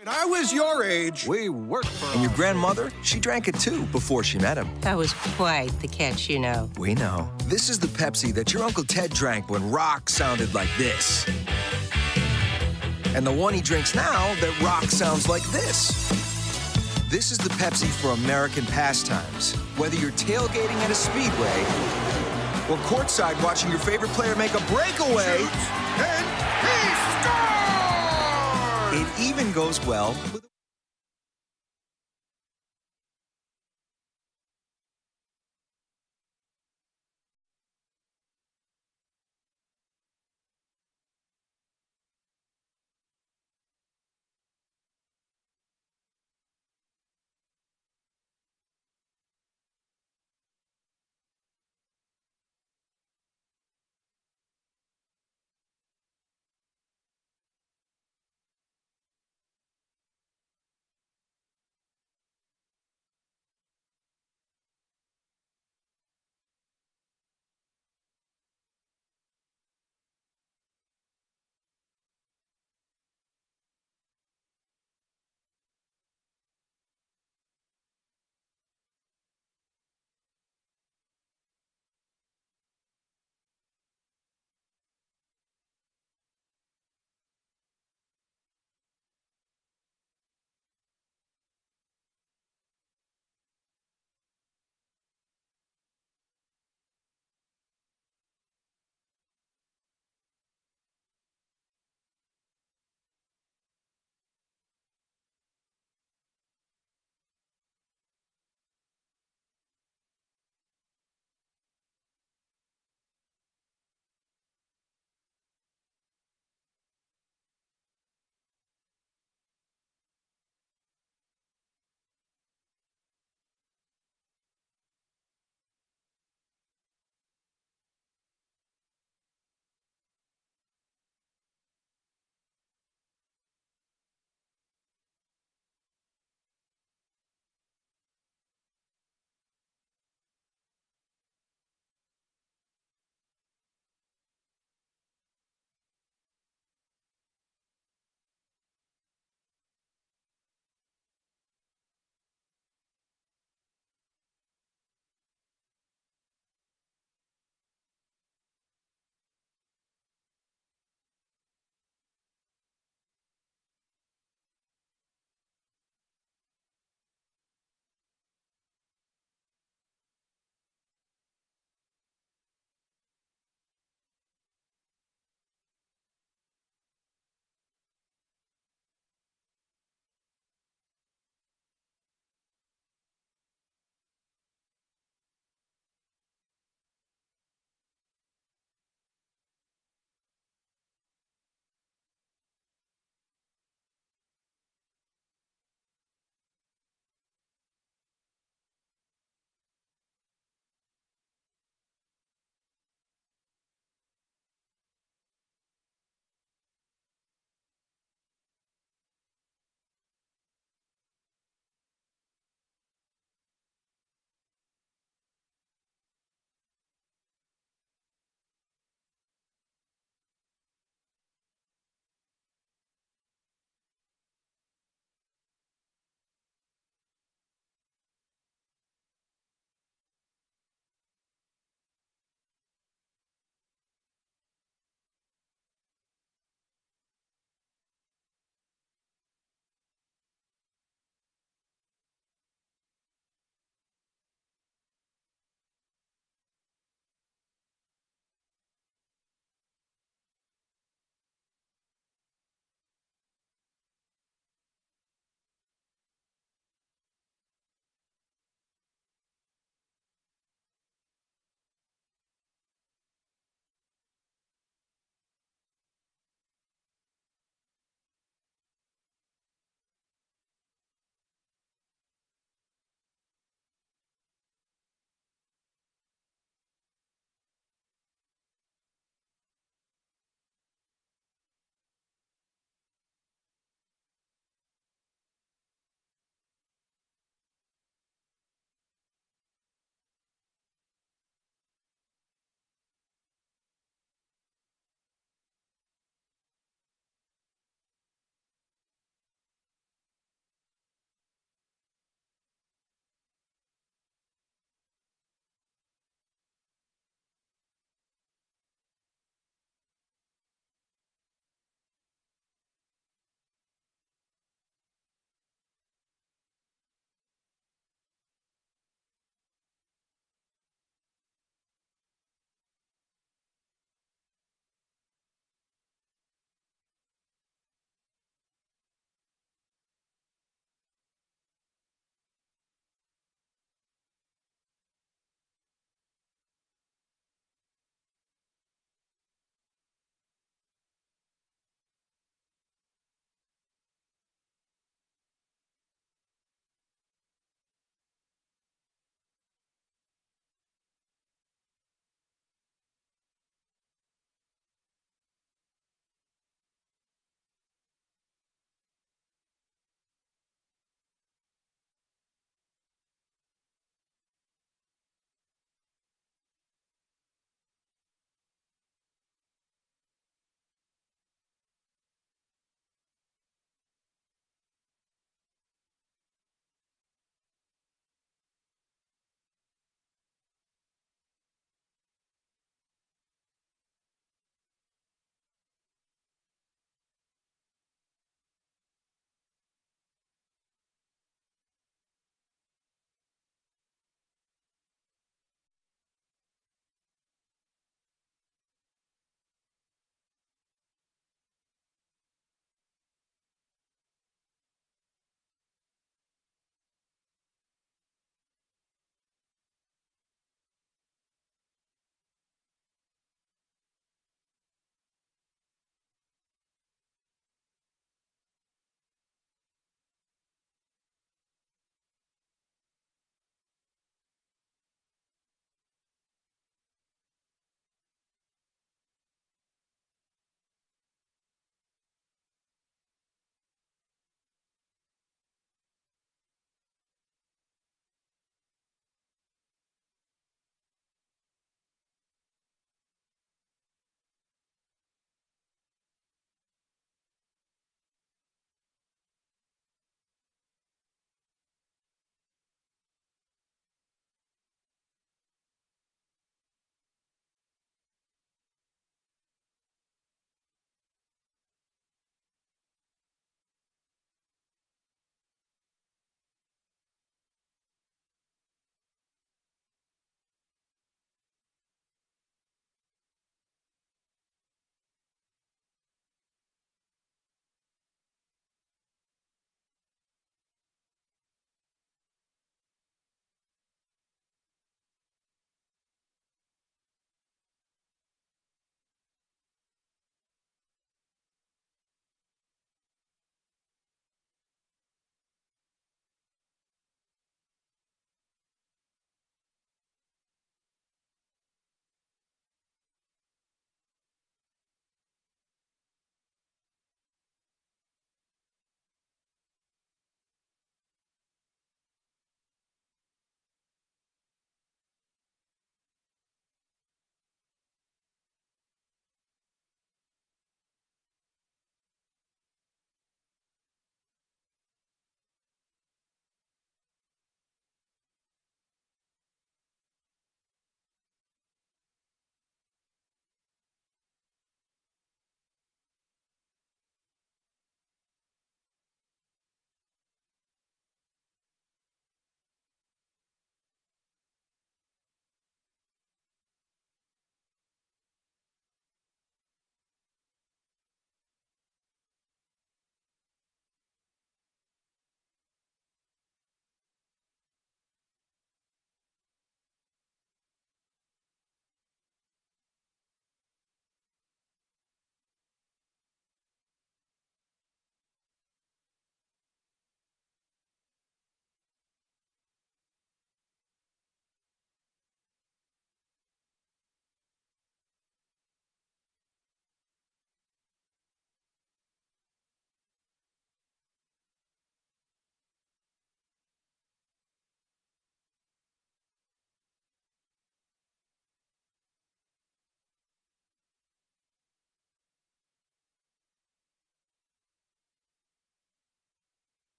When I was your age, we worked for. And your grandmother, she drank it too before she met him. That was quite the catch, you know. We know. This is the Pepsi that your Uncle Ted drank when rock sounded like this. And the one he drinks now that rock sounds like this. This is the Pepsi for American pastimes. Whether you're tailgating at a speedway or courtside watching your favorite player make a breakaway. Shoots, and he scores! It even goes well with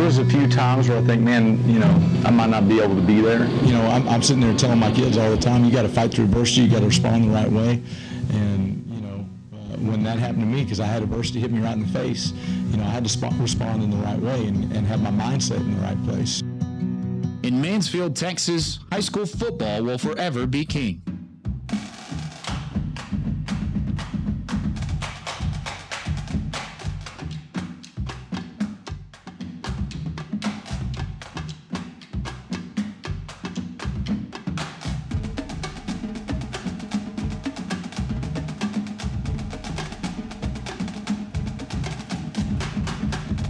was a few times where I think, man, you know, I might not be able to be there. You know, I'm sitting there telling my kids all the time, you got to fight through adversity, you got to respond the right way. And, you know, when that happened to me, because I had adversity hit me right in the face, you know, I had to respond in the right way and have my mindset in the right place. In Mansfield, Texas, high school football will forever be king.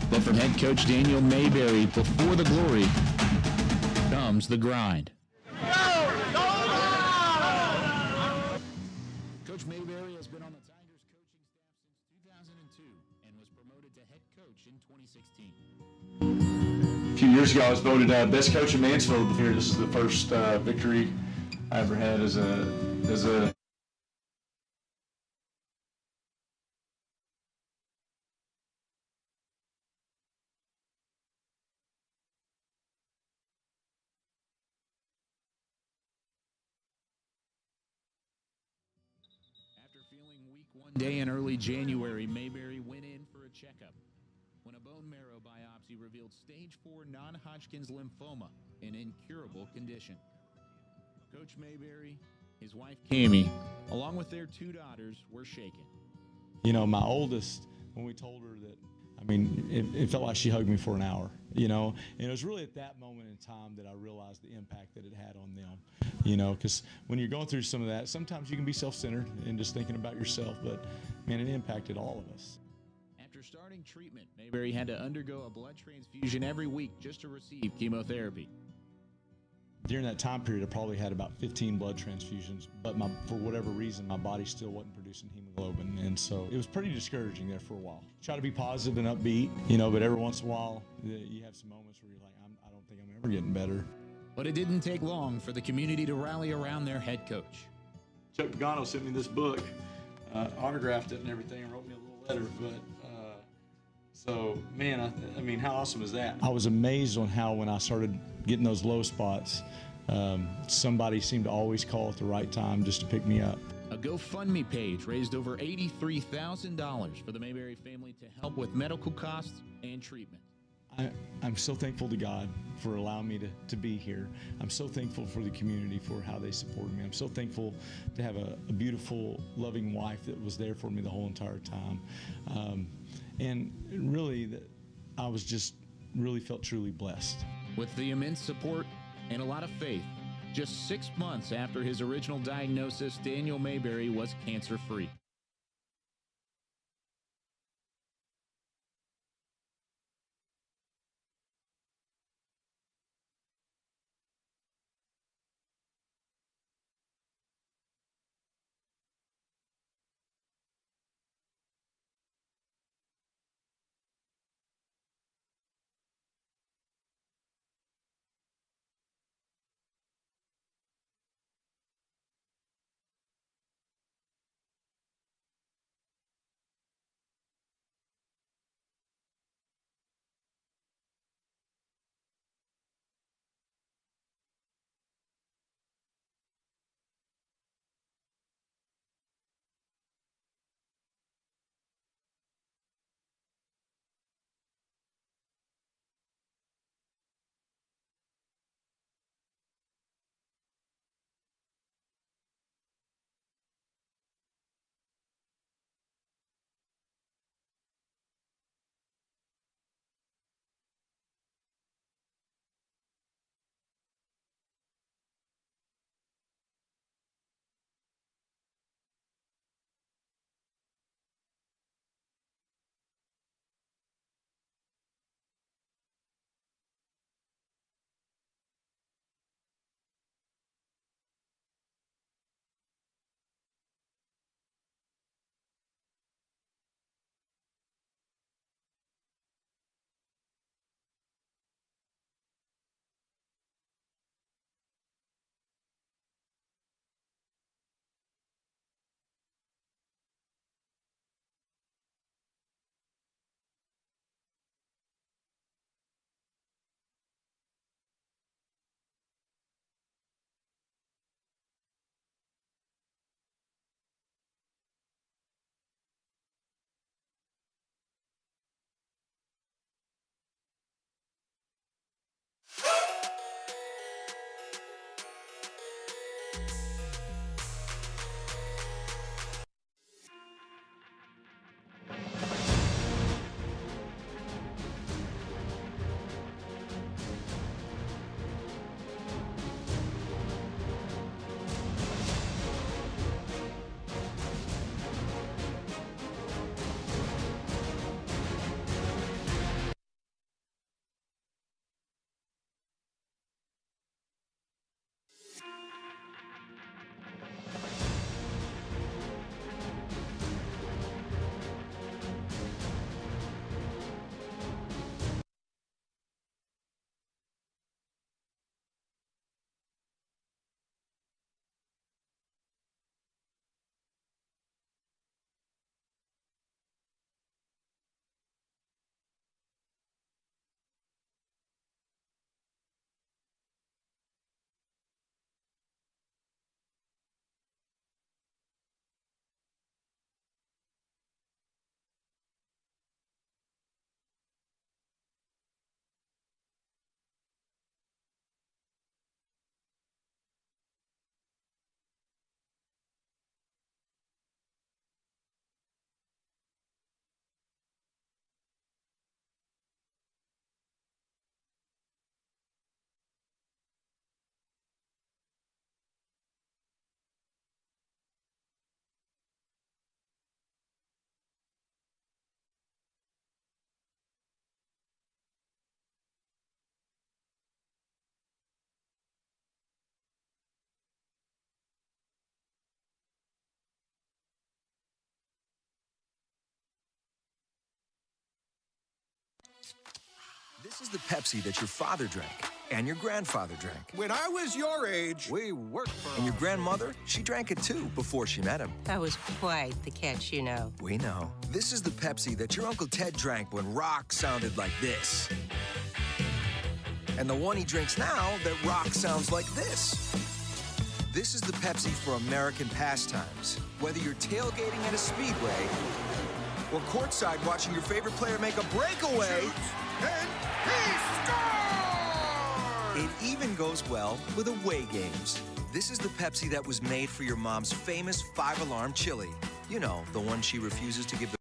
But from head coach Daniel Mayberry, before the glory comes the grind. Coach Mayberry has been on the Tigers coaching staff since 2002 and was promoted to head coach in 2016. A few years ago, I was voted best coach in Mansfield here. This is the first victory I ever had as a After feeling weak one day in early January, Mayberry went in for a checkup when a bone marrow biopsy revealed stage 4 non-Hodgkin's lymphoma, an incurable condition. Coach Mayberry, his wife Cammie, along with their 2 daughters, were shaken. You know, my oldest, when we told her that, I mean, it felt like she hugged me for an hour, you know, and it was really at that moment in time that I realized the impact that it had on them, you know, because when you're going through some of that, sometimes you can be self-centered and just thinking about yourself, but, man, it impacted all of us. After starting treatment, Mayberry had to undergo a blood transfusion every week just to receive chemotherapy. During that time period, I probably had about 15 blood transfusions, but for whatever reason, my body still wasn't producing hemoglobin, and so it was pretty discouraging there for a while. Try to be positive and upbeat, you know, but every once in a while, you have some moments where you're like, I don't think I'm ever getting better. But it didn't take long for the community to rally around their head coach. Chuck Pagano sent me this book, autographed it and everything, and wrote me a little letter. But so, man, I mean, how awesome is that? I was amazed on how when I started getting those low spots, somebody seemed to always call at the right time just to pick me up. A GoFundMe page raised over $83,000 for the Mayberry family to help with medical costs and treatment. I'm so thankful to God for allowing me to be here. I'm so thankful for the community for how they supported me. I'm so thankful to have a beautiful, loving wife that was there for me the whole entire time. And really, I was just really felt truly blessed. With the immense support and a lot of faith, just 6 months after his original diagnosis, Daniel Mayberry was cancer-free. This is the Pepsi that your father drank and your grandfather drank. When I was your age, we worked for And your grandmother, she drank it too before she met him. That was quite the catch, you know. We know. This is the Pepsi that your Uncle Ted drank when rock sounded like this. And the one he drinks now that rock sounds like this. This is the Pepsi for American pastimes. Whether you're tailgating at a speedway or courtside watching your favorite player make a breakaway, and he scored! it even goes well with away games. This is the Pepsi that was made for your mom's famous 5-alarm chili. You know, the one she refuses to give the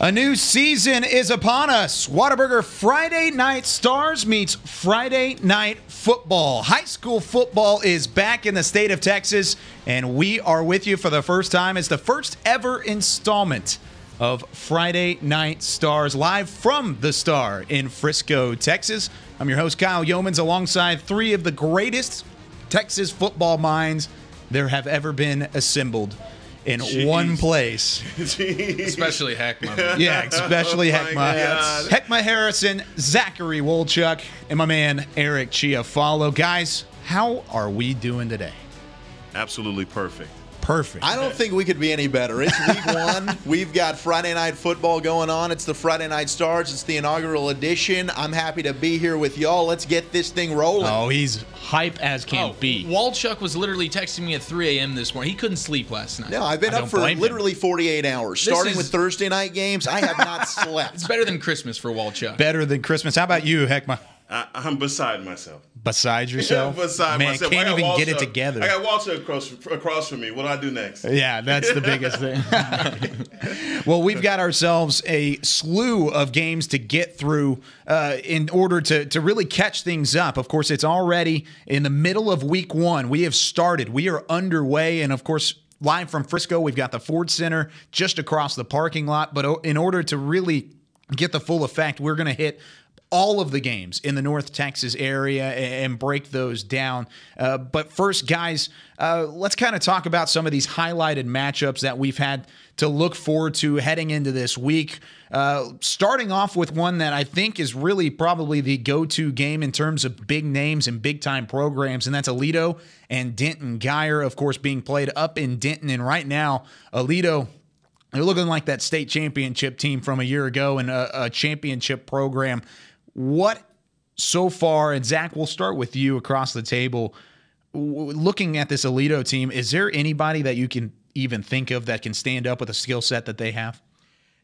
A new season is upon us. Whataburger Friday Night Stars meets Friday Night Football. High school football is back in the state of Texas, and we are with you for the first time. It's the first ever installment of Friday Night Stars, live from the Star in Frisco, Texas. I'm your host, Kyle Youmans, alongside three of the greatest Texas football minds there have ever been assembled in one place. Especially Hekma. Yeah, especially Hekma. Hekma Harrison, Zachary Wolchuk, and my man Eric Chiofalo. Guys, how are we doing today? Absolutely perfect. Perfect. I don't think we could be any better. It's week one. We've got Friday Night Football going on. It's the Friday Night Stars. It's the inaugural edition. I'm happy to be here with y'all. Let's get this thing rolling. Oh, he's hype as can be. Wolchuk was literally texting me at 3 a.m. this morning. He couldn't sleep last night. No, I've been up for literally 48 hours. Starting with Thursday night games, I have not slept. It's better than Christmas for Wolchuk. Better than Christmas. How about you, Hekma? I'm beside myself. Beside yourself? Beside myself. Man, can't even get it together. I got Walter across from me. What do I do next? Yeah, that's the biggest thing. Well, we've got ourselves a slew of games to get through in order to really catch things up. Of course, it's already in the middle of week one. We have started. We are underway. And, of course, live from Frisco, we've got the Ford Center just across the parking lot. But in order to really get the full effect, we're going to hit all of the games in the North Texas area and break those down. But first, guys, let's kind of talk about some of these highlighted matchups that we've had to look forward to heading into this week. Starting off with one that I think is really probably the go-to game in terms of big names and big-time programs, and that's Aledo and Denton Guyer, of course, being played up in Denton. And right now, Aledo, they're looking like that state championship team from a year ago and a championship program. What so far, and Zach, we'll start with you across the table. Looking at this Aledo team, is there anybody that you can even think of that can stand up with a skill set that they have?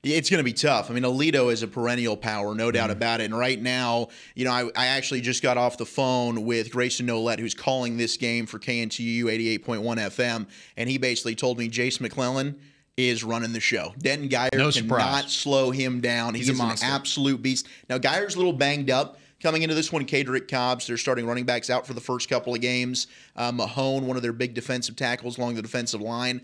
It's going to be tough. I mean, Aledo is a perennial power, no doubt about it. And right now, you know, I actually just got off the phone with Grayson Nolette, who's calling this game for KNTU 88.1 FM, and he basically told me Jace McClellan is running the show. Denton Guyer cannot slow him down. He's an absolute beast. Now, Guyer's a little banged up. Coming into this one, Kadrick Cobbs, they're starting running backs out for the first couple of games. Mahone, one of their big defensive tackles along the defensive line,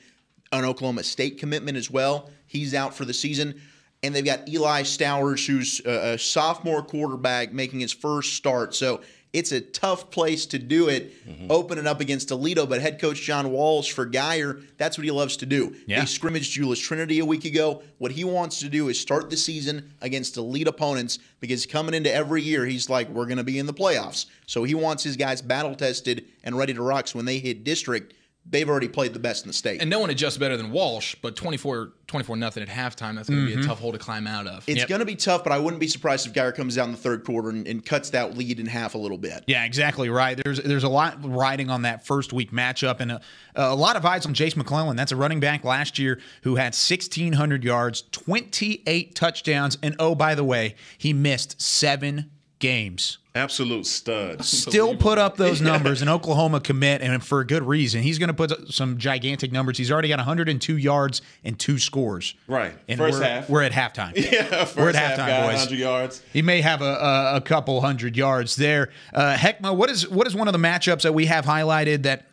an Oklahoma State commitment as well. He's out for the season. And they've got Eli Stowers, who's a sophomore quarterback making his first start. So it's a tough place to do it, opening up against Aledo. But head coach John Walsh for Guyer, that's what he loves to do. Yeah. They scrimmaged Julius Trinity a week ago. What he wants to do is start the season against elite opponents, because coming into every year, he's like, we're going to be in the playoffs. So he wants his guys battle-tested and ready to rock. So when they hit district, they've already played the best in the state. And no one adjusts better than Walsh, but 24-0 at halftime, that's going to be a tough hole to climb out of. It's going to be tough, but I wouldn't be surprised if Guyer comes out in the third quarter and cuts that lead in half a little bit. Yeah, exactly right. There's a lot riding on that first week matchup, and a lot of eyes on Jace McClellan. That's a running back last year who had 1,600 yards, 28 touchdowns, and oh, by the way, he missed 7 games. Absolute stud. Still put up those numbers, an Oklahoma commit, and for a good reason. He's going to put some gigantic numbers. He's already got 102 yards and 2 scores. Right. And first half. We're at halftime. Yeah, we're at half halftime, got boys. 100 yards. He may have a couple hundred yards there. Hekma, what is one of the matchups that we have highlighted that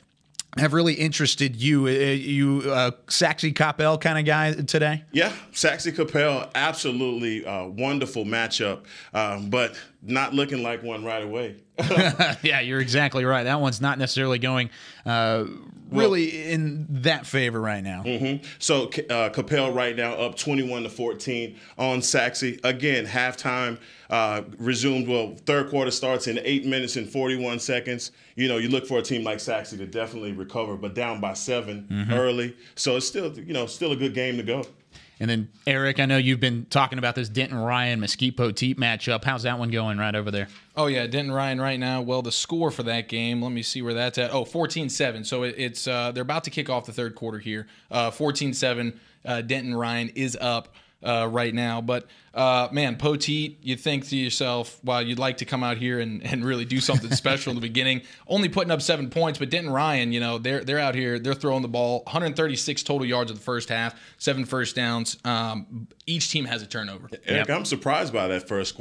have really interested you? Saxy Coppell kind of guy today? Yeah, Saxy Coppell, absolutely wonderful matchup, but not looking like one right away. Yeah, you're exactly right. That one's not necessarily going really in that favor right now. So Coppell right now up 21-14 on Saxy. Again, halftime resumed. Well, third quarter starts in 8 minutes and 41 seconds. You know, you look for a team like Saxy to definitely recover, but down by 7 early. So it's still, still a good game to go. And then, Eric, I know you've been talking about this Denton-Ryan Mesquite Poteet matchup. How's that one going right over there? Oh, yeah, Denton-Ryan right now. Well, the score for that game, let me see where that's at. Oh, 14-7. So it's they're about to kick off the third quarter here. 14-7, Denton-Ryan is up right now. But Man, Poteet, you think to yourself, wow, you'd like to come out here and really do something special in the beginning. Only putting up 7 points, but Denton Ryan, they're out here, they're throwing the ball, 136 total yards in the first half, 7 first downs. Each team has a turnover. Eric, I'm surprised by that first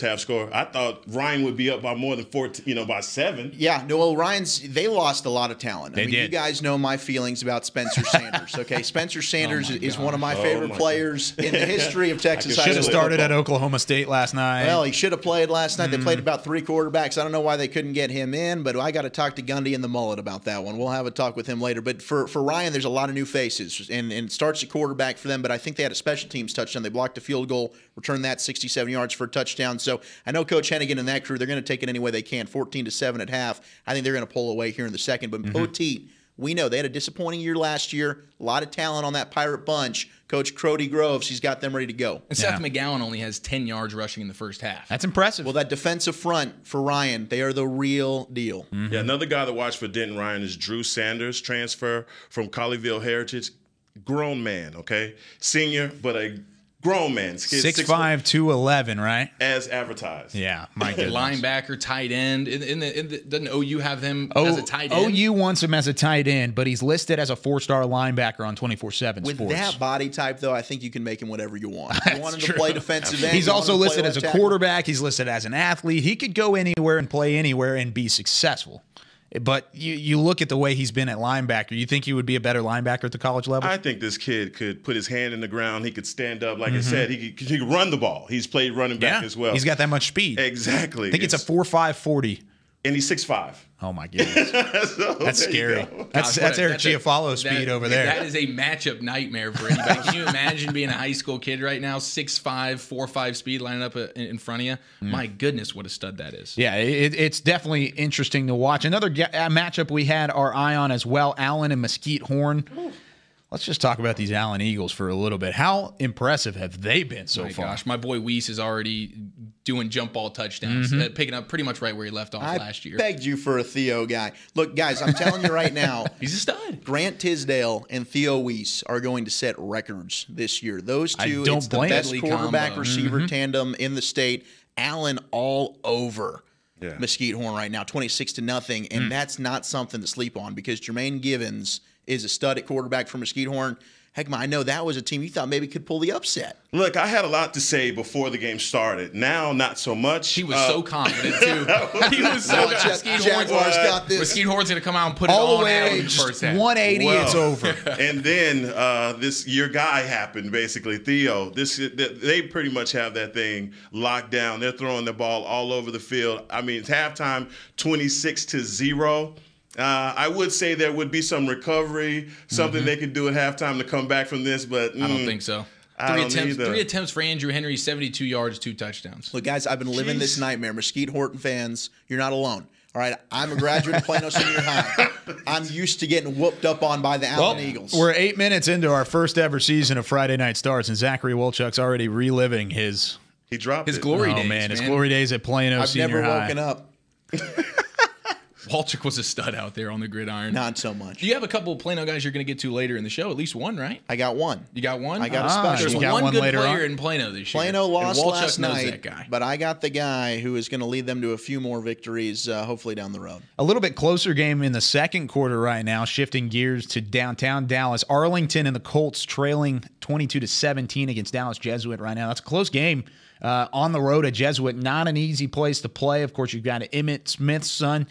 half score. I thought Ryan would be up by more than 14, by 7. Yeah, no, well, they lost a lot of talent. I mean, you guys know my feelings about Spencer Sanders, okay? Spencer Sanders is one of my favorite players in the history of Texas. Should have started at Oklahoma State last night. Well, he should have played last night. They played about 3 quarterbacks. I don't know why they couldn't get him in, but I got to talk to Gundy and the Mullet about that one. We'll have a talk with him later. But for Ryan, there's a lot of new faces, and it starts at quarterback for them, but I think they had a special teams touchdown. They blocked a field goal, returned that 67 yards for a touchdown. So I know Coach Hennigan and that crew, they're going to take it any way they can. 14-7 at half. I think they're going to pull away here in the second. But Poteet, we know they had a disappointing year last year. A lot of talent on that Pirate bunch. Coach Crody Groves, he's got them ready to go. And Seth McGowan only has 10 yards rushing in the first half. That's impressive. Well, that defensive front for Ryan, they are the real deal. Yeah, another guy to watch for Denton Ryan is Drew Sanders, transfer from Colleyville Heritage. Grown man, okay? Senior, but a grown man. 6'5", 211, right? As advertised. Yeah, my goodness. Linebacker, tight end. Doesn't OU have him as a tight end? OU wants him as a tight end, but he's listed as a 4-star linebacker on 24/7 Sports. With that body type, though, I think you can make him whatever you want. You want him to play defensive end. He's also listed as a quarterback. He's listed as an athlete. He could go anywhere and play anywhere and be successful. But you look at the way he's been at linebacker. You think he would be a better linebacker at the college level? I think this kid could put his hand in the ground. He could stand up. Like I said, he could run the ball. He's played running back as well. He's got that much speed. Exactly. I think it's a 4.5 40. And he's 6'5". Oh, my goodness. That's scary. That's Eric Chiofalo speed over there. That is a matchup nightmare for anybody. Can you imagine being a high school kid right now, 6'5", 4.5 speed lining up in front of you? My goodness, what a stud that is. Yeah, it's definitely interesting to watch. Another matchup we had our eye on as well, Allen and Mesquite Horn. Let's just talk about these Allen Eagles for a little bit. How impressive have they been so far? Gosh, my boy Weiss is already doing jump ball touchdowns, picking up pretty much right where he left off last year. I begged you for a Theo guy. Look, guys, I'm telling you right now. He's a stud. Grant Tisdale and Theo Weiss are going to set records this year. Those two, it's the best quarterback-receiver tandem in the state. Allen all over Mesquite Horn right now, 26-0, and that's not something to sleep on because Jermaine Givens is a stud at quarterback for Mesquite Horn. Hekma, I know that was a team you thought maybe could pull the upset. Look, I had a lot to say before the game started. Now, not so much. He was so confident, too. He was so confident. Mesquite Horn's going to come out and put all it the way in the first half. 180, it's over. And then your guy happened, basically, Theo. They pretty much have that thing locked down. They're throwing the ball all over the field. I mean, it's halftime, 26-0. I would say there would be some recovery, something they could do at halftime to come back from this, but I don't think so. Three attempts for Andrew Henry, 72 yards, 2 touchdowns. Look, guys, I've been living this nightmare. Mesquite Horton fans, you're not alone. All right, I'm a graduate of Plano Senior High. I'm used to getting whooped up on by the Allen Eagles. We're 8 minutes into our first ever season of Friday Night Stars, and Zachary Wolchuk's already reliving his glory days. Man, his glory days at Plano Senior High. I've never woken up. Wolchuk was a stud out there on the gridiron. Not so much. You have a couple of Plano guys you're going to get to later in the show. At least one, right? I got one. You got one? I got a special. There's one good player in Plano this year. Plano lost last night, that guy. but I got the guy who is going to lead them to a few more victories, hopefully down the road. A little bit closer game in the second quarter right now, shifting gears to downtown Dallas. Arlington and the Colts trailing 22-17 against Dallas Jesuit right now. That's a close game. On the road at Jesuit, not an easy place to play. Of course, you've got Emmitt Smith's son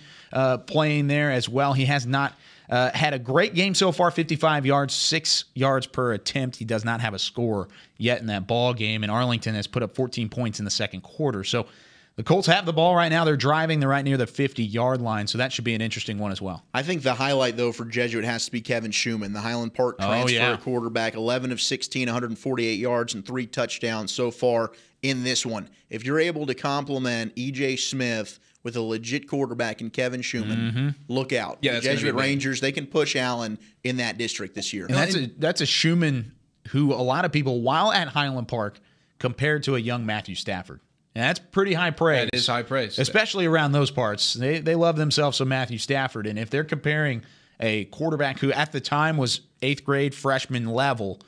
playing there as well. He has not had a great game so far, 55 yards, 6 yards per attempt. He does not have a score yet in that ball game, and Arlington has put up 14 points in the second quarter. So the Colts have the ball right now. They're driving. They're right near the 50-yard line, so that should be an interesting one as well. I think the highlight, though, for Jesuit has to be Kevin Schumann, the Highland Park transfer quarterback, 11 of 16, 148 yards and 3 touchdowns so far in this one. If you're able to complement E.J. Smith with a legit quarterback in Kevin Schumann, look out. Yeah, the Jesuit Rangers, they can push Allen in that district this year. And that's a Schumann who a lot of people, while at Highland Park, compared to a young Matthew Stafford. And that's pretty high praise. That is high praise. Especially around those parts. They love themselves some Matthew Stafford. And if they're comparing a quarterback who at the time was 8th grade freshman level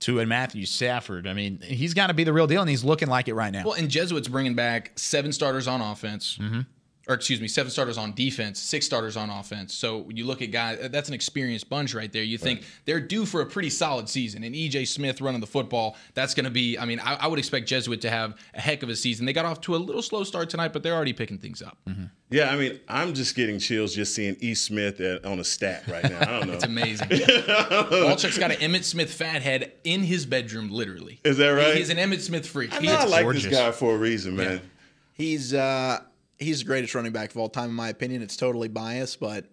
to a Matthew Stafford. I mean, he's got to be the real deal, and he's looking like it right now. Well, and Jesuit's bringing back 7 starters on offense. Or excuse me, 7 starters on defense, 6 starters on offense. So when you look at guys, that's an experienced bunch right there. You think they're due for a pretty solid season. And E.J. Smith running the football, that's going to be, I mean, I would expect Jesuit to have a heck of a season. They got off to a little slow start tonight, but they're already picking things up. Yeah, I mean, I'm just getting chills just seeing E. Smith on a stat right now. I don't know. It's amazing. Wolchuk's got an Emmitt Smith fathead in his bedroom, literally. Is that right? He's an Emmitt Smith freak. I like this guy for a reason, man. Yeah. He's the greatest running back of all time, in my opinion. It's totally biased, but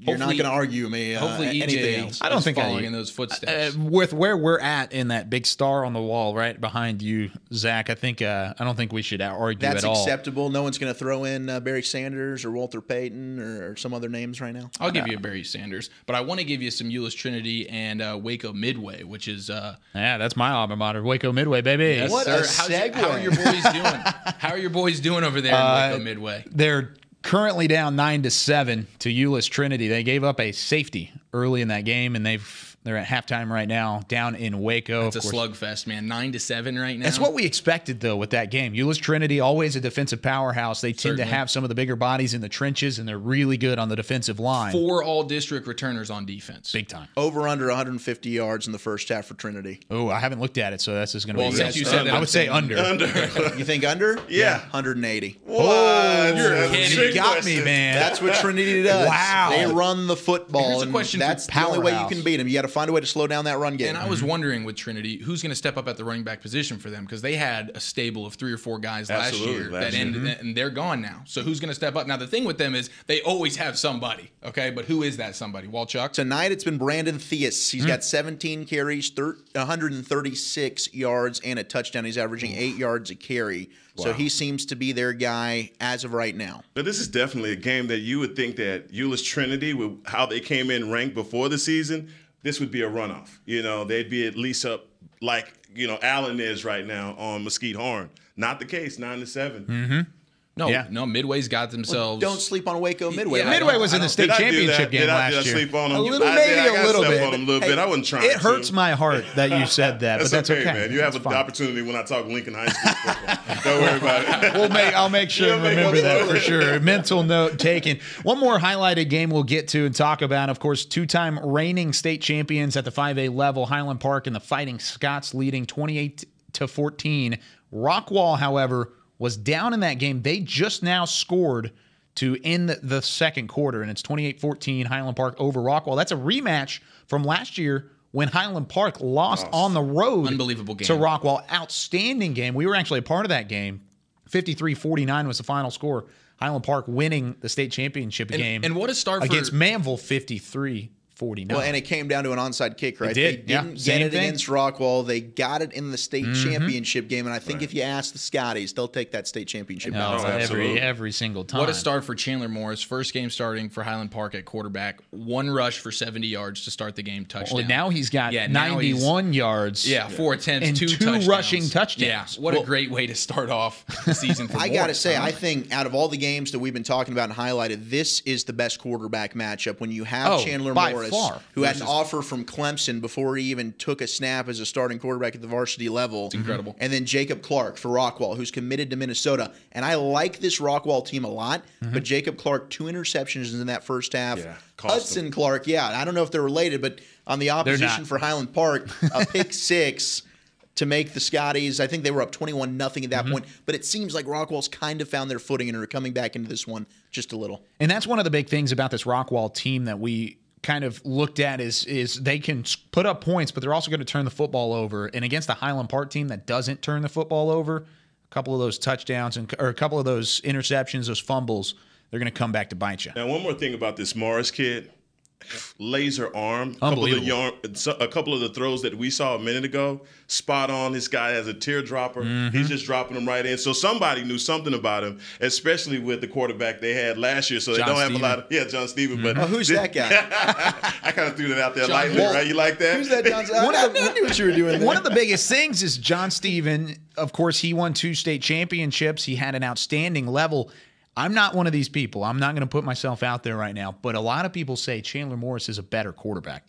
you're not going to argue me hopefully anything else. I don't think following in those footsteps. With where we're at in that big star on the wall right behind you, Zach, I don't think we should argue That's at all. That's acceptable. No one's going to throw in Barry Sanders or Walter Payton or some other names right now. I'll give you a Barry Sanders, but I want to give you some Euless Trinity and Waco Midway, which is that's my alma mater, Waco Midway, baby. Yes, what sir. a segue. How are your boys doing? How are your boys doing over there in Waco Midway? They're currently down 9-7 to Euless Trinity. They gave up a safety early in that game, and they're at halftime right now down in Waco. It's a slugfest, man. 9-7 right now. That's what we expected, though, with that game. Euless Trinity, always a defensive powerhouse. They tend to have some of the bigger bodies in the trenches, and they're really good on the defensive line. 4 all-district returners on defense. Big time. Over under 150 yards in the first half for Trinity. Oh, I haven't looked at it, so that's just going to be. Since you said that, I would say under. You think under? Yeah. 180. What? You got me, man. That's what Trinity does. Wow. They run the football. Here's a and question that's for the only way you powerhouse. can beat them. You got to find a way to slow down that run game. And I was wondering with Trinity, who's going to step up at the running back position for them? Because they had a stable of 3 or 4 guys last year that ended, and they're gone now. So who's going to step up? Now, the thing with them is they always have somebody, okay? But who is that somebody? Wolchuk? Tonight it's been Brandon Theus. He's got 17 carries, 136 yards, and a touchdown. He's averaging 8 yards a carry. Wow. So he seems to be their guy as of right now. But this is definitely a game that you would think that Euless Trinity, with how they came in ranked before the season, this would be a runoff. You know, they'd be at least up like, Allen is right now on Mesquite Horn. Not the case, 9-7. No, Midway's got themselves. Don't sleep on Waco Midway. Yeah, Midway was in the state championship game last year. Did I sleep on them? A little, maybe a little bit. On them a little bit. I wasn't trying It hurts my heart that you said that, but that's okay. Man. You have the opportunity when I talk Lincoln High School football. Don't worry about it. I'll make sure and remember that for sure. Mental note taken. One more highlighted game we'll get to and talk about, of course, 2-time reigning state champions at the 5A level, Highland Park and the Fighting Scots leading 28-14. Rockwall, however, was down in that game. They just now scored to end the second quarter, and it's 28-14 Highland Park over Rockwall. That's a rematch from last year when Highland Park lost on the road. Unbelievable game. To Rockwall. Outstanding game. We were actually a part of that game. 53-49 was the final score. Highland Park winning the state championship game. And what a start against Manville, 53-49. Well, and it came down to an onside kick, right? They didn't get it against Rockwall. They got it in the state championship game, and I think if you ask the Scotties, they'll take that state championship. Every single time. What a start for Chandler Morris. First game starting for Highland Park at quarterback. 1 rush for 70 yards to start the game. Touchdown. Well, now he's got 91 yards. 4 attempts, and 2 touchdowns. Rushing touchdowns. Yeah, what a great way to start off the season for I Morris. got to say, I think out of all the games that we've been talking about and highlighted, this is the best quarterback matchup when you have Chandler Morris, who had an offer from Clemson before he even took a snap as a starting quarterback at the varsity level. It's incredible. And then Jacob Clark for Rockwall, who's committed to Minnesota. And I like this Rockwall team a lot, but Jacob Clark, 2 interceptions in that first half. Yeah, Hudson Clark, I don't know if they're related, but on the opposition for Highland Park, a pick 6 to make the Scotties. I think they were up 21-0 at that point, but it seems like Rockwall's kind of found their footing and are coming back into this one just a little. And that's one of the big things about this Rockwall team that we kind of looked at is they can put up points, but they're also going to turn the football over. And against a Highland Park team that doesn't turn the football over, a couple of those touchdowns or a couple of those interceptions, those fumbles, they're going to come back to bite you. Now, one more thing about this Morris kid. Laser arm. A couple of the throws that we saw a minute ago, spot on. This guy has a teardropper. He's just dropping them right in. So somebody knew something about him, especially with the quarterback they had last year. So they don't have a lot of John Stephen. But who's that guy? I kind of threw that out there lightly, right? You like that? Who's that John Stephen? I knew what you were doing there. One of the biggest things is John Stephen. Of course, he won 2 state championships. He had an outstanding level. I'm not one of these people. I'm not going to put myself out there right now, but a lot of people say Chandler Morris is a better quarterback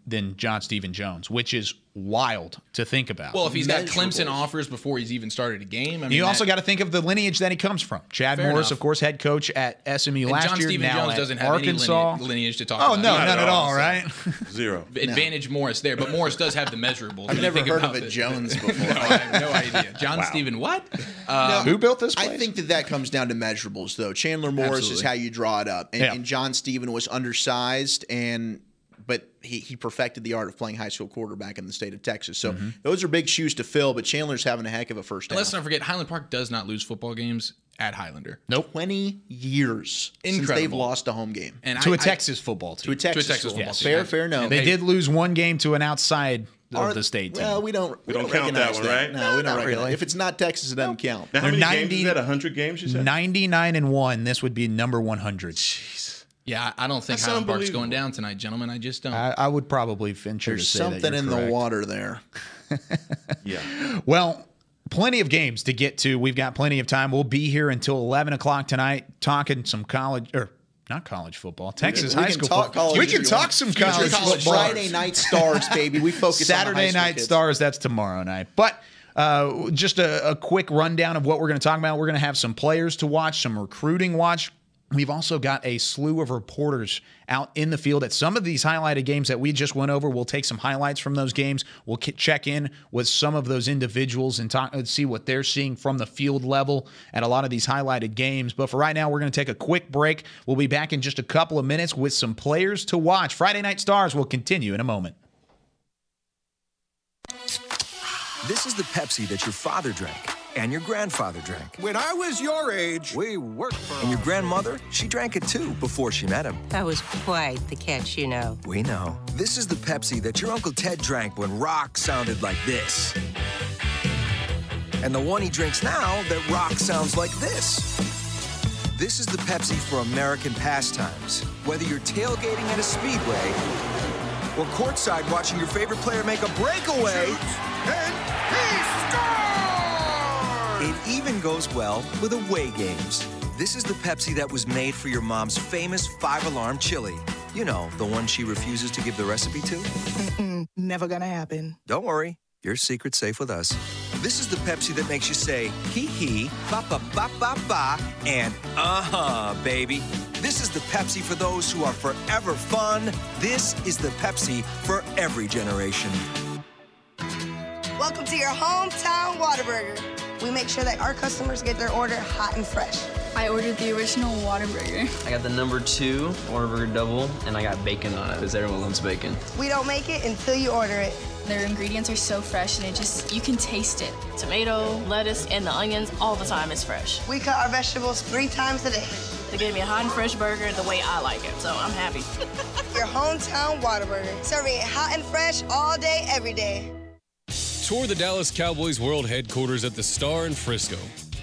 than John Stephen Jones, which is wild to think about. Well, if he's got Clemson offers before he's even started a game, I mean, you also got to think of the lineage that he comes from. Chad Morris, of course, head coach at SMU last John year. Stephen now Jones at doesn't have Arkansas. any lineage to talk about. Oh, no, none at all, right? Zero. Advantage Morris there, but Morris does have the measurables. I've never heard of a Jones before. No, I have no idea. John Stephen, what? Who built this place? I think that comes down to measurables, though. Chandler Morris is how you draw it up. And John Stephen was undersized, but he perfected the art of playing high school quarterback in the state of Texas. So those are big shoes to fill, but Chandler's having a heck of a first down. Let's not forget, Highland Park does not lose football games at Highlander. Nope. 20 years since they've lost a home game. And to a Texas football team. To a Texas football team. Fair, no. They did lose one game to an outside of the state team. Well, we don't count that one, right? No, we don't recognize. If it's not Texas, it doesn't count. Now, how many games is that? 100 games, you said? 99-1. This would be number 100. Jeez. Yeah, I don't think Highland Park's going down tonight, gentlemen. I just don't. I would probably venture to say that something in the water there. Yeah. Well, plenty of games to get to. We've got plenty of time. We'll be here until 11 o'clock tonight talking some not college football. Texas high school football. We can talk some college football. Friday night stars, baby. We focus Saturday on the night stars. That's tomorrow night. But just a quick rundown of what we're going to talk about. We're going to have some players to watch, some recruiting watch. We've also got a slew of reporters out in the field at some of these highlighted games that we just went over. We'll take some highlights from those games. We'll check in with some of those individuals and see what they're seeing from the field level at a lot of these highlighted games. But for right now, we're going to take a quick break. We'll be back in just a couple of minutes with some players to watch. Friday Night Stars will continue in a moment. This is the Pepsi that your father drank and your grandfather drank. When I was your age, we worked for... And your grandmother, she drank it too before she met him. That was quite the catch, you know. We know. This is the Pepsi that your Uncle Ted drank when rock sounded like this. And the one he drinks now that rock sounds like this. This is the Pepsi for American pastimes. Whether you're tailgating at a speedway or courtside watching your favorite player make a breakaway. And he scored! It even goes well with away games. This is the Pepsi that was made for your mom's famous 5-alarm chili. You know, the one she refuses to give the recipe to. Never gonna happen. Don't worry, your secret's safe with us. This is the Pepsi that makes you say, hee, ba-ba-ba-ba-ba, and baby. This is the Pepsi for those who are forever fun. This is the Pepsi for every generation. Welcome to your hometown Whataburger. We make sure that our customers get their order hot and fresh. I ordered the original Whataburger. I got the number 2 Whataburger double, and I got bacon on it because everyone loves bacon. We don't make it until you order it. Their ingredients are so fresh, and you can taste it. Tomato, lettuce, and the onions all the time is fresh. We cut our vegetables 3 times a day. They gave me a hot and fresh burger the way I like it, so I'm happy. Your hometown Whataburger. Serving it hot and fresh all day, every day. Tour the Dallas Cowboys World Headquarters at the Star in Frisco.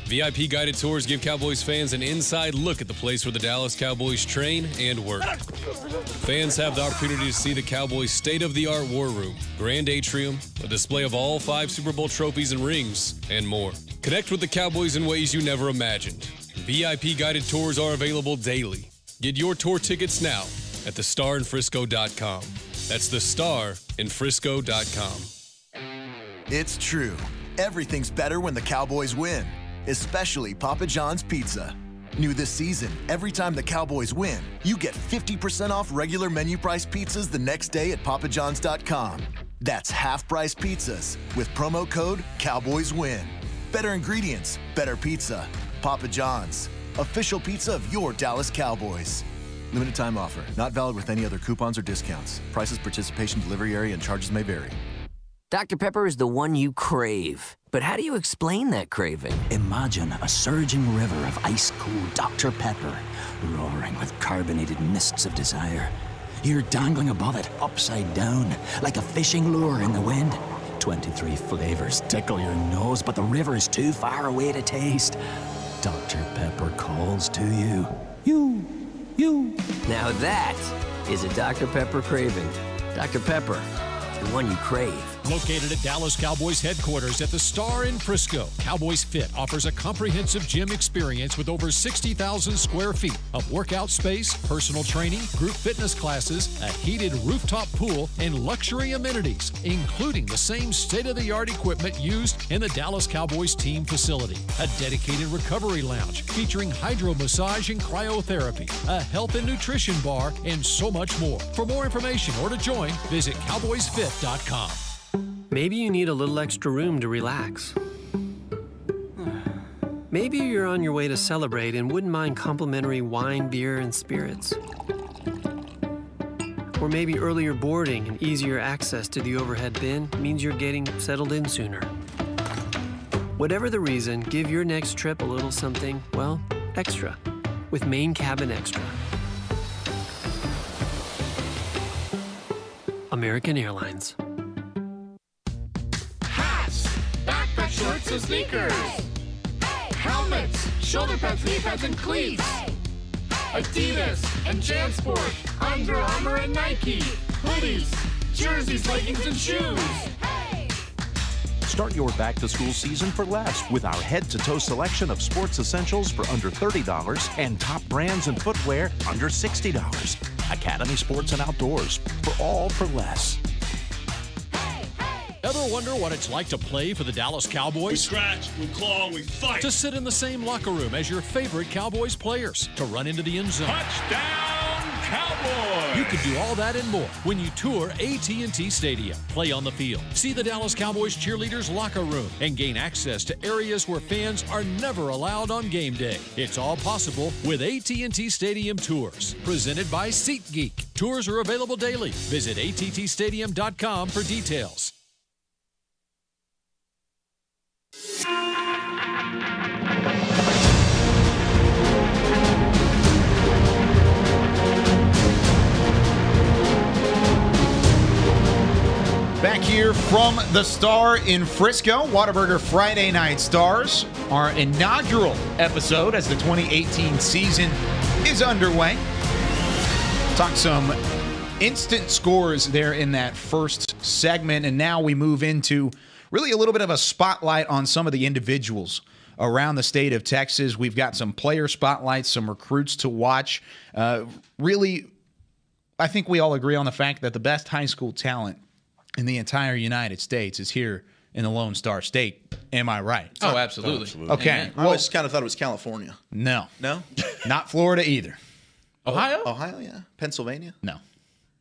VIP guided tours give Cowboys fans an inside look at the place where the Dallas Cowboys train and work. Fans have the opportunity to see the Cowboys' state-of-the-art war room, grand atrium, a display of all 5 Super Bowl trophies and rings, and more. Connect with the Cowboys in ways you never imagined. VIP guided tours are available daily. Get your tour tickets now at thestarinfrisco.com. That's thestarinfrisco.com. It's true. Everything's better when the Cowboys win, especially Papa John's Pizza. New this season, every time the Cowboys win, you get 50% off regular menu price pizzas the next day at papajohns.com. That's half-price pizzas with promo code CowboysWin. Better ingredients, better pizza. Papa John's, official pizza of your Dallas Cowboys. Limited time offer. Not valid with any other coupons or discounts. Prices, participation, delivery area, and charges may vary. Dr. Pepper is the one you crave. But how do you explain that craving? Imagine a surging river of ice-cold Dr. Pepper, roaring with carbonated mists of desire. You're dangling above it, upside down, like a fishing lure in the wind. 23 flavors tickle your nose, but the river is too far away to taste. Dr. Pepper calls to you. You. Now that is a Dr. Pepper craving. Dr. Pepper, the one you crave. Located at Dallas Cowboys Headquarters at the Star in Frisco, Cowboys Fit offers a comprehensive gym experience with over 60,000 square feet of workout space, personal training, group fitness classes, a heated rooftop pool, and luxury amenities, including the same state-of-the-art equipment used in the Dallas Cowboys team facility. A dedicated recovery lounge featuring hydro massage and cryotherapy, a health and nutrition bar, and so much more. For more information or to join, visit cowboysfit.com. Maybe you need a little extra room to relax. Maybe you're on your way to celebrate and wouldn't mind complimentary wine, beer, and spirits. Or maybe earlier boarding and easier access to the overhead bin means you're getting settled in sooner. Whatever the reason, give your next trip a little something, well, extra with Main Cabin Extra. American Airlines. Hats, backpack shorts and sneakers. Helmets, shoulder pads, knee pads, and cleats. Adidas and JanSport, Under Armour and Nike. Hoodies, jerseys, leggings, and shoes. Start your back-to-school season for less with our head-to-toe selection of sports essentials for under $30 and top brands and footwear under $60. Academy Sports and Outdoors, for all for less. Ever wonder what it's like to play for the Dallas Cowboys? We scratch, we claw, we fight. To sit in the same locker room as your favorite Cowboys players. To run into the end zone. Touchdown, Cowboys! You can do all that and more when you tour AT&T Stadium. Play on the field, see the Dallas Cowboys cheerleaders' locker room, and gain access to areas where fans are never allowed on game day. It's all possible with AT&T Stadium Tours, presented by SeatGeek. Tours are available daily. Visit attstadium.com for details. Back here from the Star in Frisco, Whataburger Friday Night Stars, our inaugural episode as the 2018 season is underway. Talk some instant scores there in that first segment, and now we move into really a little bit of a spotlight on some of the individuals around the state of Texas. We've got some player spotlights, some recruits to watch. Really, I think we all agree on the fact that the best high school talent in the entire United States is here in the Lone Star State. Am I right? Oh, absolutely. Okay. I always kind of thought it was California. No. No? Not Florida either. Ohio? Ohio, yeah. Pennsylvania? No.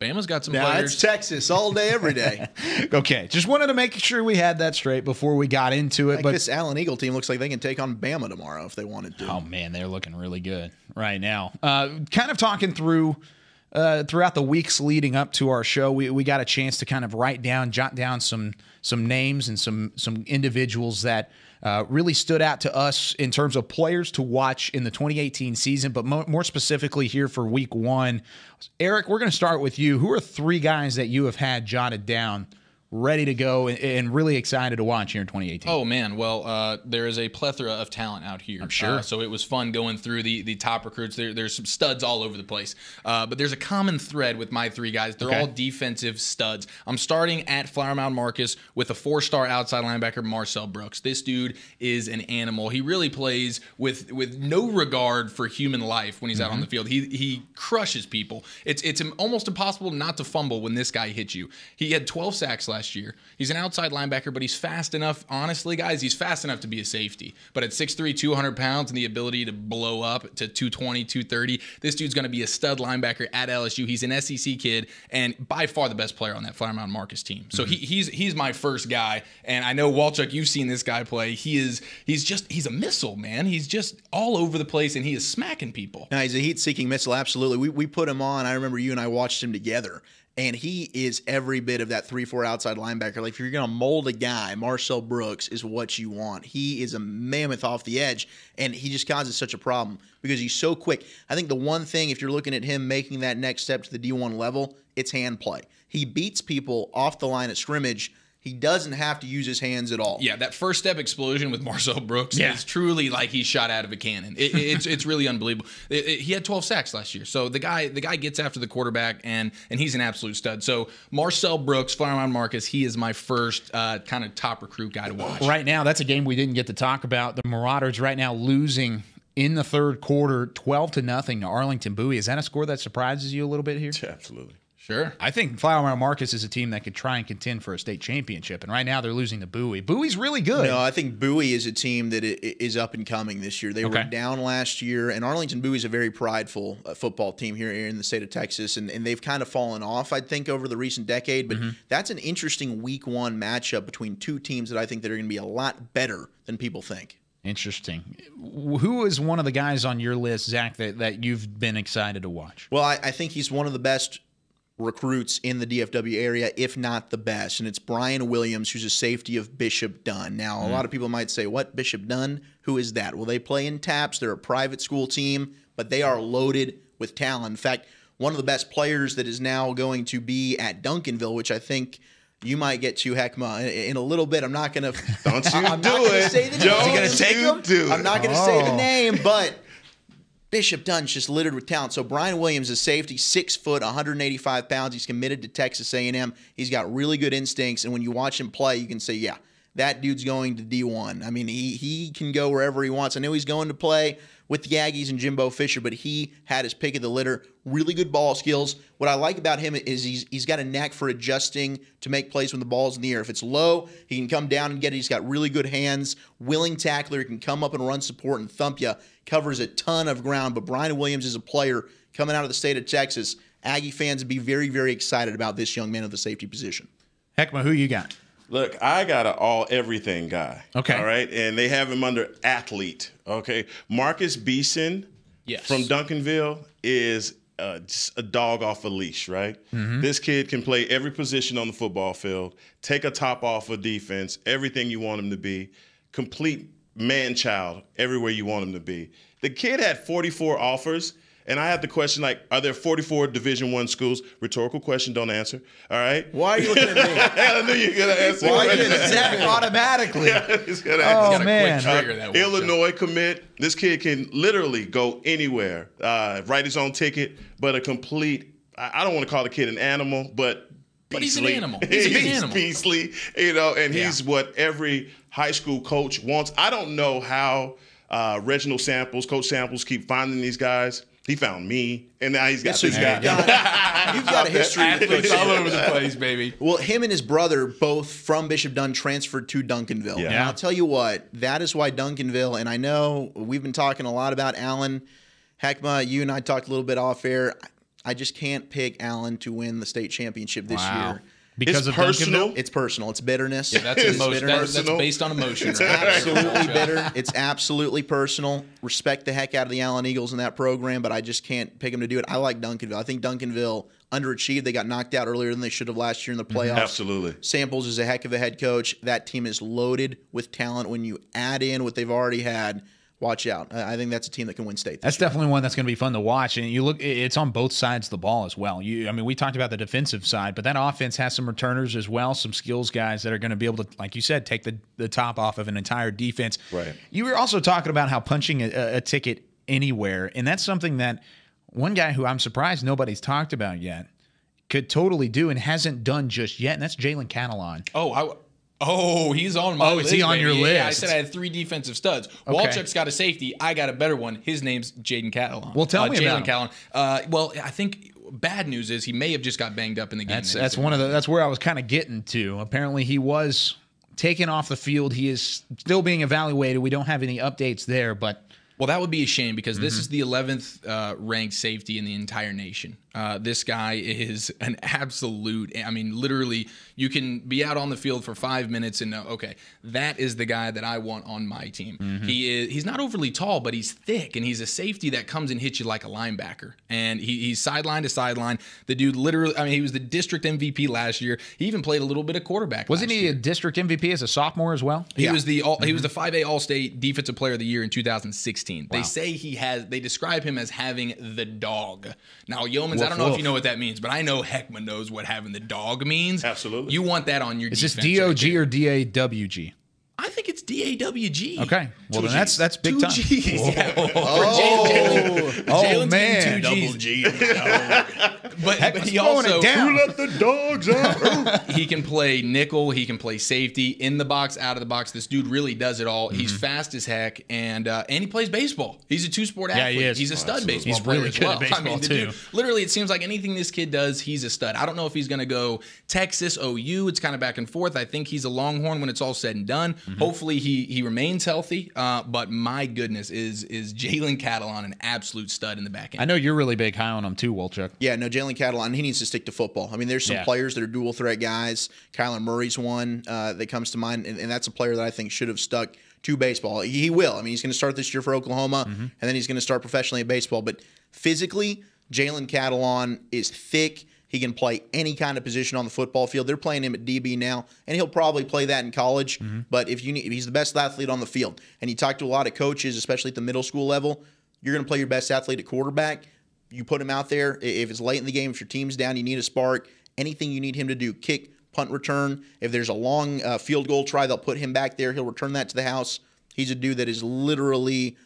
Bama's got some Nah, players. it's Texas all day, every day. Okay. Just wanted to make sure we had that straight before we got into it. But this Allen Eagle team looks like they can take on Bama tomorrow if they wanted to. Oh, man, they're looking really good right now. Kind of talking through throughout the weeks leading up to our show, we got a chance to kind of jot down some names and some individuals that really stood out to us in terms of players to watch in the 2018 season, but more specifically here for week one. Eric, we're going to start with you. Who are three guys that you have had jotted down, ready to go, and really excited to watch here in 2018? Oh, man. Well, there is a plethora of talent out here. I'm sure. So it was fun going through the top recruits. There's some studs all over the place. But there's a common thread with my three guys. They're all defensive studs. I'm starting at Flower Mound Marcus with a 4-star outside linebacker, Marcel Brooks. This dude is an animal. He really plays with no regard for human life when he's out on the field. He crushes people. It's almost impossible not to fumble when this guy hits you. He had 12 sacks last year. He's an outside linebacker, but he's fast enough. Honestly, guys, he's fast enough to be a safety. But at 6'3", 200 pounds and the ability to blow up to 220, 230, this dude's going to be a stud linebacker at LSU. He's an SEC kid and by far the best player on that Flower Mound Marcus team. So he's my first guy. And I know, Wolchuk, you've seen this guy play. He's a missile, man. He's just all over the place, and he is smacking people. No, he's a heat-seeking missile, absolutely. We put him on. I remember you and I watched him together. And he is every bit of that 3-4 outside linebacker. Like, if you're going to mold a guy, Marcel Brooks is what you want. He is a mammoth off the edge, and he just causes such a problem because he's so quick. I think the one thing, if you're looking at him making that next step to the D1 level, it's hand play. He beats people off the line of scrimmage He doesn't have to use his hands at all. Yeah, that first step explosion with Marcel Brooks is truly like he's shot out of a cannon. It's really unbelievable. He had 12 sacks last year, so the guy gets after the quarterback, and he's an absolute stud. So Marcel Brooks, Fireman Marcus, he is my first kind of top recruit guy to watch. Right now, that's a game we didn't get to talk about. The Marauders right now losing in the third quarter, 12-0 to Arlington Bowie. Is that a score that surprises you a little bit here? Yeah, absolutely. Sure. I think Fireman Marcus is a team that could try and contend for a state championship, and right now they're losing to Bowie. Bowie's really good. No, I think Bowie is a team that is up and coming this year. They were down last year, and Arlington Bowie is a very prideful football team here in the state of Texas, and they've kind of fallen off, I think, over the recent decade. But that's an interesting week one matchup between two teams that I think that are going to be a lot better than people think. Interesting. Who is one of the guys on your list, Zach, that you've been excited to watch? Well, I think he's one of the best recruits in the DFW area, if not the best, and it's Brian Williams, who's a safety of Bishop Dunn. Now, a lot of people might say, what, Bishop Dunn? Who is that? Well, they play in TAPS. They're a private school team, but they are loaded with talent. In fact, one of the best players that is now going to be at Duncanville, which I think you might get to, Hekma, in a little bit. I'm not going to – Don't you do it. Say the name. Don't Is he going to take him? Do it. I'm not going to say the name, but – Bishop Dunn's just littered with talent. So Brian Williams is safety, 6 foot, 185 pounds. He's committed to Texas A&M. He's got really good instincts, and when you watch him play, you can say, yeah, that dude's going to D1. I mean, he can go wherever he wants. I know he's going to play with the Aggies and Jimbo Fisher, but he had his pick of the litter. Really good ball skills. What I like about him is he's got a knack for adjusting to make plays when the ball's in the air. If it's low, he can come down and get it. He's got really good hands, willing tackler. He can come up and run support and thump you. Covers a ton of ground. But Brian Williams is a player coming out of the state of Texas. Aggie fans would be very, very excited about this young man at the safety position. Hekma, who you got? Look, I got an all-everything guy. Okay. All right? And they have him under athlete. Okay. Marcus Beeson from Duncanville is just a dog off a leash, right? This kid can play every position on the football field, take a top off of defense, everything you want him to be, complete man-child everywhere you want him to be. The kid had 44 offers. And I have the question, like, are there 44 Division I schools? Rhetorical question, don't answer. All right? Why are you looking at me? I knew you were going to answer. Why are you Zach automatically? He's going to answer. Oh, man. Illinois commit. This kid can literally go anywhere, write his own ticket, but a complete, I don't want to call the kid an animal, but he's an animal. He's a big animal. Beastly, and he's what every high school coach wants. I don't know how Reginald Samples, Coach Samples, keep finding these guys. He found me, and now he's got this guy. You've got a history. It's all over the place, baby. Well, him and his brother, both from Bishop Dunn, transferred to Duncanville. Yeah. And I'll tell you what, that is why Duncanville, and I know we've been talking a lot about Allen. Hekma, you and I talked a little bit off air. I just can't pick Allen to win the state championship this year. Because it's personal. It's personal. It's bitterness. Yeah, that's emotion. That's based on emotion. It's absolutely bitter. It's absolutely personal. Respect the heck out of the Allen Eagles in that program, but I just can't pick them to do it. I like Duncanville. I think Duncanville underachieved. They got knocked out earlier than they should have last year in the playoffs. Absolutely. Samples is a heck of a head coach. That team is loaded with talent. When you add in what they've already had, watch out. I think that's a team that can win state. That's definitely one that's going to be fun to watch. And you look, it's on both sides of the ball as well. We talked about the defensive side, but that offense has some returners as well, some skills guys that are going to be able to, like you said, take the top off of an entire defense. Right. You were also talking about how punching a ticket anywhere, and that's something that one guy who I'm surprised nobody's talked about yet could totally do and hasn't done just yet, and that's Jalen Catalon. Oh, he's on my list. Is he on your list? Yeah, I said I had 3 defensive studs. Okay. Wolchuk's got a safety. I got a better one. His name's Jaden Catalon. Well, tell me about Jalen Catalon. Well, I think bad news is he may have just got banged up in the game. That's where I was kind of getting to. Apparently, he was taken off the field. He is still being evaluated. We don't have any updates there, but. Well, that would be a shame because this is the 11th ranked safety in the entire nation. This guy is an absolute, literally, you can be out on the field for 5 minutes and know, okay, that is the guy that I want on my team. He's not overly tall, but he's thick, and he's a safety that comes and hits you like a linebacker. And he's sideline to sideline. The dude literally, he was the district MVP last year. He even played a little bit of quarterback. Wasn't he a district MVP as a sophomore as well? He was the 5A All-State Defensive Player of the Year in 2016. 16. Wow. They say they describe him as having the dog. Now, Youmans, I don't know if you know what that means, but I know Hekma knows what having the dog means. Absolutely. You want that on your defense. Is this D-O-G or D-A-W-G? I think it's D-A-W-G. Okay. Well, then that's big two time. G's. Yeah. Oh, man. Double G. But he also Who let the dogs out? He can play nickel. He can play safety, in the box, out of the box. This dude really does it all. He's fast as heck, and he plays baseball. He's a two-sport athlete. Yeah, he is. He's a stud baseball He's player really as good well. at baseball, the too. dude, literally, it seems like anything this kid does, he's a stud. I don't know if he's going to go Texas, OU. It's kind of back and forth. I think he's a Longhorn when it's all said and done. Hopefully, he remains healthy. But my goodness, is Jalen Catalon an absolute stud in the back end? I know you're really big high on him too, Wolchuk. Yeah, no, Jalen Catalon, he needs to stick to football. I mean, there's some players that are dual threat guys. Kyler Murray's one that comes to mind, and that's a player that I think should have stuck to baseball. He will. I mean, he's going to start this year for Oklahoma, and then he's going to start professionally at baseball. But physically, Jalen Catalon is thick. He can play any kind of position on the football field. They're playing him at DB now, and he'll probably play that in college. But if he's the best athlete on the field. And you talk to a lot of coaches, especially at the middle school level, you're going to play your best athlete at quarterback. You put him out there. If it's late in the game, if your team's down, you need a spark. Anything you need him to do, kick, punt, return. If there's a long field goal try, they'll put him back there. He'll return that to the house. He's a dude that is literally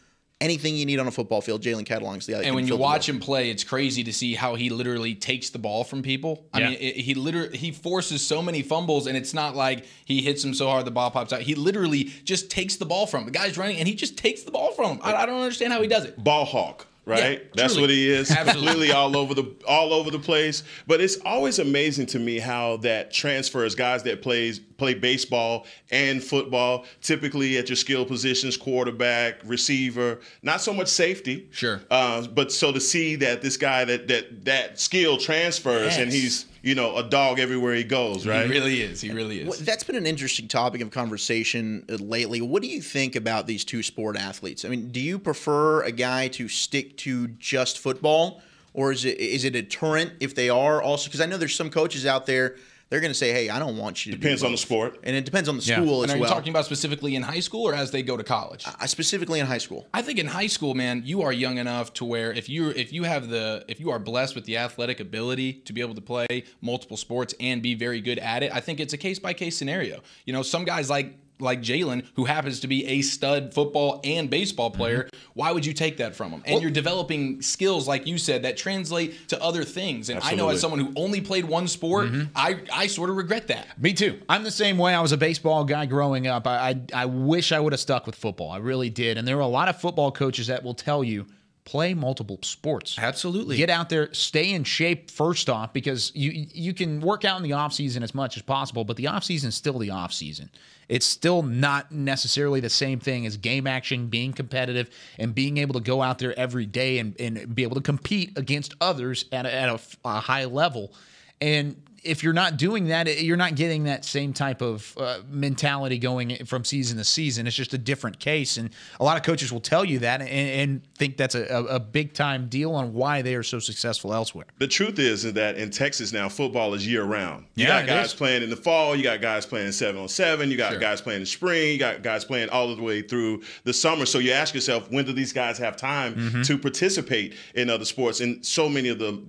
anything you need on a football field. Jalen Catalon's the guy. And when you watch him play, it's crazy to see how he literally takes the ball from people. I mean, he forces so many fumbles, and it's not like he hits him so hard the ball pops out. He literally just takes the ball from him. The guy's running, and he just takes the ball from him. I don't understand how he does it. Ball hawk. Right, Yeah, that's truly. what he is. Absolutely. Completely all over the place. But it's always amazing to me how that transfers guys that play baseball and football, typically at your skill positions, quarterback, receiver, not so much safety. Sure. But so to see that this guy that skill transfers, and he's a dog everywhere he goes. Right. He really is. He really is. Well, that's been an interesting topic of conversation lately. What do you think about these two sport athletes? I mean, do you prefer a guy to stick to just football, or is it a deterrent if they are also? Because I know there's some coaches out there, they're going to say, hey, I don't want you to Depends do on the sport. And it depends on the school as well. And are you talking about specifically in high school or as they go to college? Specifically in high school. I think in high school, man, you are young enough to where if you are blessed with the athletic ability to be able to play multiple sports and be very good at it, I think it's a case-by-case scenario. Some guys like Jalen, who happens to be a stud football and baseball player, why would you take that from him? And you're developing skills, like you said, that translate to other things. And Absolutely. I know as someone who only played one sport, I sort of regret that. Me too. I'm the same way. I was a baseball guy growing up. I wish I would have stuck with football. I really did. And there are a lot of football coaches that will tell you, play multiple sports. Absolutely. Get out there, stay in shape first off, because you can work out in the offseason as much as possible, but the offseason is still the offseason. It's still not necessarily the same thing as game action, being competitive, and being able to go out there every day and be able to compete against others at a high level. And if you're not doing that, you're not getting that same type of mentality going from season to season. It's just a different case. And a lot of coaches will tell you that and think that's a big-time deal on why they are so successful elsewhere. The truth is that in Texas now, football is year-round. You Yeah, got guys playing in the fall. You got guys playing 7-on-7. You got guys playing in the spring. You got guys playing all the way through the summer. So you ask yourself, when do these guys have time to participate in other sports? And so many of them,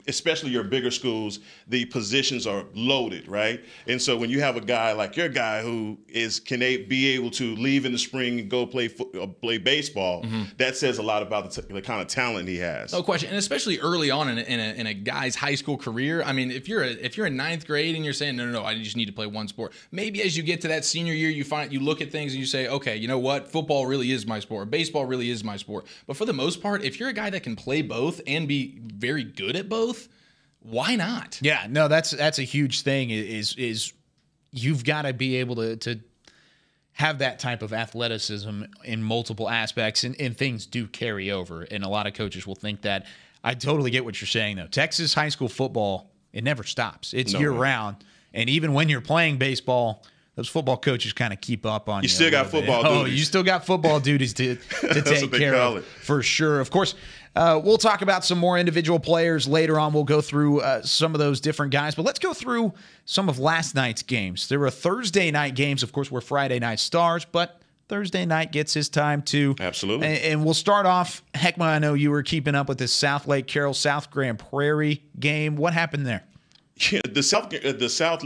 especially your bigger schools, the positions are loaded, right? And so when you have a guy like your guy who can be able to leave in the spring and go play baseball, that says a lot about the kind of talent he has. No question, and especially early on in a guy's high school career. I mean, if you're in ninth grade and you're saying no, I just need to play one sport. Maybe as you get to that senior year, you look at things and you say, okay, you know what, football really is my sport, baseball really is my sport. But for the most part, if you're a guy that can play both and be very good at both, why not? Yeah, no, that's a huge thing. Is you've got to be able to have that type of athleticism in multiple aspects, and things do carry over. And a lot of coaches will think that. I totally get what you're saying, though. Texas high school football, it never stops. It's year-round. And even when you're playing baseball, those football coaches kind of keep up on you. You still got football duties. Oh, you still got football duties to take care of, for sure. Of course, we'll talk about some more individual players later on. We'll go through some of those different guys. But let's go through some of last night's games. There were Thursday night games, of course, were Friday night stars, but Thursday night gets his time too. Absolutely. And we'll start off, Hekma, I know you were keeping up with this South Lake Carroll South Grand Prairie game. What happened there? Yeah, the South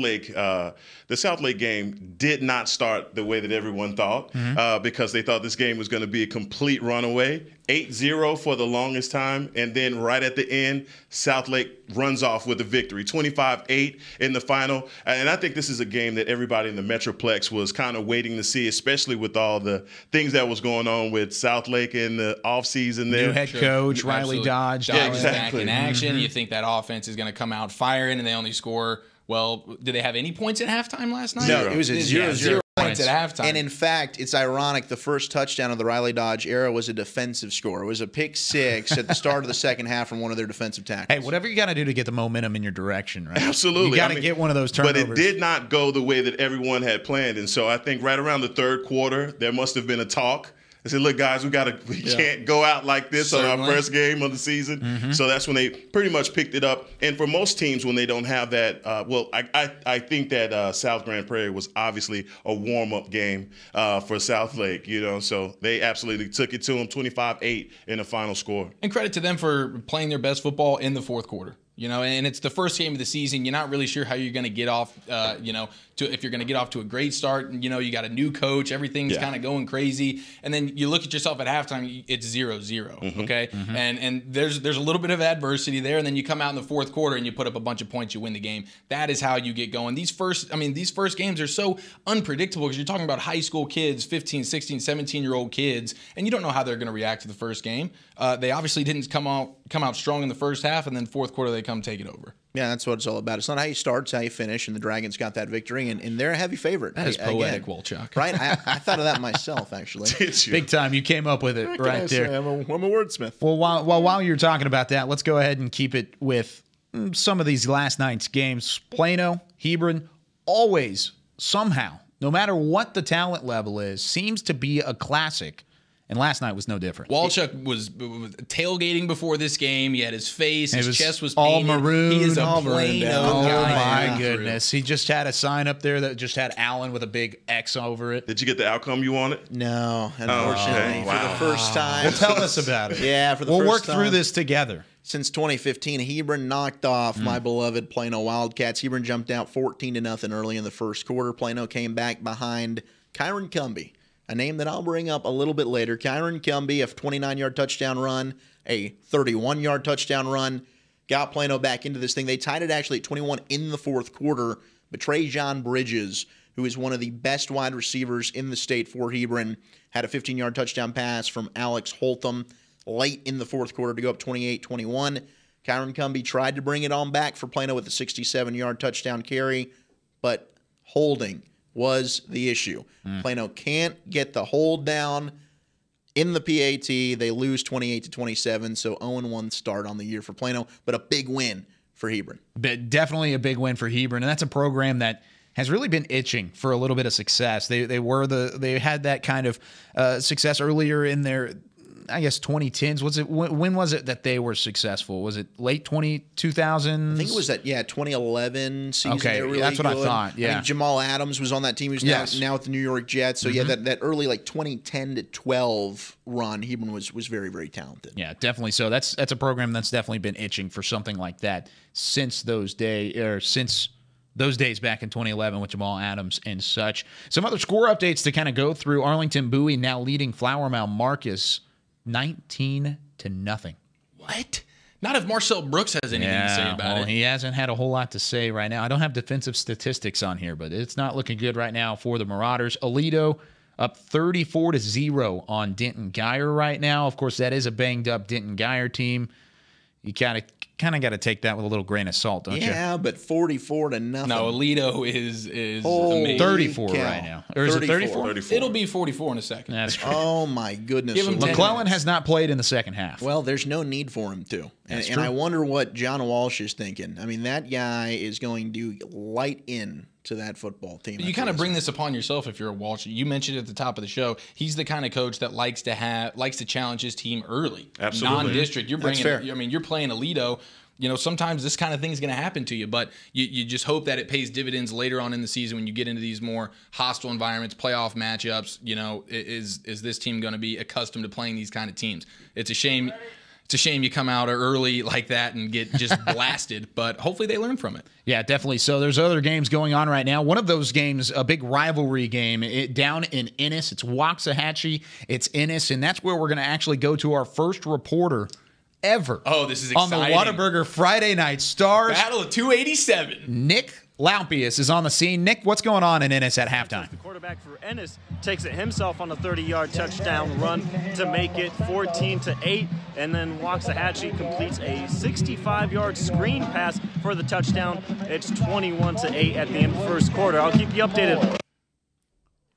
Lake game did not start the way that everyone thought, because they thought this game was going to be a complete runaway. 8-0 for the longest time, and then right at the end, South Lake runs off with a victory, 25-8 in the final. And I think this is a game that everybody in the Metroplex was kind of waiting to see, especially with all the things that was going on with South Lake in the offseason there. New head coach, Riley Dodge. Yeah, exactly. Back in action. You think that offense is going to come out firing, and they only score, well, did they have any points at halftime last night? No, it was at 0-0 points at halftime. And in fact, it's ironic, the first touchdown of the Riley Dodge era was a defensive score. It was a pick six at the start of the second half from one of their defensive tackles. Hey, whatever you got to do to get the momentum in your direction, right? Absolutely. You got to get one of those turnovers. But it did not go the way that everyone had planned. And so I think right around the third quarter, there must have been a talk. I said, look, guys, we can't go out like this on our first game of the season. So that's when they pretty much picked it up. And for most teams, when they don't have that, I think that South Grand Prairie was obviously a warm-up game for South Lake, so they absolutely took it to them, 25-8 in the final score. And credit to them for playing their best football in the fourth quarter. And it's the first game of the season. You're not really sure how you're going to get off, if you're going to get off to a great start. You got a new coach. Everything's kind of going crazy. And then you look at yourself at halftime, it's 0-0, okay? And there's a little bit of adversity there. And then you come out in the fourth quarter and you put up a bunch of points, you win the game. That is how you get going. These first games are so unpredictable because you're talking about high school kids, 15, 16, 17-year-old kids, and you don't know how they're going to react to the first game. They obviously didn't come out strong in the first half, and then fourth quarter they come take it over. Yeah, that's what it's all about. It's not how you start, it's how you finish, and the Dragons got that victory, and they're a heavy favorite. That is poetic, Wolchuk. Right? I thought of that myself, actually. Big time. You came up with it right there. I'm a wordsmith. Well, while you're talking about that, let's go ahead and keep it with some of these last night's games. Plano, Hebron, always, somehow, no matter what the talent level is, seems to be a classic. And last night was no different. Wolchuk was tailgating before this game. He had his face, his chest was all painted. maroon. He is a all Plano Oh guy. my goodness! He just had a sign up there that just had Allen with a big X over it. Did you get the outcome you wanted? No, unfortunately, for the first time. Well, tell us about it. Yeah, for the we'll first time. We'll work through this together. Since 2015, Hebron knocked off my beloved Plano Wildcats. Hebron jumped out 14-0 early in the first quarter. Plano came back behind Kyron Cumbie, a name that I'll bring up a little bit later. Kyron Cumbie, a 29-yard touchdown run, a 31-yard touchdown run, got Plano back into this thing. They tied it actually at 21 in the fourth quarter, but Trajan Bridges, who is one of the best wide receivers in the state for Hebron, had a 15-yard touchdown pass from Alex Holtham late in the fourth quarter to go up 28-21. Kyron Cumbie tried to bring it on back for Plano with a 67-yard touchdown carry, but holding was the issue. Plano can't get the hold down in the PAT. They lose 28-27, so 0-1 start on the year for Plano, but a big win for Hebron. But definitely a big win for Hebron, and that's a program that has really been itching for a little bit of success. They had that kind of success earlier in their, I guess, 2010s. When was it that they were successful? Was it late 2000s? I think it was that 2011 season. Okay, really that's what good. I thought. Yeah, I mean, Jamal Adams was on that team. Who's now with the New York Jets. So that early 2010 to 12 run, Hebron was very, very talented. Yeah, definitely. So that's a program that's definitely been itching for something like that since those days back in 2011 with Jamal Adams and such. Some other score updates to kind of go through. Arlington Bowie now leading Flower Mound Marcus 19-0. What? Not if Marcel Brooks has anything to say about it. He hasn't had a whole lot to say right now. I don't have defensive statistics on here, but it's not looking good right now for the Marauders. Aledo up 34-0 on Denton Geyer right now. Of course, that is a banged-up Denton Geyer team. You kind of got to take that with a little grain of salt, don't you? Yeah, but 44-0. No, Aledo is amazing. 34 right now. Or is it 34? It'll be 44 in a second. That's true. Oh, my goodness. Give him 10 McClellan minutes. has not played in the second half. Well, there's no need for him to. And I wonder what John Walsh is thinking. I mean, that guy is going to light in to that football team. You kind of bring this upon yourself if you're a Walsh. You mentioned at the top of the show, he's the kind of coach that likes to challenge his team early. Absolutely. Non-district. You're bringing. fair. I mean, you're playing Aledo. sometimes this kind of thing is going to happen to you, but you just hope that it pays dividends later on in the season when you get into these more hostile environments, playoff matchups. Is this team going to be accustomed to playing these kind of teams? It's a shame. It's a shame you come out early like that and get just blasted, but hopefully they learn from it. Yeah, definitely. So there's other games going on right now. One of those games, a big rivalry game, down in Ennis. It's Waxahachie. It's Ennis, and that's where we're going to actually go to our first reporter ever. Oh, this is exciting. On the Whataburger Friday Night Stars. Battle of 287. Nick Laupius is on the scene. Nick, what's going on in Ennis at halftime? The quarterback for Ennis takes it himself on a 30-yard touchdown run to make it 14-8, and then Waxahachie completes a 65-yard screen pass for the touchdown. It's 21-8 at the end of the first quarter. I'll keep you updated.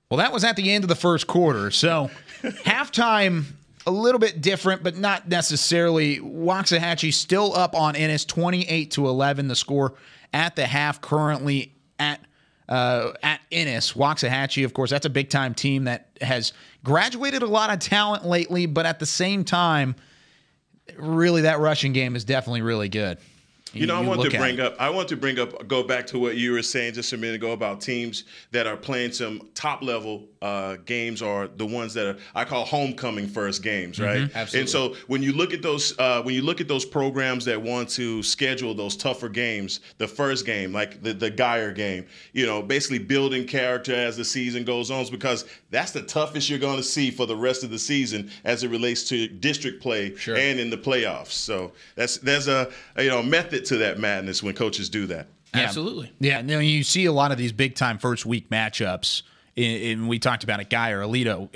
Well, that was at the end of the first quarter. So halftime, a little bit different, but not necessarily. Waxahachie still up on Ennis, 28-11. The score at the half currently at Ennis. Waxahachie, of course, that's a big-time team that has graduated a lot of talent lately, but at the same time, really that rushing game is definitely really good. I want to bring up, go back to what you were saying just a minute ago about teams that are playing some top-level games, or the ones that I call homecoming first games, right? Mm-hmm. Absolutely. And so when you look at those programs that want to schedule those tougher games, the first game, like the Geyer game, basically building character as the season goes on, because that's the toughest you're going to see for the rest of the season as it relates to district play and in the playoffs. So there's a method to that madness when coaches do that. Absolutely. Yeah, you see a lot of these big-time first-week matchups, and we talked about it, Geyer, Alito,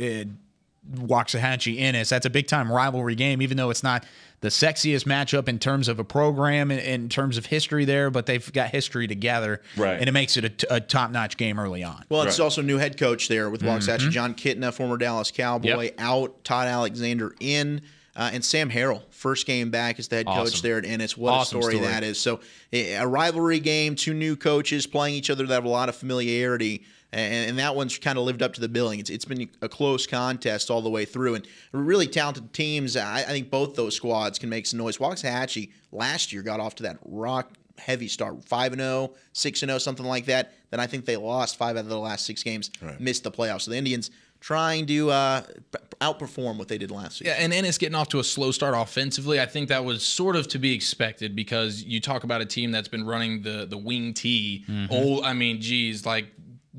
Waxahachie, Ennis. That's a big-time rivalry game, even though it's not the sexiest matchup in terms of a program, in terms of history there, but they've got history together, and it makes it a top-notch game early on. Well, it's also a new head coach there with Waxahachie, John Kitna, former Dallas Cowboy, out, Todd Alexander in. And Sam Harrell, first game back as the head coach there at Ennis. What a story that is. So a rivalry game, two new coaches playing each other that have a lot of familiarity, and that one's kind of lived up to the billing. It's been a close contest all the way through, and really talented teams. I think both those squads can make some noise. Waxahachie last year got off to that heavy start, 5-0, 6-0, something like that. Then I think they lost 5 out of the last 6 games, missed the playoffs. So the Indians trying to outperform what they did last season. Yeah, and Ennis getting off to a slow start offensively, I think that was sort of to be expected, because you talk about a team that's been running the wing T. Like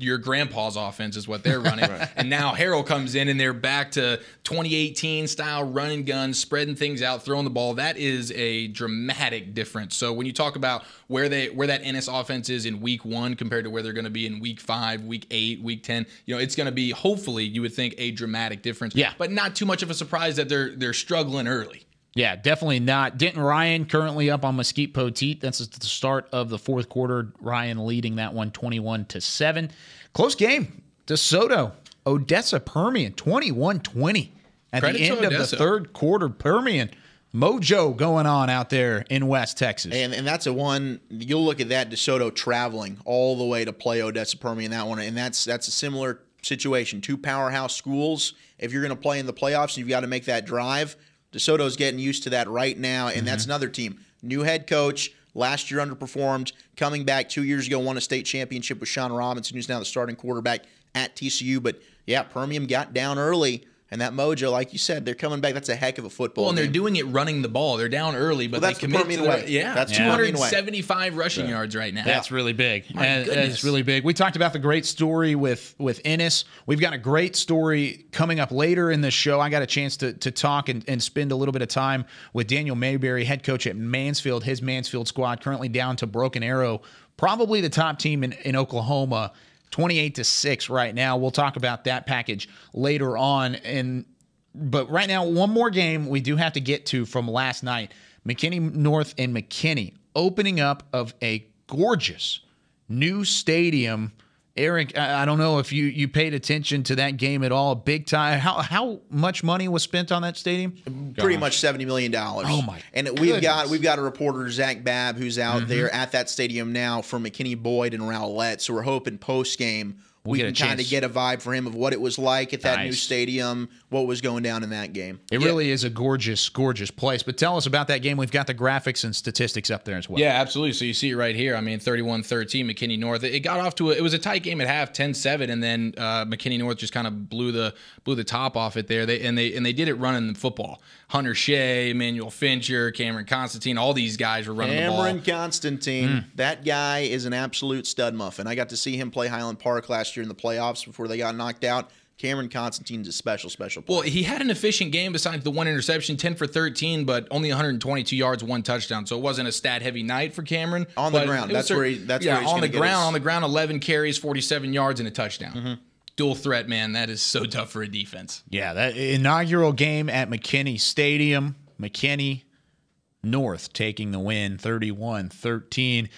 your grandpa's offense is what they're running. And now Harrell comes in and they're back to 2018 style running guns, spreading things out, throwing the ball. That is a dramatic difference. So when you talk about where that Ennis offense is in week 1 compared to where they're going to be in week 5, week 8, week 10, it's going to be, hopefully, you would think, a dramatic difference. Yeah. But not too much of a surprise that they're struggling early. Yeah, definitely not. Denton Ryan currently up on Mesquite Poteet. That's at the start of the fourth quarter. Ryan leading that one 21-7. Close game. DeSoto, Odessa Permian, 21-20. At the end of the third quarter, Permian mojo going on out there in West Texas. And that's a one, you'll look at that, DeSoto traveling all the way to play Odessa Permian, that one, and that's a similar situation. 2 powerhouse schools. If you're going to play in the playoffs, you've got to make that drive. DeSoto's getting used to that right now, and that's another team. New head coach, last year underperformed, coming back 2 years ago, won a state championship with Sean Robinson, who's now the starting quarterback at TCU. But, yeah, Permian got down early. And that mojo, like you said, they're coming back. That's a heck of a football game. And they're doing it running the ball. They're down early, but they commit to way. Yeah, that's 275 rushing yards right now. That's really big. That's really big. We talked about the great story with Ennis. We've got a great story coming up later in the show. I got a chance to talk and spend a little bit of time with Daniel Mayberry, head coach at Mansfield. His Mansfield squad currently down to Broken Arrow, probably the top team in Oklahoma. 28-6 right now. We'll talk about that package later on. But right now, one more game we do have to get to from last night. McKinney North and McKinney opening up of a gorgeous new stadium. Eric, I don't know if you paid attention to that game at all. Big time. How much money was spent on that stadium? Pretty much $70 million. Oh my! And we've got a reporter, Zach Babb, who's out there at that stadium now for McKinney Boyd and Rowlett. So we're hoping post game we can kind of get a vibe for him of what it was like at that new stadium, what was going down in that game. It really is a gorgeous, gorgeous place. But tell us about that game. We've got the graphics and statistics up there as well. Yeah, absolutely. So you see it right here. I mean, 31-13, McKinney North. It got off to it was a tight game at half, 10-7, and then McKinney North just kind of blew the top off it there. They did it running the football. Hunter Shea, Emmanuel Fincher, Cameron Constantine, all these guys were running the ball. Cameron Constantine, that guy is an absolute stud muffin. I got to see him play Highland Park last year in the playoffs before they got knocked out. Cameron Constantine's a special player. Well, he had an efficient game besides the one interception, 10 for 13, but only 122 yards, 1 touchdown. So it wasn't a stat-heavy night for Cameron. On the ground. That's where he's on the ground. On the ground, 11 carries, 47 yards, and a touchdown. Dual threat, man. That is so tough for a defense. Yeah, that inaugural game at McKinney Stadium, McKinney North taking the win, 31-13.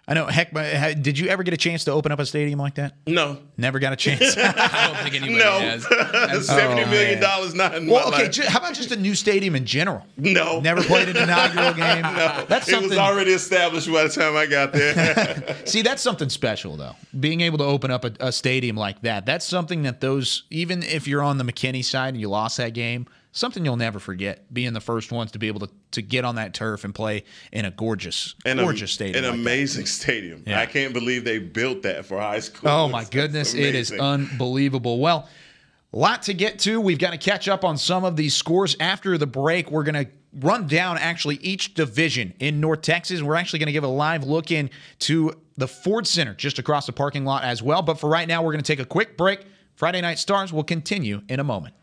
I know, Hekma, did you ever get a chance to open up a stadium like that? No. Never got a chance? I don't think anybody has. $70 million not in my life. How about just a new stadium in general? No. Never played an inaugural game? No. That's it was already established by the time I got there. See, that's something special, though. Being able to open up a stadium like that, that's something that even if you're on the McKinney side and you lost that game, something you'll never forget, being the first ones to be able to get on that turf and play in a gorgeous stadium. An amazing stadium. Yeah. I can't believe they built that for high school. Oh, my goodness. It is unbelievable. Well, a lot to get to. We've got to catch up on some of these scores. After the break, we're going to run down actually each division in North Texas. We're actually going to give a live look into the Ford Center just across the parking lot as well. But for right now, we're going to take a quick break. Friday Night Stars will continue in a moment.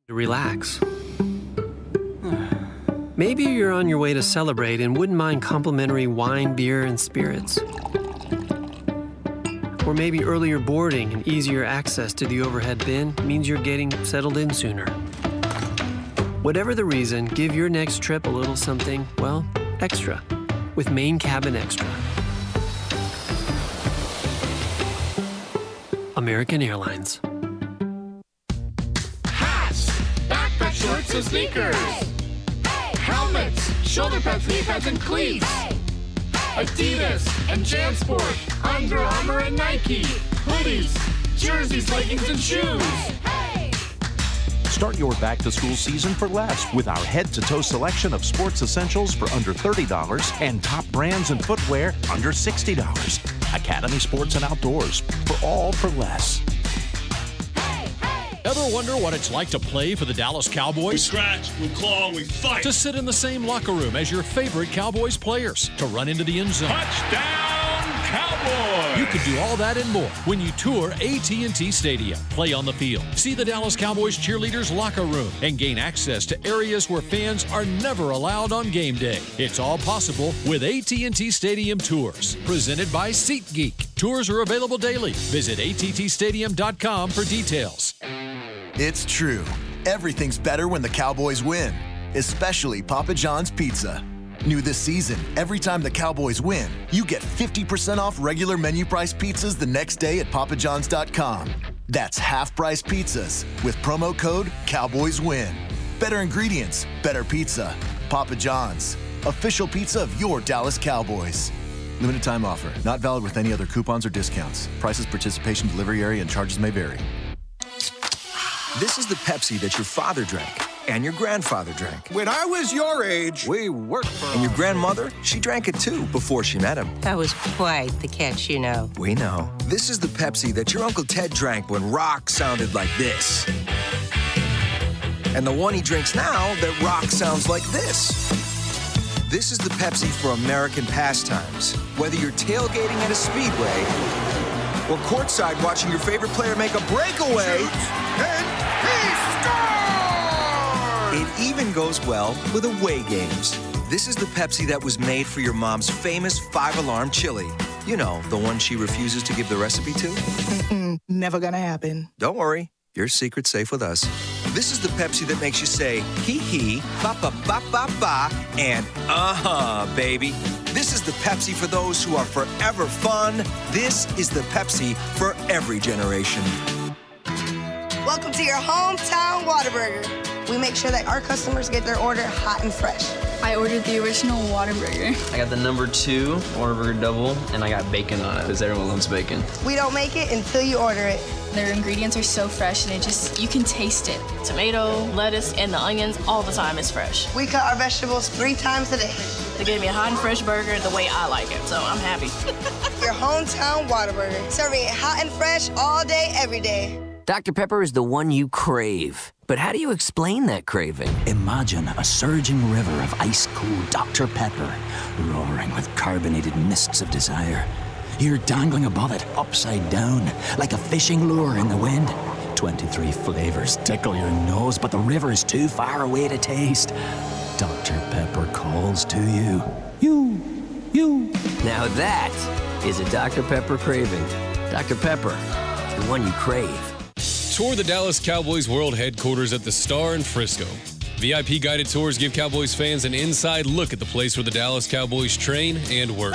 Relax. Maybe you're on your way to celebrate and wouldn't mind complimentary wine, beer, and spirits. Or maybe earlier boarding and easier access to the overhead bin means you're getting settled in sooner. Whatever the reason, give your next trip a little something, well, extra with Main Cabin Extra. American Airlines. Shorts and sneakers, helmets, shoulder pads, knee pads, and cleats. Adidas and JanSport, Under Armour and Nike, hoodies, jerseys, leggings, and shoes. Start your back-to-school season for less with our head-to-toe selection of sports essentials for under $30 and top brands and footwear under $60. Academy Sports and Outdoors, for all for less. Ever wonder what it's like to play for the Dallas Cowboys? We scratch, we claw, we fight. To sit in the same locker room as your favorite Cowboys players. To run into the end zone. Touchdown, Cowboys! You can do all that and more when you tour AT&T Stadium. Play on the field, see the Dallas Cowboys cheerleaders' locker room, and gain access to areas where fans are never allowed on game day. It's all possible with AT&T Stadium Tours, presented by SeatGeek. Tours are available daily. Visit attstadium.com for details. It's true. Everything's better when the Cowboys win, especially Papa John's Pizza. New this season, every time the Cowboys win, you get 50% off regular menu price pizzas the next day at papajohns.com. That's half-price pizzas with promo code CowboysWin. Better ingredients, better pizza. Papa John's, official pizza of your Dallas Cowboys. Limited time offer, not valid with any other coupons or discounts. Prices, participation, delivery area, and charges may vary. This is the Pepsi that your father drank and your grandfather drank. When I was your age, we worked for And your grandmother, she drank it too before she met him. That was quite the catch, you know. We know. This is the Pepsi that your Uncle Ted drank when rock sounded like this. And the one he drinks now that rock sounds like this. This is the Pepsi for American pastimes. Whether you're tailgating at a speedway or courtside watching your favorite player make a breakaway. It even goes well with away games. This is the Pepsi that was made for your mom's famous 5-alarm chili. You know, the one she refuses to give the recipe to? Never gonna happen. Don't worry, your secret's safe with us. This is the Pepsi that makes you say, hee-hee, ba-ba-ba-ba-ba, and baby. This is the Pepsi for those who are forever fun. This is the Pepsi for every generation. Welcome to your hometown Whataburger. We make sure that our customers get their order hot and fresh. I ordered the original Whataburger. I got the number 2 Whataburger double, and I got bacon on it because everyone loves bacon. We don't make it until you order it. Their ingredients are so fresh, and you can taste it. Tomato, lettuce, and the onions all the time is fresh. We cut our vegetables 3 times a day. They gave me a hot and fresh burger the way I like it, so I'm happy. Your hometown Whataburger. Serving it hot and fresh all day, every day. Dr. Pepper is the one you crave. But how do you explain that craving? Imagine a surging river of ice-cold Dr. Pepper, roaring with carbonated mists of desire. You're dangling above it, upside down, like a fishing lure in the wind. 23 flavors tickle your nose, but the river is too far away to taste. Dr. Pepper calls to you. You. Now that is a Dr. Pepper craving. Dr. Pepper, the one you crave. Tour the Dallas Cowboys World Headquarters at the Star in Frisco. VIP guided tours give Cowboys fans an inside look at the place where the Dallas Cowboys train and work.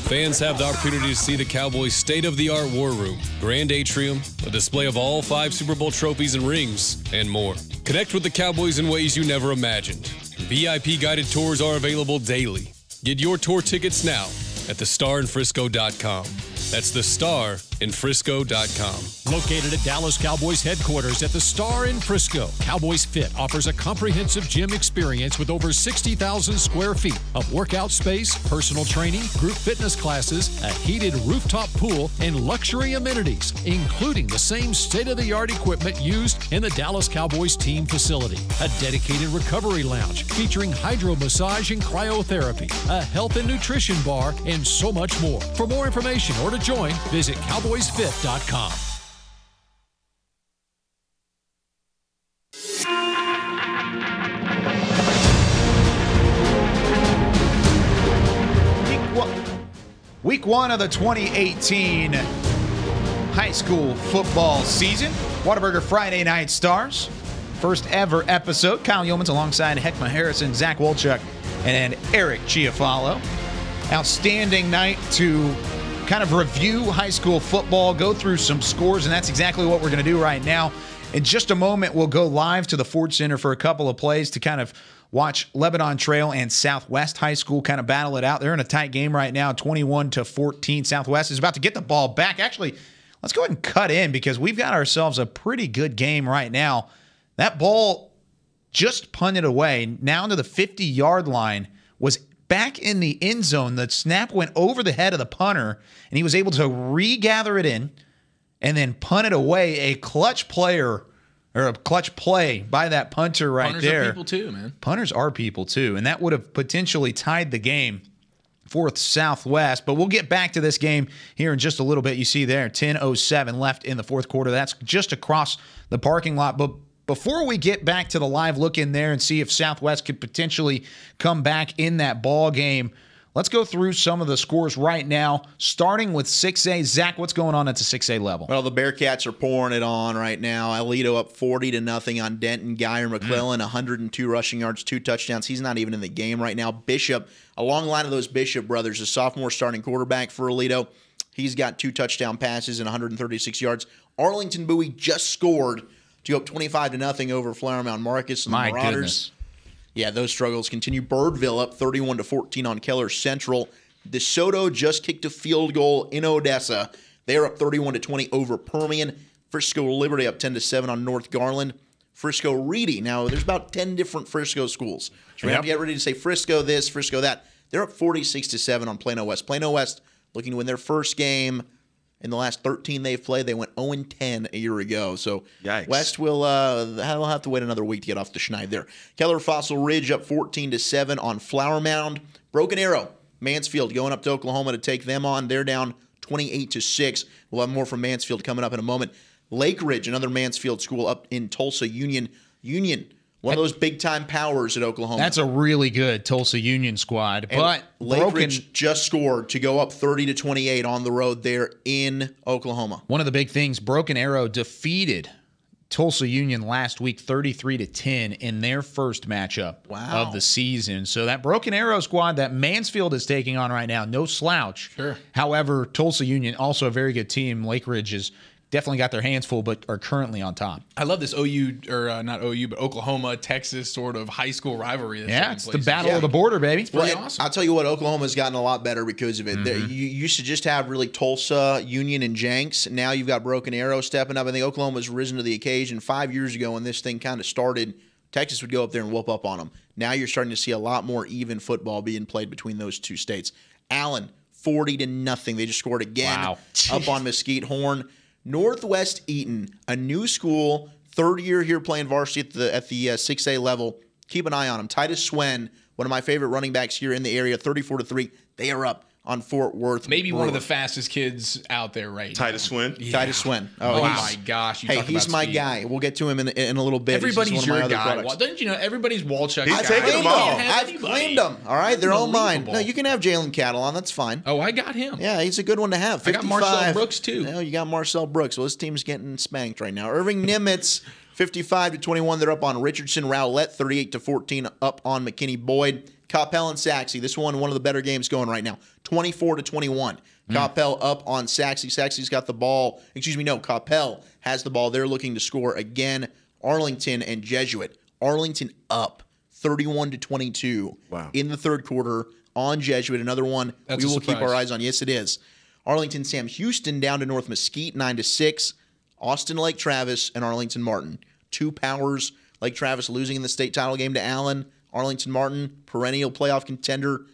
Fans have the opportunity to see the Cowboys' state-of-the-art war room, grand atrium, a display of all 5 Super Bowl trophies and rings, and more. Connect with the Cowboys in ways you never imagined. VIP guided tours are available daily. Get your tour tickets now at thestarinfrisco.com. That's thestarinfrisco.com. Located at Dallas Cowboys Headquarters at the Star in Frisco, Cowboys Fit offers a comprehensive gym experience with over 60,000 square feet of workout space, personal training, group fitness classes, a heated rooftop pool, and luxury amenities, including the same state-of-the-art equipment used in the Dallas Cowboys team facility. A dedicated recovery lounge featuring hydro massage and cryotherapy, a health and nutrition bar, and so much more. For more information or to join, visit cowboysfit.com. Week 1 of the 2018 high school football season. Whataburger Friday Night Stars. First ever episode. Kyle Youmans alongside Hekma Harrison, Zach Wolchuk, and Eric Chiofalo. Outstanding night to kind of review high school football, go through some scores, and that's exactly what we're going to do right now. In just a moment, we'll go live to the Ford Center for a couple of plays to kind of watch Lebanon Trail and Southwest High School kind of battle it out. They're in a tight game right now, 21-14. Southwest is about to get the ball back. Actually, let's go ahead and cut in because we've got ourselves a pretty good game right now. That ball just punted away, now to the 50-yard line, was back in the end zone. The snap went over the head of the punter, and he was able to regather it in and then punt it away. A clutch player or a clutch play by that punter right Punters there. Punters are people too, man. Punters are people too, and that would have potentially tied the game for Southwest. But we'll get back to this game here in just a little bit. You see there, 10:07 left in the fourth quarter. That's just across the parking lot. But before we get back to the live look in there and see if Southwest could potentially come back in that ball game, let's go through some of the scores right now, starting with 6A. Zach, what's going on at the 6A level? Well, the Bearcats are pouring it on right now. Alito up 40-0 on Denton. Geyer McClellan, 102 rushing yards, 2 touchdowns. He's not even in the game right now. Bishop, a long line of those Bishop brothers, a sophomore starting quarterback for Alito. He's got 2 touchdown passes and 136 yards. Arlington Bowie just scored to go up 25-0 over Flower Mound Marcus and the Marauders. Goodness. Yeah, those struggles continue. Birdville up 31-14 on Keller Central. DeSoto just kicked a field goal in Odessa. They're up 31-20 over Permian. Frisco Liberty up 10-7 on North Garland. Frisco Reedy. Now, there's about 10 different Frisco schools. So we have to get ready to say Frisco this, Frisco that. They're up 46-7 on Plano West. Plano West looking to win their first game. In the last 13 they've played, they went 0-10 a year ago. So yikes. West will have to wait another week to get off the schneid there. Keller Fossil Ridge up 14-7 on Flower Mound. Broken Arrow, Mansfield going up to Oklahoma to take them on. They're down 28-6. We'll have more from Mansfield coming up in a moment. Lake Ridge, another Mansfield school up in Tulsa Union. One of those big-time powers at Oklahoma. That's a really good Tulsa Union squad. And but Lake Ridge just scored to go up 30-28 on the road there in Oklahoma. One of the big things, Broken Arrow defeated Tulsa Union last week 33-10 in their first matchup of the season. So that Broken Arrow squad that Mansfield is taking on right now, no slouch. Sure. However, Tulsa Union, also a very good team. Lake Ridge is definitely got their hands full, but are currently on top. I love this not OU, but Oklahoma, Texas sort of high school rivalry. Yeah, it's the battle of the border, baby. Well, awesome. I'll tell you what, Oklahoma's gotten a lot better because of it. You used to just have really Tulsa, Union, and Jenks. Now you've got Broken Arrow stepping up. I think Oklahoma's risen to the occasion. 5 years ago when this thing kind of started, Texas would go up there and whoop up on them. Now you're starting to see a lot more even football being played between those two states. Allen, 40-0. They just scored again up on Mesquite Horn. Northwest Eaton, a new school, third year here playing varsity at the 6A level. Keep an eye on them. Titus Swen, one of my favorite running backs here in the area, 34-3. They are up on Fort Worth. Maybe one of the fastest kids out there right now. Titus Swen? Yeah. Titus Swen. Oh my gosh. He's my guy. We'll get to him in a little bit. Everybody's your guy. Don't you know everybody's Wolchuk guy? I've claimed him. All right, they're all mine. No, you can have Jalen Cattle on. That's fine. Oh, I got him. Yeah, he's a good one to have. 55. I got Marcel Brooks, too. No, you got Marcel Brooks. Well, this team's getting spanked right now. Irving Nimitz, 55-21. They're up on Richardson Rowlett, 38-14, up on McKinney Boyd. Coppell and Saxe. This one of the better games going right now. 24-21. Coppell up on Saxe. Saxe's got the ball. Coppell has the ball. They're looking to score again. Arlington and Jesuit. Arlington up 31-22 in the third quarter on Jesuit. Another one we will keep our eyes on. Yes, it is. Arlington Sam Houston down to North Mesquite 9-6. Austin Lake Travis and Arlington Martin. Two powers. Lake Travis losing in the state title game to Allen. Arlington Martin, perennial playoff contender.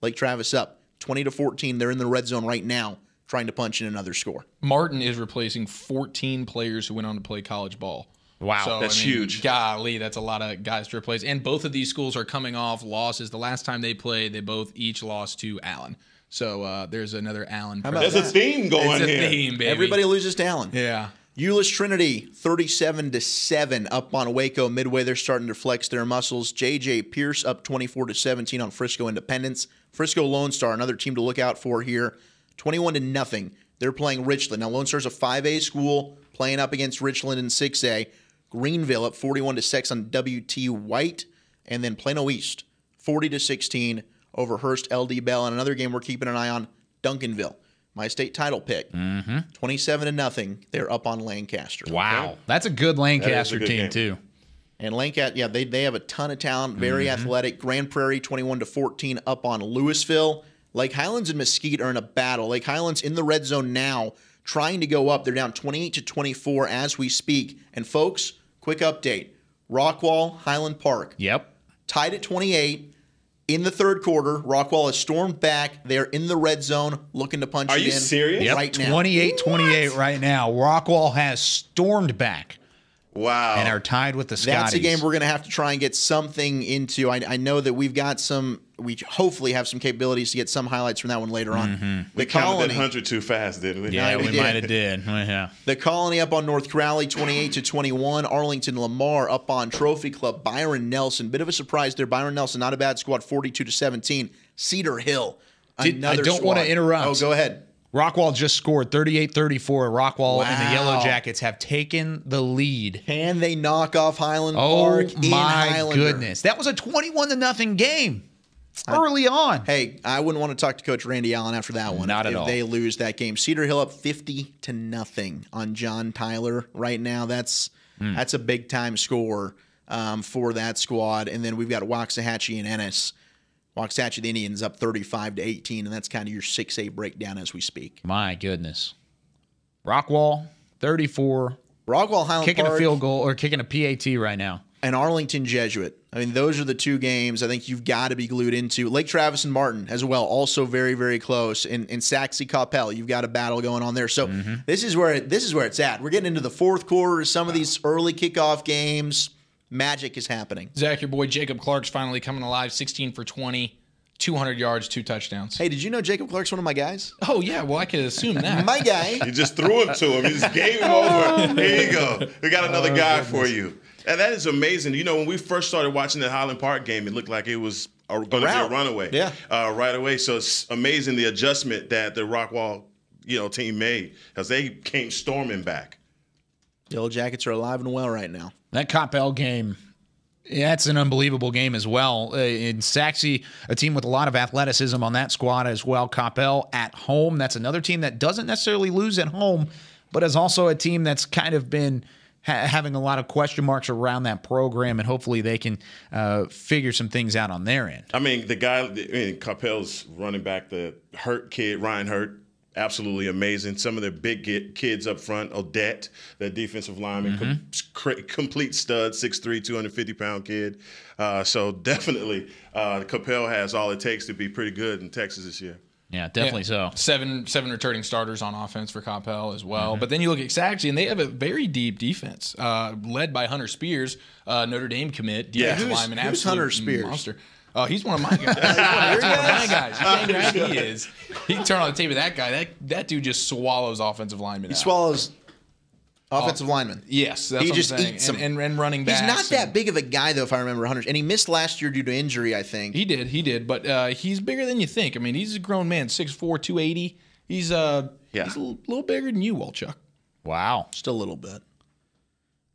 Lake Travis up 20-14. They're in the red zone right now trying to punch in another score. Martin is replacing 14 players who went on to play college ball. Wow, so, that's huge. Golly, that's a lot of guys to replace. And both of these schools are coming off losses. The last time they played, they both each lost to Allen. So there's another Allen. There's a theme going here. It's a theme, baby. Everybody loses to Allen. Yeah. Euless Trinity, 37-7 up on Waco Midway. They're starting to flex their muscles. J.J. Pierce up 24-17 on Frisco Independence. Frisco Lone Star, another team to look out for here, 21-0. They're playing Richland. Now, Lone Star's a 5A school playing up against Richland in 6A. Greenville up 41-6 on W.T. White. And then Plano East, 40-16 over Hearst LD Bell. And another game we're keeping an eye on, Duncanville. My state title pick, 27-0. They're up on Lancaster. Wow, that's a good Lancaster team game. too. And Lancaster, they have a ton of talent, very athletic. Grand Prairie 21-14 up on Louisville. Lake Highlands and Mesquite are in a battle. Lake Highlands in the red zone now, trying to go up. They're down 28-24 as we speak. And folks, quick update: Rockwall, Highland Park. Yep, tied at 28. In the third quarter, Rockwall has stormed back. They're in the red zone looking to punch it in. Are you serious? Right now. 28-28 right now. Rockwall has stormed back. Wow. And are tied with the Scotties. That's a game we're going to have to try and get something into. I know that we've got we hopefully have some capabilities to get some highlights from that one later on. We counted 100 too fast, didn't we? Yeah, we might have did. Yeah. The Colony up on North Crowley, 28-21. Arlington Lamar up on Trophy Club. Byron Nelson, bit of a surprise there. Byron Nelson, not a bad squad, 42-17. Cedar Hill, another I don't want to interrupt. Oh, go ahead. Rockwall just scored 38-34. Rockwall and the Yellow Jackets have taken the lead. Can they knock off Highland Park in Highlander? Oh, my goodness. That was a 21-0 game early on. Hey, I wouldn't want to talk to Coach Randy Allen after that one. Not at all. If they lose that game. Cedar Hill up 50-0 on John Tyler right now. That's a big-time score for that squad. And then we've got Waxahachie and Ennis. Waxahachie, the Indians, up 35-18, and that's kind of your 6A breakdown as we speak. My goodness. Rockwall, 34. Rockwall, Highland kicking Park, a field goal or kicking a PAT right now. And Arlington Jesuit. I mean, those are the two games I think you've got to be glued into. Lake Travis and Martin as well, also very, very close. And Saxe Coppell, you've got a battle going on there. So this is where it's at. We're getting into the fourth quarter. Some of these early kickoff games. Magic is happening. Zach, your boy Jacob Clark's finally coming alive. 16 for 20, 200 yards, 2 touchdowns. Hey, did you know Jacob Clark's one of my guys? Oh, yeah. Well, I could assume that. My guy. You just threw him to him. You just gave him over. Here you go. We got another guy for you. And that is amazing. You know, when we first started watching the Highland Park game, it looked like it was going to be a runaway. Yeah. Right away. So it's amazing the adjustment that the Rockwall, team made because they came storming back. Yellow Jackets are alive and well right now. That Coppell game, that's an unbelievable game as well. In Saxe, a team with a lot of athleticism on that squad as well. Coppell at home, that's another team that doesn't necessarily lose at home, but as also a team that's kind of been having a lot of question marks around that program, and hopefully they can figure some things out on their end. I mean, the guy, Capel's running back, the Hurt kid, Ryan Hurt, absolutely amazing. Some of the big kids up front, Odette, the defensive lineman, complete stud, 6'3", 250-pound kid. So definitely Capel has all it takes to be pretty good in Texas this year. Yeah, definitely so. Seven returning starters on offense for Capel as well. But then you look at Saxon, and they have a very deep defense, led by Hunter Spears, Notre Dame commit, defensive lineman, who's Hunter Spears? Monster. Oh, he's one of my guys. He's one of my guys. You can't guess he is. He can turn on the tape of that guy. That dude just swallows offensive linemen. He swallows offensive linemen. Yes, that's he what just I'm saying. eats them. And running backs. He's not that big of a guy, though, if I remember, Hunter. And he missed last year due to injury, I think. He did. But he's bigger than you think. I mean, he's a grown man, 6'4", 280. He's a little bigger than you, Wolchuk. Wow. Just a little bit.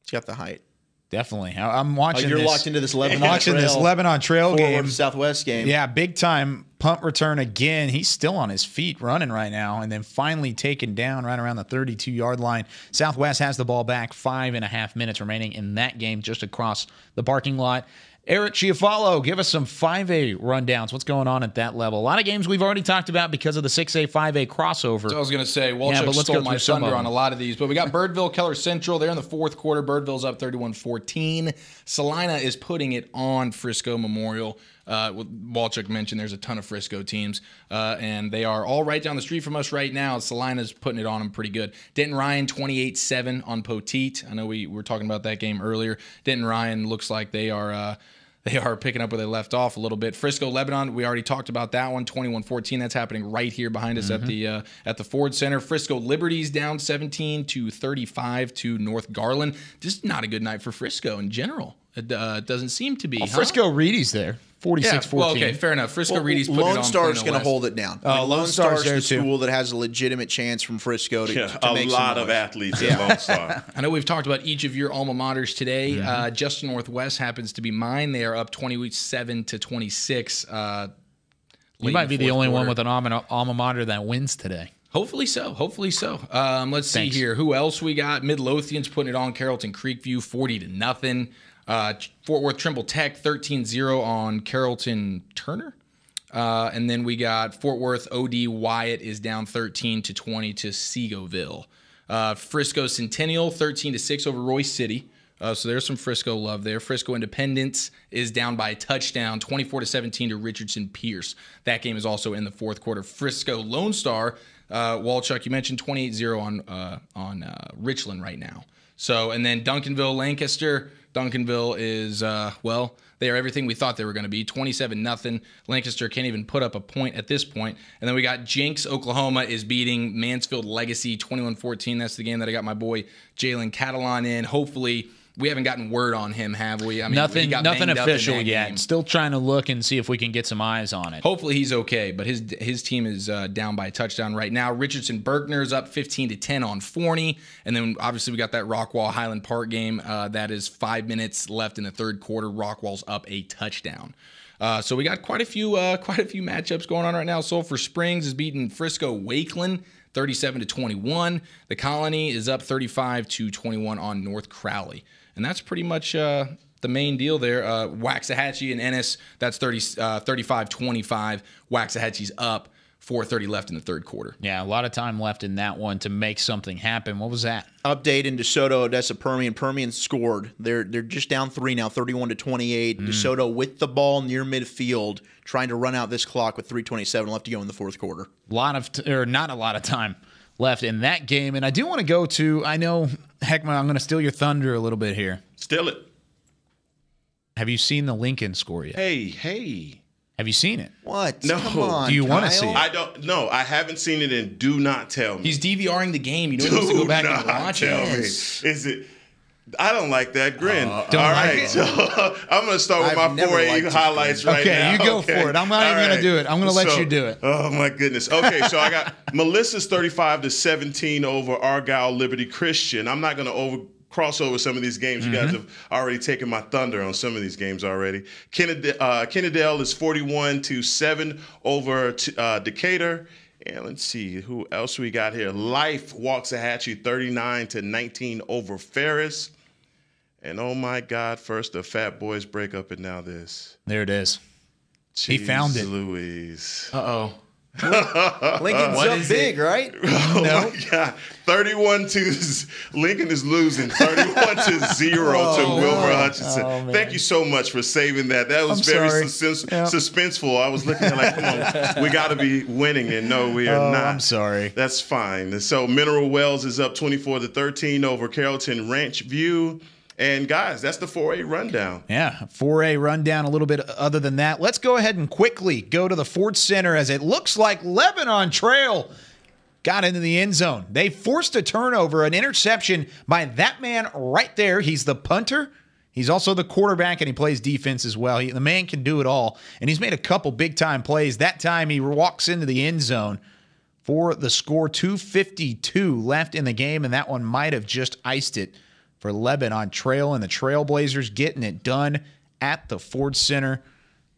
He's got the height. Definitely. I'm watching you're this. locked into this Lebanon watching Trail. this Lebanon Trail game. Southwest game. Yeah, big time punt return again. He's still on his feet running right now, and then finally taken down right around the 32-yard line. Southwest has the ball back, 5.5 minutes remaining in that game just across the parking lot. Eric Chiofalo, give us some 5A rundowns. What's going on at that level? A lot of games we've already talked about because of the 6A, 5A crossover. So I was going to say, Wolchuk stole my thunder on a lot of these. But we got Birdville, Keller Central. They're in the fourth quarter. Birdville's up 31-14. Salina is putting it on Frisco Memorial. Wolchuk mentioned there's a ton of Frisco teams, and they are all right down the street from us right now. Salina's putting it on them pretty good. Denton Ryan, 28-7 on Poteet. I know we were talking about that game earlier. Denton Ryan looks like they are picking up where they left off a little bit. Frisco Lebanon, we already talked about that one, 21-14. That's happening right here behind us at the Ford Center. Frisco Liberties down 17-35 to North Garland. Just not a good night for Frisco in general. It doesn't seem to be. Frisco Reedy's there. 46-14. Well, okay, fair enough. Frisco Reedy's putting it on. Lone Star's going to hold it down. Lone Star's the school that has a legitimate chance from Frisco to make a lot of athletes at Lone Star. I know we've talked about each of your alma maters today. Just Northwest happens to be mine. They are up 27-26. You might be the only one with an alma mater that wins today. Hopefully so. Let's see here. Who else we got? Midlothian's putting it on Carrollton Creekview, 40-0. Fort Worth Trimble Tech 13-0 on Carrollton Turner. And then we got Fort Worth OD Wyatt is down 13-20 to Segoville. Frisco Centennial 13-6 over Royce City. So there's some Frisco love there. Frisco Independence is down by a touchdown, 24-17 to Richardson Pierce. That game is also in the fourth quarter. Frisco Lone Star, Wolchuk, you mentioned 28-0 on Richland right now. So, and then Duncanville Lancaster. Duncanville is, they are everything we thought they were going to be, 27-0. Lancaster can't even put up a point at this point. And then we got Jenks, Oklahoma is beating Mansfield Legacy 21-14. That's the game that I got my boy Jalen Catalan in. Hopefully, we haven't gotten word on him, have we? I mean, nothing official yet. Still trying to look and see if we can get some eyes on it. Hopefully he's okay, but his team is down by a touchdown right now. Richardson Berkner's up 15-10 on Forney, and then obviously we got that Rockwall Highland Park game that is 5 minutes left in the third quarter. Rockwall's up a touchdown. So we got quite a few matchups going on right now. Sulphur Springs is beating Frisco Wakeland 37-21. The Colony is up 35-21 on North Crowley. And that's pretty much the main deal there. Waxahachie and Ennis, that's 35-25. Waxahachie's up, 4:30 left in the third quarter. Yeah, a lot of time left in that one to make something happen. What was that? Update in DeSoto, Odessa, Permian. Permian scored. They're just down 3 now, 31-28. DeSoto with the ball near midfield, trying to run out this clock with 3:27 left to go in the fourth quarter. Not a lot of time left in that game. And I do want to go to, I know, Hekma, I'm going to steal your thunder a little bit here. Steal it. Have you seen the Lincoln score yet? Hey. Have you seen it? What? No. Come on, do you want to Kyle? see it? I don't. No, I haven't seen it, and do not tell me. He's DVRing the game. You don't have to go back and watch it. Is it? I don't like that grin. All Don't like right, it? so I'm going to start with my 4A highlights right now. Okay, you go for it. I'm not even going to do it. I'm going to let you do it. Oh, my goodness. Okay, so I got Melissa's 35-17 over Argyle Liberty Christian. I'm not going to cross over some of these games. You guys have already taken my thunder on some of these games already. Kennedale is 41-7 over Decatur. And let's see who else we got here. Life Waxahachie 39-19 over Ferris. And oh my God, first the Fat Boys break up and now this. There it is. Jeez He found it. Louise. Uh-oh. Lincoln's up big, right? Oh No. my God. 31-2. Lincoln is losing 31-0 to Wilbur Hutchinson. Oh, man. Thank you so much for saving that. That was I'm very sorry. Yep. suspenseful. I was looking at like, come on, we got to be winning, and no, we are not. I'm sorry. That's fine. And so Mineral Wells is up 24-13 over Carrollton Ranch View. And guys, that's the 4A rundown. Yeah, 4A rundown, a little bit other than that. Let's go ahead and quickly go to the Ford Center as it looks like Lebanon Trail got into the end zone. They forced a turnover, an interception by that man right there. He's the punter. He's also the quarterback, and he plays defense as well. The man can do it all, and he's made a couple big-time plays. That time he walks into the end zone for the score. 2:52 left in the game, and that one might have just iced it for Lebanon Trail, and the Trailblazers getting it done at the Ford Center.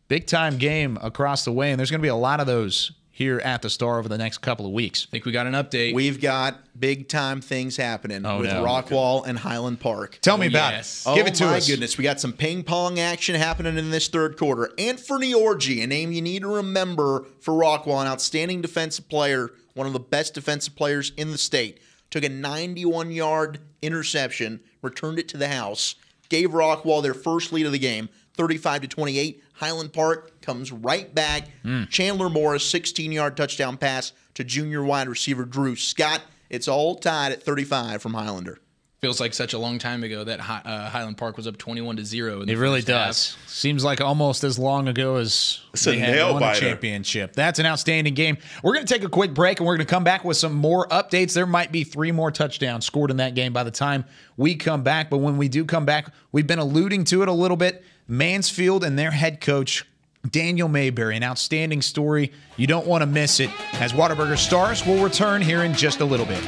Big-time game across the way, and there's going to be a lot of those here at the Star over the next couple of weeks. I think we got an update. We've got big-time things happening with no. Rockwall and Highland Park. Tell me about it. Give it to us. Oh, my goodness. We got some ping-pong action happening in this third quarter. Anthony Orji, a name you need to remember for Rockwall, an outstanding defensive player, one of the best defensive players in the state, took a 91-yard interception, returned it to the house, gave Rockwall their first lead of the game, 35-28. Highland Park comes right back. Chandler Morris, 16-yard touchdown pass to junior wide receiver Drew Scott. It's all tied at 35 from Highlander. Feels like such a long time ago that Highland Park was up 21-0. It really does. Seems like almost as long ago as they had won a championship. That's an outstanding game. We're going to take a quick break, and we're going to come back with some more updates. There might be 3 more touchdowns scored in that game by the time we come back. But when we do come back, we've been alluding to it a little bit. Mansfield and their head coach, Daniel Mayberry, an outstanding story. You don't want to miss it, as Whataburger Stars will return here in just a little bit.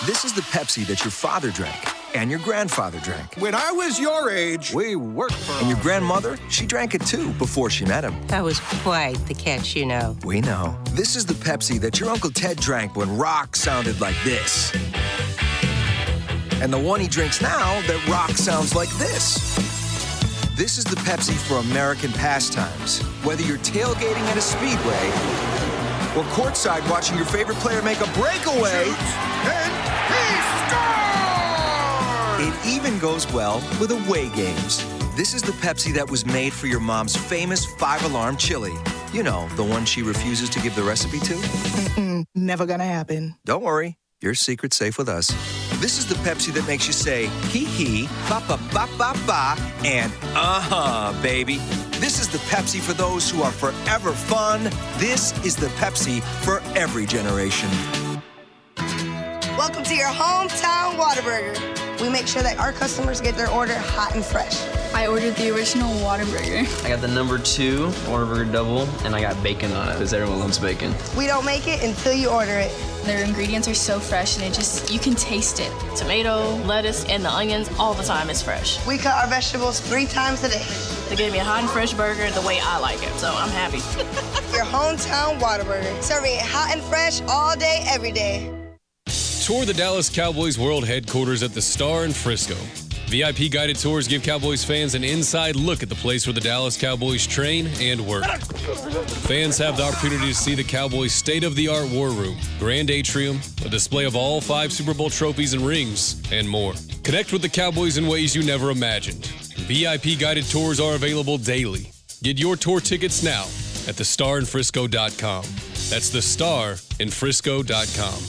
This is the Pepsi that your father drank and your grandfather drank. When I was your age, we worked for And your grandmother, she drank it too before she met him. That was quite the catch, you know. We know. This is the Pepsi that your Uncle Ted drank when rock sounded like this. And the one he drinks now that rock sounds like this. This is the Pepsi for American pastimes. Whether you're tailgating at a speedway or courtside watching your favorite player make a breakaway, it even goes well with away games. This is the Pepsi that was made for your mom's famous 5-alarm chili. You know, the one she refuses to give the recipe to? Never gonna happen. Don't worry, your secret's safe with us. This is the Pepsi that makes you say, hee-hee, ba-ba-ba-ba-ba, and baby. This is the Pepsi for those who are forever fun. This is the Pepsi for every generation. Welcome to your hometown Whataburger. We make sure that our customers get their order hot and fresh. I ordered the original Whataburger. I got the number 2 Whataburger double, and I got bacon on it because everyone loves bacon. We don't make it until you order it. Their ingredients are so fresh, and you can taste it. Tomato, lettuce, and the onions all the time is fresh. We cut our vegetables 3 times a day. They gave me a hot and fresh burger the way I like it, so I'm happy. Your hometown Whataburger. Serving it hot and fresh all day, every day. Tour the Dallas Cowboys World Headquarters at the Star in Frisco. VIP guided tours give Cowboys fans an inside look at the place where the Dallas Cowboys train and work. Fans have the opportunity to see the Cowboys' state-of-the-art war room, grand atrium, a display of all 5 Super Bowl trophies and rings, and more. Connect with the Cowboys in ways you never imagined. VIP guided tours are available daily. Get your tour tickets now at thestarinfrisco.com. That's thestarinfrisco.com.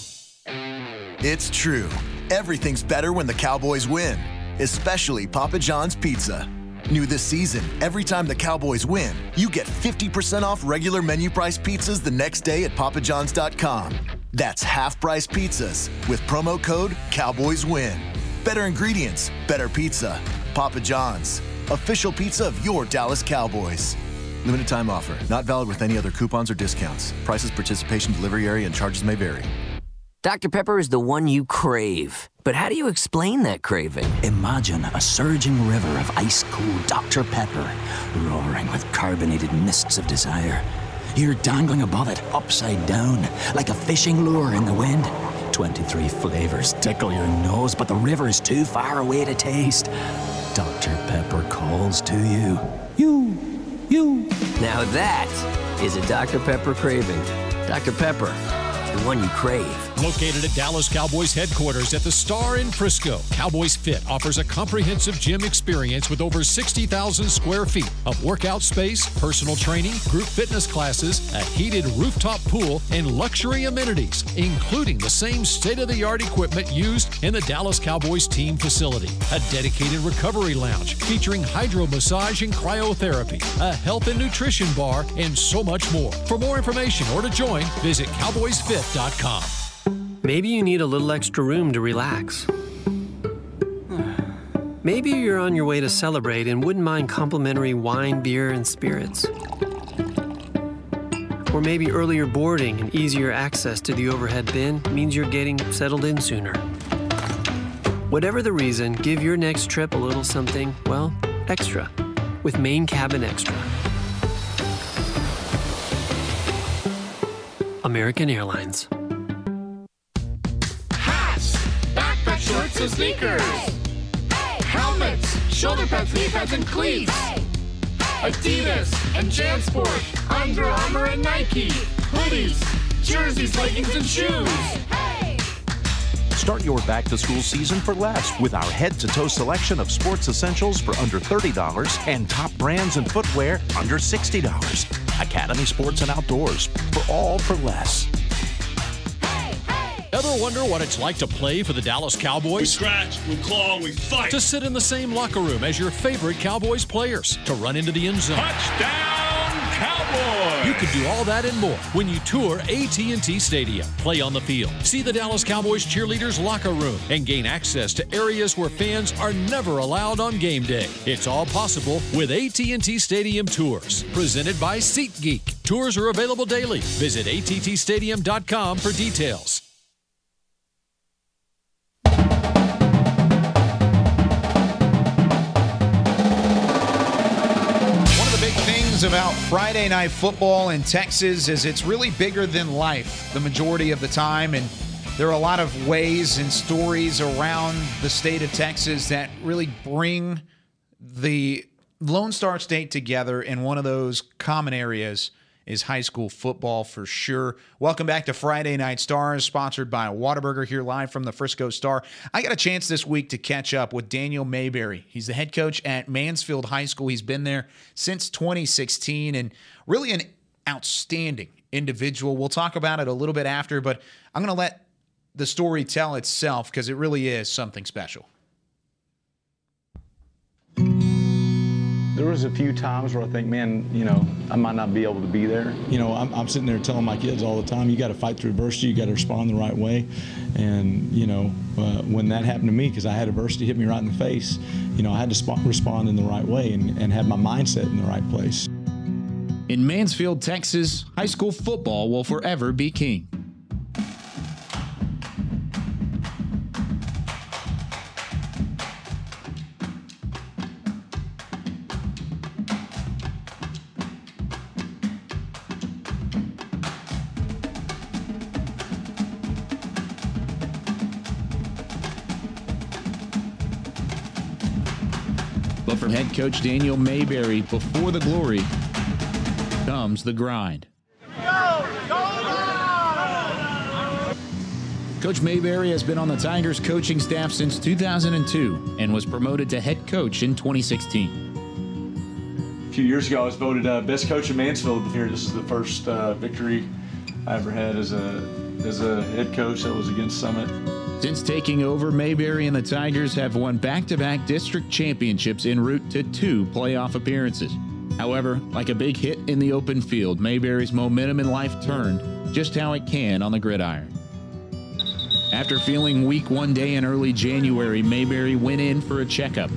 It's true. Everything's better when the Cowboys win, especially Papa John's Pizza. New this season, every time the Cowboys win, you get 50% off regular menu price pizzas the next day at papajohns.com. That's half-price pizzas with promo code CowboysWin. Better ingredients, better pizza. Papa John's, official pizza of your Dallas Cowboys. Limited time offer. Not valid with any other coupons or discounts. Prices, participation, delivery area, and charges may vary. Dr. Pepper is the one you crave. But But how do you explain that craving? Imagine a surging river of ice-cold Dr. Pepper, roaring with carbonated mists of desire. You're dangling above it, upside down, like a fishing lure in the wind. 23 flavors tickle your nose, but the river is too far away to taste. Dr. Pepper calls to you. You. Now that is a Dr. Pepper craving. Dr. Pepper, the one you crave. Located at Dallas Cowboys Headquarters at the Star in Frisco, Cowboys Fit offers a comprehensive gym experience with over 60,000 square feet of workout space, personal training, group fitness classes, a heated rooftop pool, and luxury amenities, including the same state-of-the-art equipment used in the Dallas Cowboys team facility. A dedicated recovery lounge featuring hydro massage and cryotherapy, a health and nutrition bar, and so much more. For more information or to join, visit cowboysfit.com. Maybe you need a little extra room to relax. Maybe you're on your way to celebrate and wouldn't mind complimentary wine, beer, and spirits. Or maybe earlier boarding and easier access to the overhead bin means you're getting settled in sooner. Whatever the reason, give your next trip a little something, well, extra with Main Cabin Extra. American Airlines. Shorts and sneakers, helmets, shoulder pads, knee pads, and cleats. Adidas and JanSport, Under Armour and Nike, hoodies, jerseys, leggings, and shoes. Start your back-to-school season for less with our head-to-toe selection of sports essentials for under $30 and top brands and footwear under $60. Academy Sports and Outdoors, for all for less. Ever wonder what it's like to play for the Dallas Cowboys? We scratch, we claw, we fight. To sit in the same locker room as your favorite Cowboys players. To run into the end zone. Touchdown, Cowboys! You could do all that and more when you tour AT&T Stadium. Play on the field. See the Dallas Cowboys cheerleaders' locker room. And gain access to areas where fans are never allowed on game day. It's all possible with AT&T Stadium Tours. Presented by SeatGeek. Tours are available daily. Visit attstadium.com for details. About Friday Night Football in Texas is it's really bigger than life the majority of the time, and there are a lot of ways and stories around the state of Texas that really bring the Lone Star State together, and one of those common areas is high school football for sure. Welcome back to Friday Night Stars, sponsored by Whataburger, here live from the Frisco Star. I got a chance this week to catch up with Daniel Mayberry. He's the head coach at Mansfield High School. He's been there since 2016 and really an outstanding individual. We'll talk about it a little bit after, but I'm going to let the story tell itself because it really is something special. There was a few times where I think, man, you know, I might not be able to be there. You know, I'm sitting there telling my kids all the time, you got to fight through adversity, you got to respond the right way. And, you know, when that happened to me, because I had adversity hit me right in the face, you know, I had to respond in the right way and have my mindset in the right place. In Mansfield, Texas, high school football will forever be king. But from head coach Daniel Mayberry, before the glory comes the grind. Coach Mayberry has been on the Tigers coaching staff since 2002 and was promoted to head coach in 2016. A few years ago, I was voted best coach in Mansfield here. This is the first victory I ever had as a head coach that was against Summit. Since taking over, Mayberry and the Tigers have won back-to-back district championships en route to 2 playoff appearances. However, like a big hit in the open field, Mayberry's momentum in life turned just how it can on the gridiron. After feeling weak one day in early January, Mayberry went in for a checkup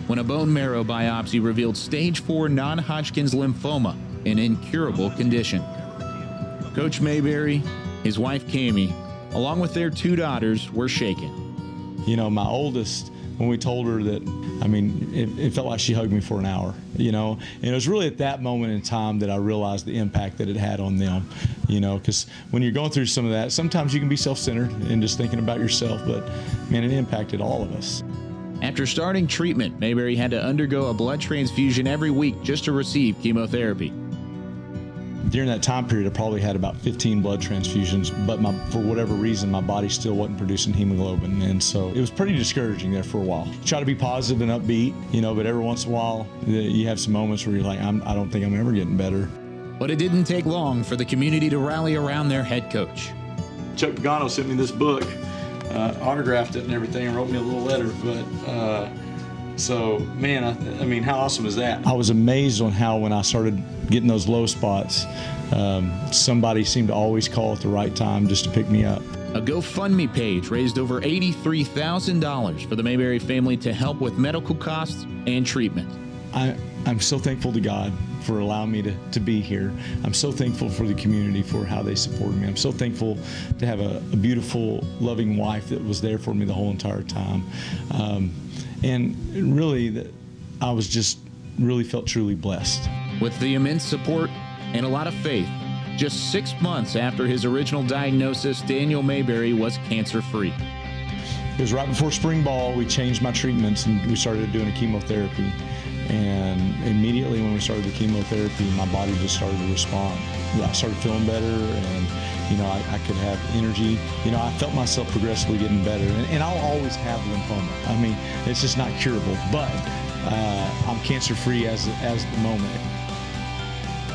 when a bone marrow biopsy revealed stage 4 non-Hodgkin's lymphoma, an incurable condition. Coach Mayberry, his wife Cammie, along with their 2 daughters, were shaken. My oldest, when we told her that, it felt like she hugged me for an hour, and it was really at that moment in time that I realized the impact that it had on them, because when you're going through some of that, sometimes you can be self-centered and just thinking about yourself, but man, it impacted all of us. After starting treatment, Mayberry had to undergo a blood transfusion every week just to receive chemotherapy. During that time period, I probably had about 15 blood transfusions, but for whatever reason, my body still wasn't producing hemoglobin, and so it was pretty discouraging there for a while. Try to be positive and upbeat, but every once in a while, you have some moments where you're like, I don't think I'm ever getting better. But it didn't take long for the community to rally around their head coach. Chuck Pagano sent me this book, autographed it and everything, and wrote me a little letter, but so, man, how awesome is that? I was amazed on how when I started getting those low spots, somebody seemed to always call at the right time just to pick me up. A GoFundMe page raised over $83,000 for the Mayberry family to help with medical costs and treatment. I'm so thankful to God for allowing me to be here. I'm so thankful for the community for how they supported me. I'm so thankful to have a beautiful, loving wife that was there for me the whole entire time. And really, I was just really felt truly blessed. With the immense support and a lot of faith, just 6 months after his original diagnosis, Daniel Mayberry was cancer-free. It was right before spring ball. We changed my treatments and we started doing a chemotherapy. And immediately when we started the chemotherapy, my body just started to respond. I started feeling better, and I could have energy. I felt myself progressively getting better, and I'll always have lymphoma. It's just not curable, but I'm cancer-free as the moment.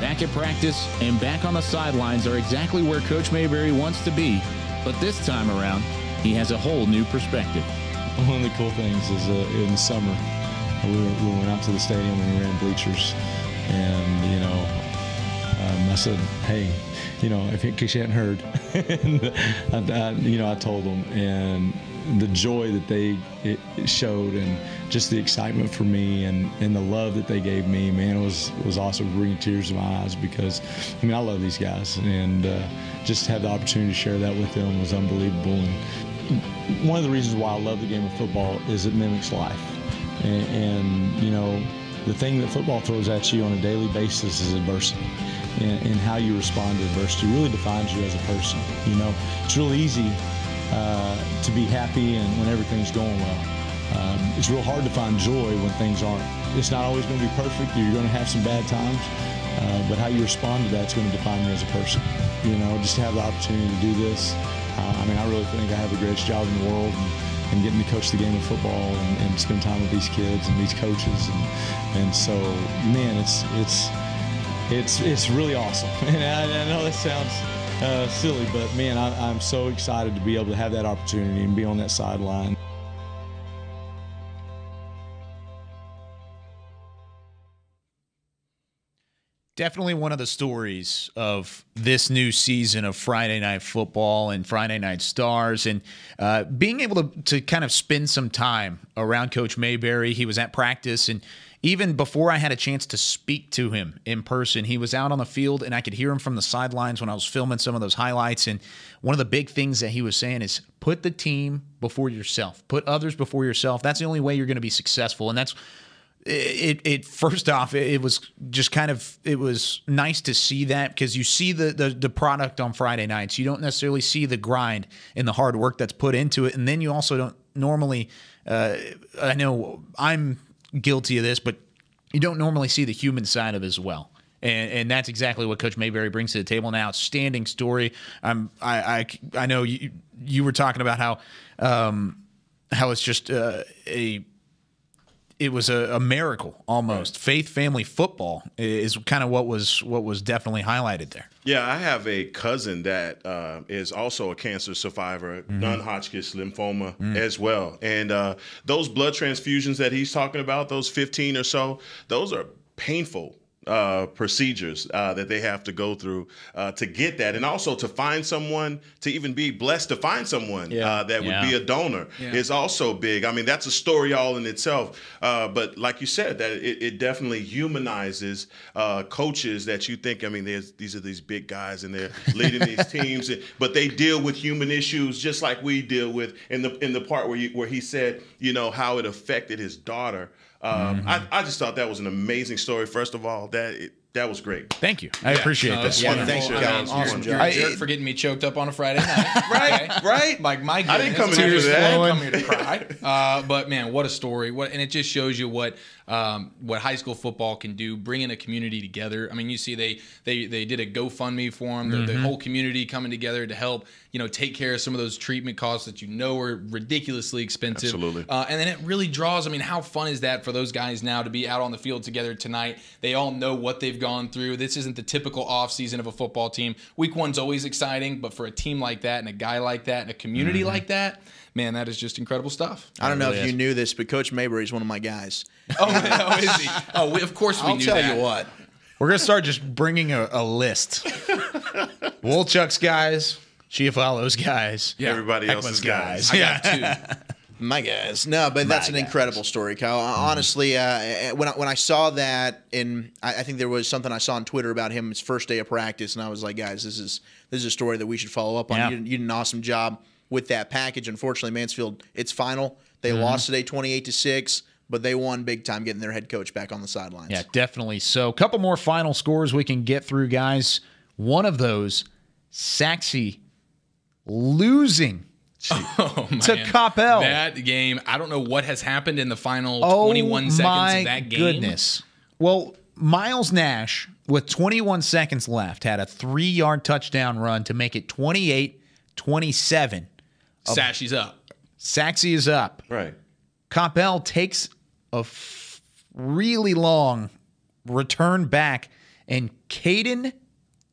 Back at practice and back on the sidelines are exactly where Coach Mayberry wants to be, but this time around, he has a whole new perspective. One of the cool things is in the summer, we went out to the stadium and we ran bleachers, and I said, hey, in case you hadn't heard, and I told them, and the joy that they showed, and just the excitement for me, and the love that they gave me, man, it was awesome, bringing tears to my eyes, because I love these guys, and just to have the opportunity to share that with them was unbelievable. And one of the reasons why I love the game of football is it mimics life. And the thing that football throws at you on a daily basis is adversity. And how you respond to adversity really defines you as a person. It's real easy to be happy and when everything's going well. It's real hard to find joy when things aren't. It's not always going to be perfect. You're going to have some bad times. But how you respond to that's going to define you as a person. Just to have the opportunity to do this. I really think I have the greatest job in the world. And getting to coach the game of football and spend time with these kids and these coaches, and so, man, it's really awesome. And I know that sounds silly, but man, I'm so excited to be able to have that opportunity and be on that sideline. Definitely one of the stories of this new season of Friday Night Football and Friday Night Stars, and being able to kind of spend some time around Coach Mayberry. He was at practice, and even before I had a chance to speak to him in person, he was out on the field, and I could hear him from the sidelines when I was filming some of those highlights. And one of the big things that he was saying is put the team before yourself. Put others before yourself. That's the only way you're going to be successful, and that's It first off, it was just it was nice to see that, because you see the product on Friday nights. You don't necessarily see the grind and the hard work that's put into it. And then you also don't normally, I know I'm guilty of this, but you don't normally see the human side of it as well. And that's exactly what Coach Mayberry brings to the table. An outstanding story. I know you were talking about how it's just it was a miracle almost. Right. Faith family football is kind of what was definitely highlighted there. Yeah, I have a cousin that is also a cancer survivor, non-Hodgkin's lymphoma as well. And those blood transfusions that he's talking about, those 15 or so, those are painful procedures that they have to go through to get that, and also to find someone, to even be blessed to find someone that would be a donor is also big. I mean, that's a story all in itself. But like you said, that it definitely humanizes coaches that you think. I mean, these are these big guys and they're leading these teams, but they deal with human issues just like we deal with. In the part where he said, you know, how it affected his daughter. I just thought that was an amazing story. First of all, that was great. Thank you. I appreciate that. Yeah, thanks, awesome. You're a jerk for getting me choked up on a Friday night. Right? Like, my goodness. I didn't come in here for that. I didn't come here to cry. But man, what a story! And it just shows you what high school football can do, bringing a community together. I mean, you see they did a GoFundMe for him. The whole community coming together to help, you know, take care of some of those treatment costs that you know are ridiculously expensive. Absolutely. And then it really draws. I mean, how fun is that for those guys now to be out on the field together tonight? They all know what they've gone through. This isn't the typical offseason of a football team. Week one's always exciting, but for a team like that and a guy like that and a community like that, man, that is just incredible stuff. I don't know if you knew this, but Coach Mayberry is one of my guys. Oh, is he? Oh, of course we knew that. I'll tell you what. We're going to start just bringing a list. Wolchuk's guys, Chiofalo's guys. Everybody else's guys. I got two. My guys. No, but that's an incredible story, Kyle. Honestly, when I saw that, and I think there was something I saw on Twitter about him his first day of practice, and I was like, guys, this is a story that we should follow up on. Yeah. You did an awesome job with that package. Unfortunately, Mansfield, it's final. They lost today 28-6, but they won big time getting their head coach back on the sidelines. Yeah, definitely. So a couple more final scores we can get through, guys. One of those, Saxe losing to Coppell. That game, I don't know what has happened in the final 21 seconds of that game. Oh, my goodness. Well, Miles Nash, with 21 seconds left, had a 3-yard touchdown run to make it 28-27. Saxe's up. Saxe is up. Right. Coppell takes a really long return back, and Caden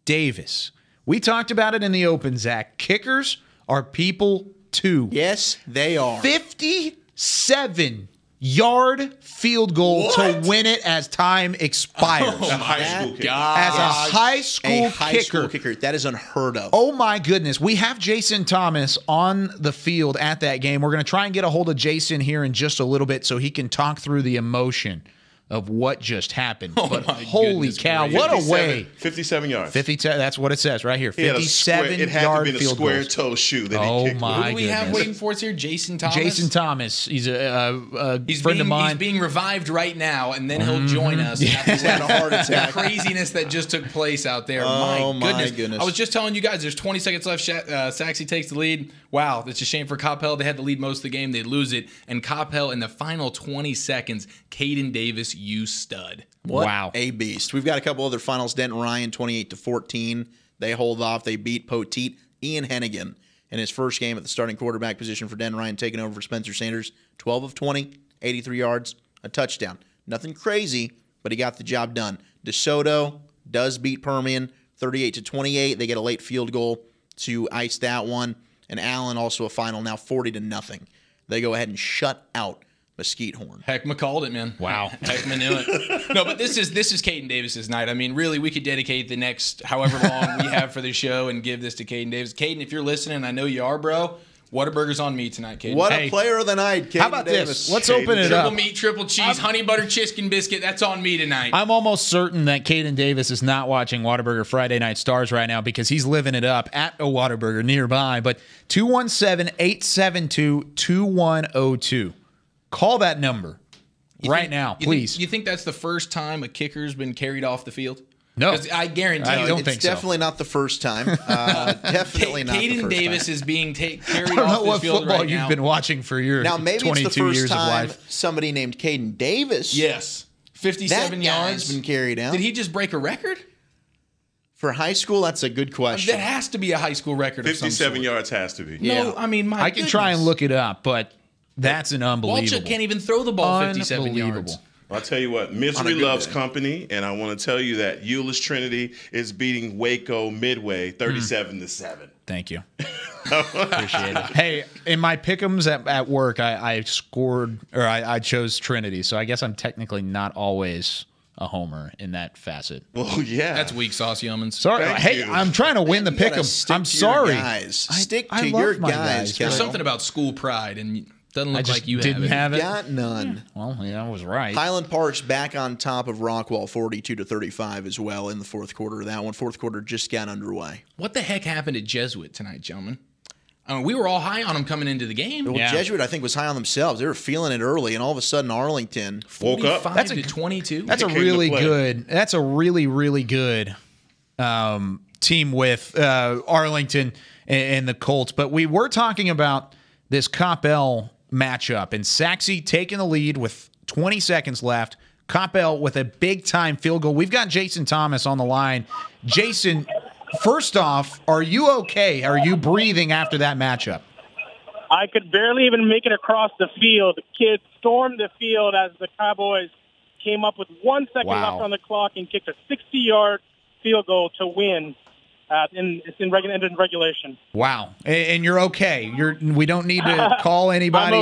Davis. We talked about it in the open, Zach. Kickers are people too. Yes, they are. 57-yard field goal to win it as time expires. Oh, my God. As a high school kicker. That is unheard of. Oh, my goodness. We have Jason Thomas on the field at that game. We're going to try and get a hold of Jason here in just a little bit so he can talk through the emotion of what just happened. But holy cow, what a way. 57 yards. 57, that's what it says right here. 57-yard field goal. It had to have been a square toe shoe that he kicked. My Who do we have waiting for us here? Jason Thomas? Jason Thomas. He's a friend of mine. He's being revived right now, and then he'll join us. He's had a heart attack. The craziness that just took place out there. My goodness. I was just telling you guys, there's 20 seconds left. Saxe takes the lead. Wow, that's a shame for Coppell. They had the lead most of the game. They lose it. And Coppell, in the final 20 seconds, Caden Davis, you stud. What a beast. We've got a couple other finals. Denton Ryan, 28-14. They hold off. They beat Poteet. Ian Hennigan in his first game at the starting quarterback position for Denton Ryan, taking over for Spencer Sanders. 12 of 20, 83 yards, a touchdown. Nothing crazy, but he got the job done. DeSoto does beat Permian, 38-28. They get a late field goal to ice that one. And Allen also a final now 40-0. They go ahead and shut out Mesquite Horn. Hekma called it, man. Wow. Hekma knew it. No, but this is Caden Davis's night. I mean, really, we could dedicate the next however long we have for the show and give this to Caden Davis. Caden, if you're listening, I know you are, bro. Whataburger's on me tonight, Caden. What a player of the night, Caden. How about Davis. this? Let's open it triple up. Meat, triple cheese, honey butter chicken biscuit. That's on me tonight. I'm almost certain that Caden Davis is not watching Whataburger Friday Night Stars right now because he's living it up at a Whataburger nearby. But 217-872-2102. Call that number now, please. You think that's the first time a kicker's been carried off the field? No. I guarantee you. It's definitely not the first time. Definitely not the first Caden Davis time. is being carried I don't off know the what field football right you've now. been watching for your Now, maybe 22 it's the first years time of life. somebody named Caden Davis. Yes. 57 that yards. Guy's been carried out. Did he just break a record? For high school, that's a good question. That has to be a high school record. 57 yards has to be. No, I mean, I can try and look it up, but that's an unbelievable. Wolchuk can't even throw the ball 57 yards. I'll tell you what, misery loves company, and I want to tell you that Euless Trinity is beating Waco Midway 37-7. Thank you. Appreciate it. Hey, in my pick'ems at work, I scored, or I chose Trinity, so I guess I'm technically not always a homer in that facet. Well, yeah. That's weak sauce, Youmans. Sorry. Hey, I'm trying to win the pick 'em. I'm sorry. Stick to I your love my guys. There's something about school pride, and doesn't look like you didn't have it. Got none. Well, yeah, I was right. Highland Park's back on top of Rockwall 42-35 as well in the fourth quarter. That one, fourth quarter just got underway. What the heck happened at Jesuit tonight, gentlemen? We were all high on them coming into the game. Well, Jesuit, I think, was high on themselves. They were feeling it early, and all of a sudden, Arlington woke up. That's to 22. That's a really good. That's a really, really good team with Arlington and the Colts. But we were talking about this Coppell matchup, and Saxe taking the lead with 20 seconds left. Coppell with a big-time field goal. We've got Jason Thomas on the line. Jason, first off, are you okay? Are you breathing after that matchup? I could barely even make it across the field. The kids stormed the field as the Cowboys came up with 1 second left on the clock and kicked a 60-yard field goal to win. It's in regulation. Wow, and you're okay. We don't need to call anybody.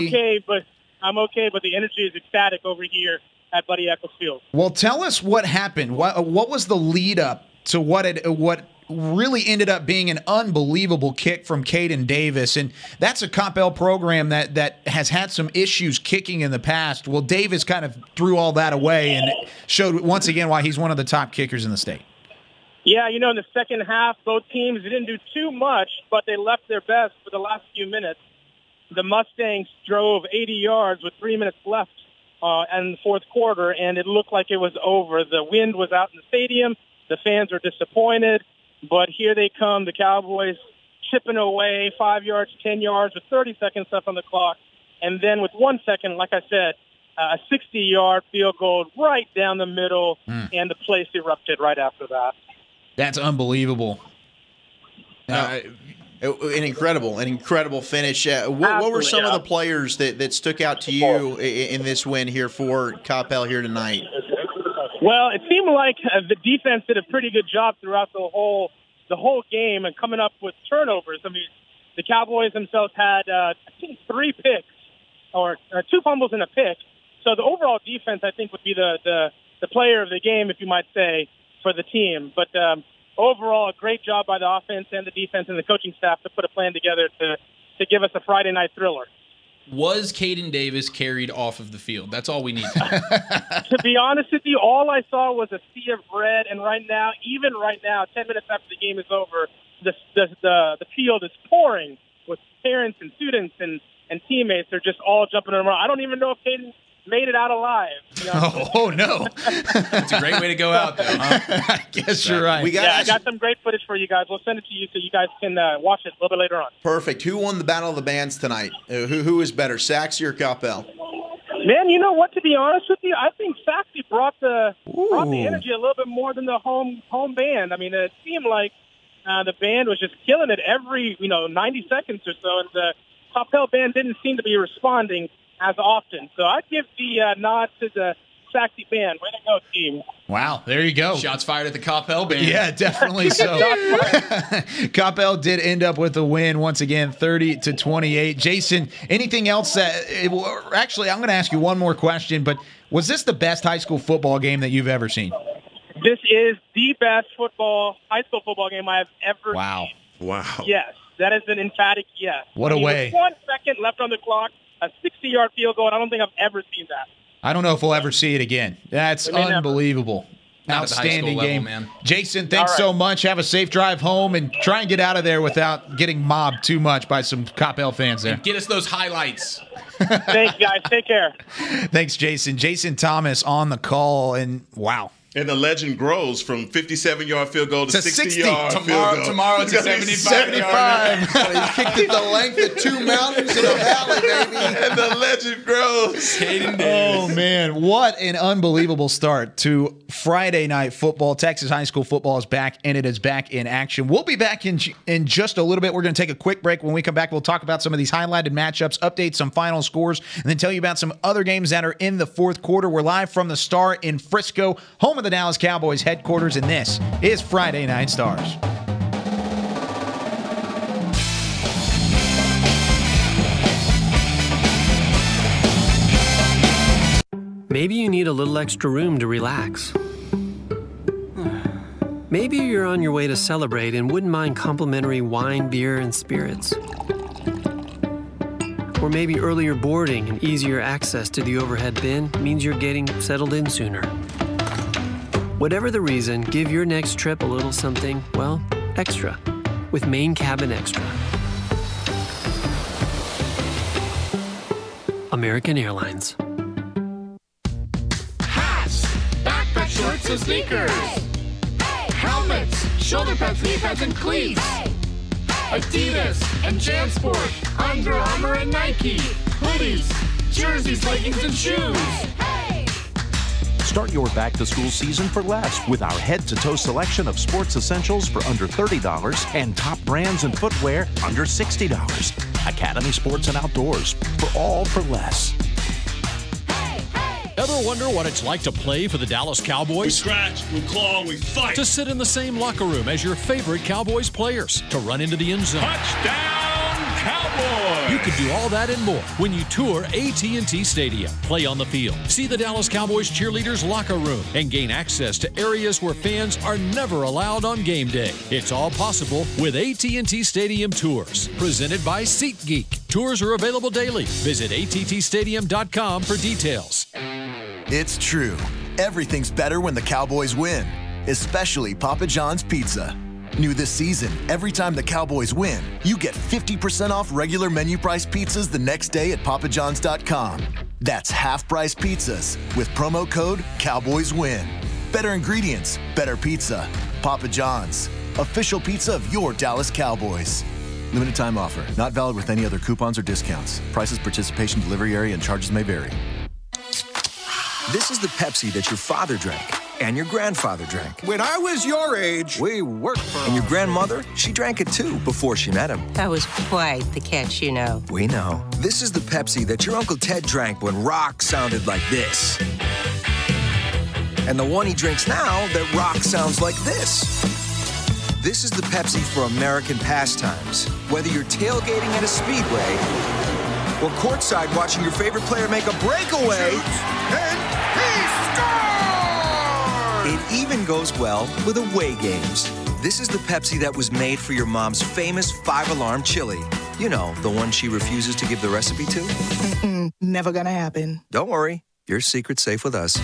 I'm okay, but the energy is ecstatic over here at Buddy Eccles Field. Well, tell us what happened. What was the lead up to what really ended up being an unbelievable kick from Caden Davis? And that's a Coppell program that has had some issues kicking in the past. Well, Davis kind of threw all that away and showed once again why he's one of the top kickers in the state. Yeah, in the second half, both teams didn't do too much, but they left their best for the last few minutes. The Mustangs drove 80 yards with 3 minutes left in the fourth quarter, and it looked like it was over. The wind was out in the stadium. The fans were disappointed, but here they come, the Cowboys chipping away 5 yards, 10 yards with 30 seconds left on the clock. And then with 1 second, like I said, a 60-yard field goal right down the middle, and the place erupted right after that. That's unbelievable. An incredible finish. What were some of the players that stuck out to you in this win here for Coppell here tonight? Well, it seemed like the defense did a pretty good job throughout the whole game and coming up with turnovers. I mean, the Cowboys themselves had I think 3 picks or 2 fumbles and a pick. So the overall defense, I think, would be the player of the game, if you might say, for the team. But overall, a great job by the offense and the defense and the coaching staff to put a plan together to give us a Friday night thriller. Was Caden Davis carried off of the field? That's all we need to know. To be honest with you, all I saw was a sea of red, and even right now, 10 minutes after the game is over, the field is pouring with parents and students and teammates. They're just all jumping around. I don't even know if Caden made it out alive. Oh no. That's a great way to go out, though, huh? I guess you're right. I got some great footage for you guys. We'll send it to you so you guys can watch it a little bit later on. Perfect. Who won the Battle of the Bands tonight? Who is better, Saxe or Coppell? Man, you know what? To be honest with you, I think Saxe brought the energy a little bit more than the home band. I mean, it seemed like the band was just killing it every 90 seconds or so, and the Coppell band didn't seem to be responding as often. So I'd give the nod to the Saxe band. Way to go, team. Wow, there you go. Shots fired at the Coppell band. Yeah, definitely so. Coppell did end up with a win once again, 30-28. Jason, anything else actually, I'm going to ask you one more question, but was this the best high school football game that you've ever seen? This is the best high school football game I have ever seen. Wow. Yes, that is an emphatic yes. What a way. With 1 second left on the clock, a 60-yard field goal, and I don't think I've ever seen that. I don't know if we'll ever see it again. That's unbelievable. Outstanding game. Man. Jason, thanks so much. Have a safe drive home and try and get out of there without getting mobbed too much by some Coppell fans there. And get us those highlights. Thanks, guys. Take care. Thanks, Jason. Jason Thomas on the call, and wow. And the legend grows from 57-yard field goal to 60-yard field goal. Tomorrow it's a 75. He kicked it the length of 2 mountains in a valley, baby. And the legend grows. Caden Davis. Oh, man. What an unbelievable start to Friday night football. Texas high school football is back, and it is back in action. We'll be back in just a little bit. We're going to take a quick break. When we come back, we'll talk about some of these highlighted matchups, update some final scores, and then tell you about some other games that are in the fourth quarter. We're live from the Star in Frisco, home of the Dallas Cowboys headquarters, and this is Friday Night Stars. Maybe you need a little extra room to relax. Maybe you're on your way to celebrate and wouldn't mind complimentary wine, beer, and spirits. Or maybe earlier boarding and easier access to the overhead bin means you're getting settled in sooner. Whatever the reason, give your next trip a little something, well, extra with Main Cabin Extra. American Airlines. Hats, backpack shorts and sneakers. Helmets, shoulder pads, knee pads, and cleats. Adidas and JanSport, Under Armour and Nike. Hoodies, jerseys, leggings, and shoes. Start your back-to-school season for less with our head-to-toe selection of sports essentials for under $30 and top brands and footwear under $60. Academy Sports and Outdoors, for all for less. Ever wonder what it's like to play for the Dallas Cowboys? We scratch, we claw, we fight. To sit in the same locker room as your favorite Cowboys players. To run into the end zone. Touchdown, Cowboys! You can do all that and more when you tour AT&T Stadium. Play on the field. See the Dallas Cowboys cheerleaders' locker room and gain access to areas where fans are never allowed on game day. It's all possible with AT&T Stadium Tours. Presented by SeatGeek. Tours are available daily. Visit attstadium.com for details. It's true. Everything's better when the Cowboys win, especially Papa John's Pizza. New this season, every time the Cowboys win, you get 50% off regular menu price pizzas the next day at papajohns.com. That's half-price pizzas with promo code CowboysWin. Better ingredients, better pizza. Papa John's, official pizza of your Dallas Cowboys. Limited time offer. Not valid with any other coupons or discounts. Prices, participation, delivery area, and charges may vary. This is the Pepsi that your father drank and your grandfather drank. When I was your age, we worked for... And your grandmother, she drank it too before she met him. That was quite the catch, you know. We know. This is the Pepsi that your Uncle Ted drank when rock sounded like this. And the one he drinks now that rock sounds like this. This is the Pepsi for American pastimes. Whether you're tailgating at a speedway or courtside watching your favorite player make a breakaway. It even goes well with away games. This is the Pepsi that was made for your mom's famous 5-alarm chili. You know, the one she refuses to give the recipe to. Never gonna happen. Don't worry, your secret's safe with us.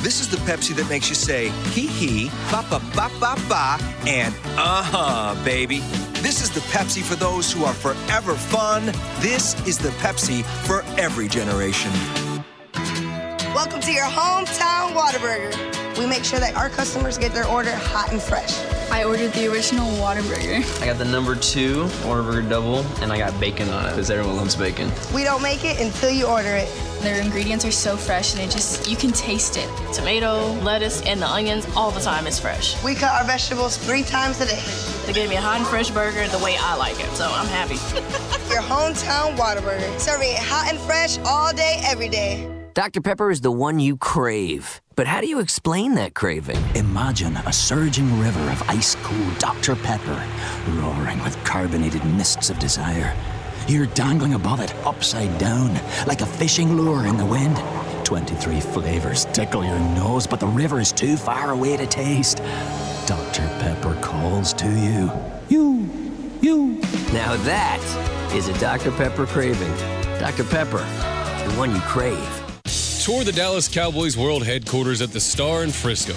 This is the Pepsi that makes you say, hee, ba, ba, ba, ba, ba, and baby. This is the Pepsi for those who are forever fun. This is the Pepsi for every generation. Welcome to your hometown Whataburger. We make sure that our customers get their order hot and fresh. I ordered the original Whataburger. I got the number 2 Whataburger double, and I got bacon on it because everyone loves bacon. We don't make it until you order it. Their ingredients are so fresh, and you can taste it. Tomato, lettuce, and the onions, all the time is fresh. We cut our vegetables 3 times a day. They gave me a hot and fresh burger the way I like it, so I'm happy. Your hometown Whataburger. Serving it hot and fresh all day, every day. Dr. Pepper is the one you crave. But how do you explain that craving? Imagine a surging river of ice-cold Dr. Pepper, roaring with carbonated mists of desire. You're dangling above it, upside down, like a fishing lure in the wind. 23 flavors tickle your nose, but the river is too far away to taste. Dr. Pepper calls to you. You. Now that is a Dr. Pepper craving. Dr. Pepper, the one you crave. Tour the Dallas Cowboys World Headquarters at the Star in Frisco.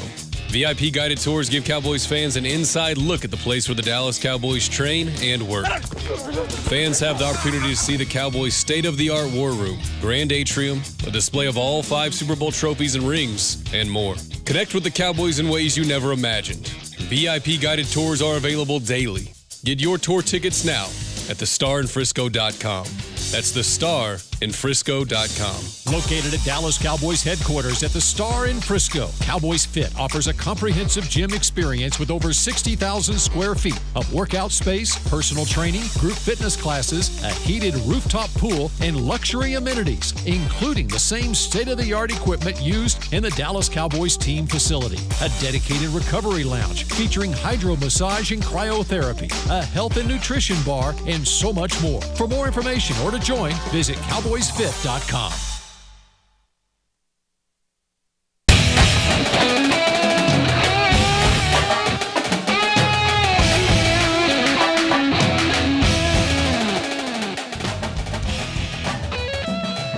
VIP guided tours give Cowboys fans an inside look at the place where the Dallas Cowboys train and work. Fans have the opportunity to see the Cowboys' state-of-the-art war room, grand atrium, a display of all 5 Super Bowl trophies and rings, and more. Connect with the Cowboys in ways you never imagined. VIP guided tours are available daily. Get your tour tickets now at thestarinfrisco.com. That's thestarinfrisco.com. Located at Dallas Cowboys Headquarters at the Star in Frisco, Cowboys Fit offers a comprehensive gym experience with over 60,000 square feet of workout space, personal training, group fitness classes, a heated rooftop pool, and luxury amenities, including the same state-of-the-art equipment used in the Dallas Cowboys team facility. A dedicated recovery lounge featuring hydro massage and cryotherapy, a health and nutrition bar, and so much more. For more information or to join, visit cowboysfit.com.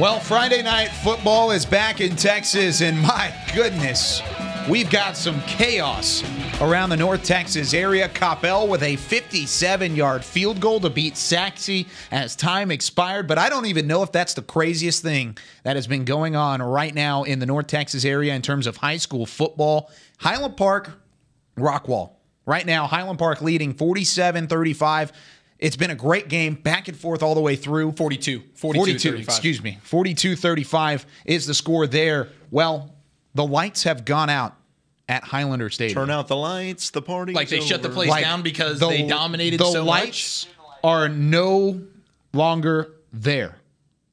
Well, Friday night football is back in Texas, and my goodness, we've got some chaos around the North Texas area. Coppell with a 57-yard field goal to beat Saxe as time expired. But I don't even know if that's the craziest thing that has been going on right now in the North Texas area in terms of high school football. Highland Park, Rockwall. Right now, Highland Park leading 47-35. It's been a great game, back and forth all the way through. 42, excuse me. 42-35 is the score there. Well, the lights have gone out at Highlander Stadium. Turn out the lights, the party's Like they shut the place down because they dominated so much? The lights are no longer there.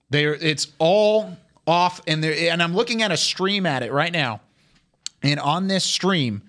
It's all off, and I'm looking at a stream at it right now. And on this stream,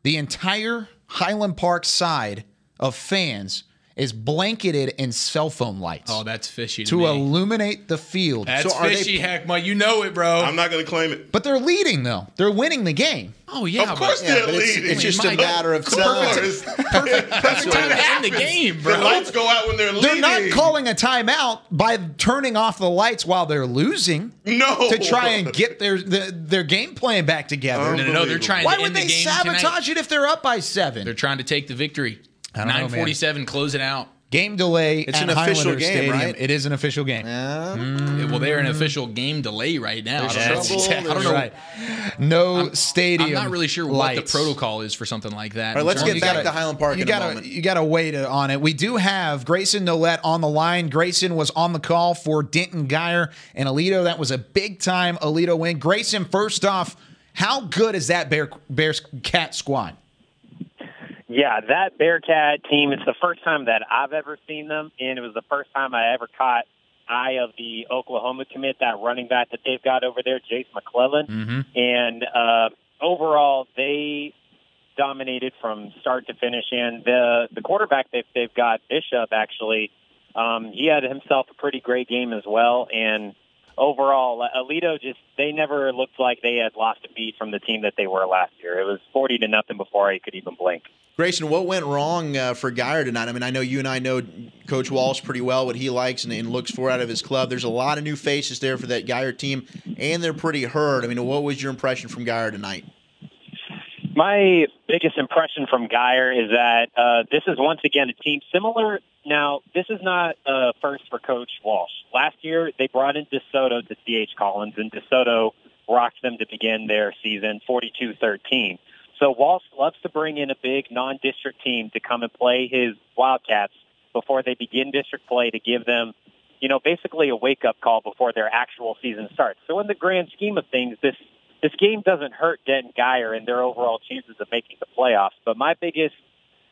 the entire Highland Park side of fans is blanketed in cell phone lights. Oh, that's fishy to illuminate the field. That's fishy, Hekma. You know it, bro. I'm not going to claim it. But they're leading, though. They're winning the game. Oh, yeah. Of course they're leading. It's just a matter of perfect time to end the game, bro. The lights go out when they're leading. They're not calling a timeout by turning off the lights while they're losing. No. To try and get their game plan back together. No, they're trying Why to would end the they game sabotage tonight? it if they're up by 7? They're trying to take the victory. 9:47, close it out. Game delay. It's at an official Highlander game, Stadium. right? It is an official game. Well, they're in official game delay right now. There's trouble. I don't know. Right. No stadium. I'm not really sure lights. what the protocol is for something like that. All right, let's get back to Highland Park in a moment. You got to wait on it. We do have Grayson Nolet on the line. Grayson was on the call for Denton Geyer and Aledo. That was a big-time Aledo win. Grayson, first off, how good is that Bears-Cat squad? Yeah, that Bearcat team, it's the first time that I've ever seen them, and it was the first time I ever caught eye of the Oklahoma commit, that running back that they've got over there, Jace McClellan. Mm-hmm. And overall, they dominated from start to finish. And the quarterback they've got, Bishop, actually, he had himself a pretty great game as well. And overall, Aledo they never looked like they had lost a beat from the team that they were last year. It was 40-0 before he could even blink. Grayson, what went wrong for Geyer tonight? I mean, I know you and I know Coach Walsh pretty well, what he likes and looks for out of his club. There's a lot of new faces there for that Geyer team, and they're pretty hurt. I mean, what was your impression from Geyer tonight? My biggest impression from Geyer is that this is once again a team similar. Now, this is not first for Coach Walsh. Last year, they brought in DeSoto to C.H. Collins, and DeSoto rocked them to begin their season 42-13. So Walsh loves to bring in a big non-district team to come and play his Wildcats before they begin district play, to give them, basically a wake-up call before their actual season starts. So in the grand scheme of things, this game doesn't hurt Denton Geyer and their overall chances of making the playoffs. But my biggest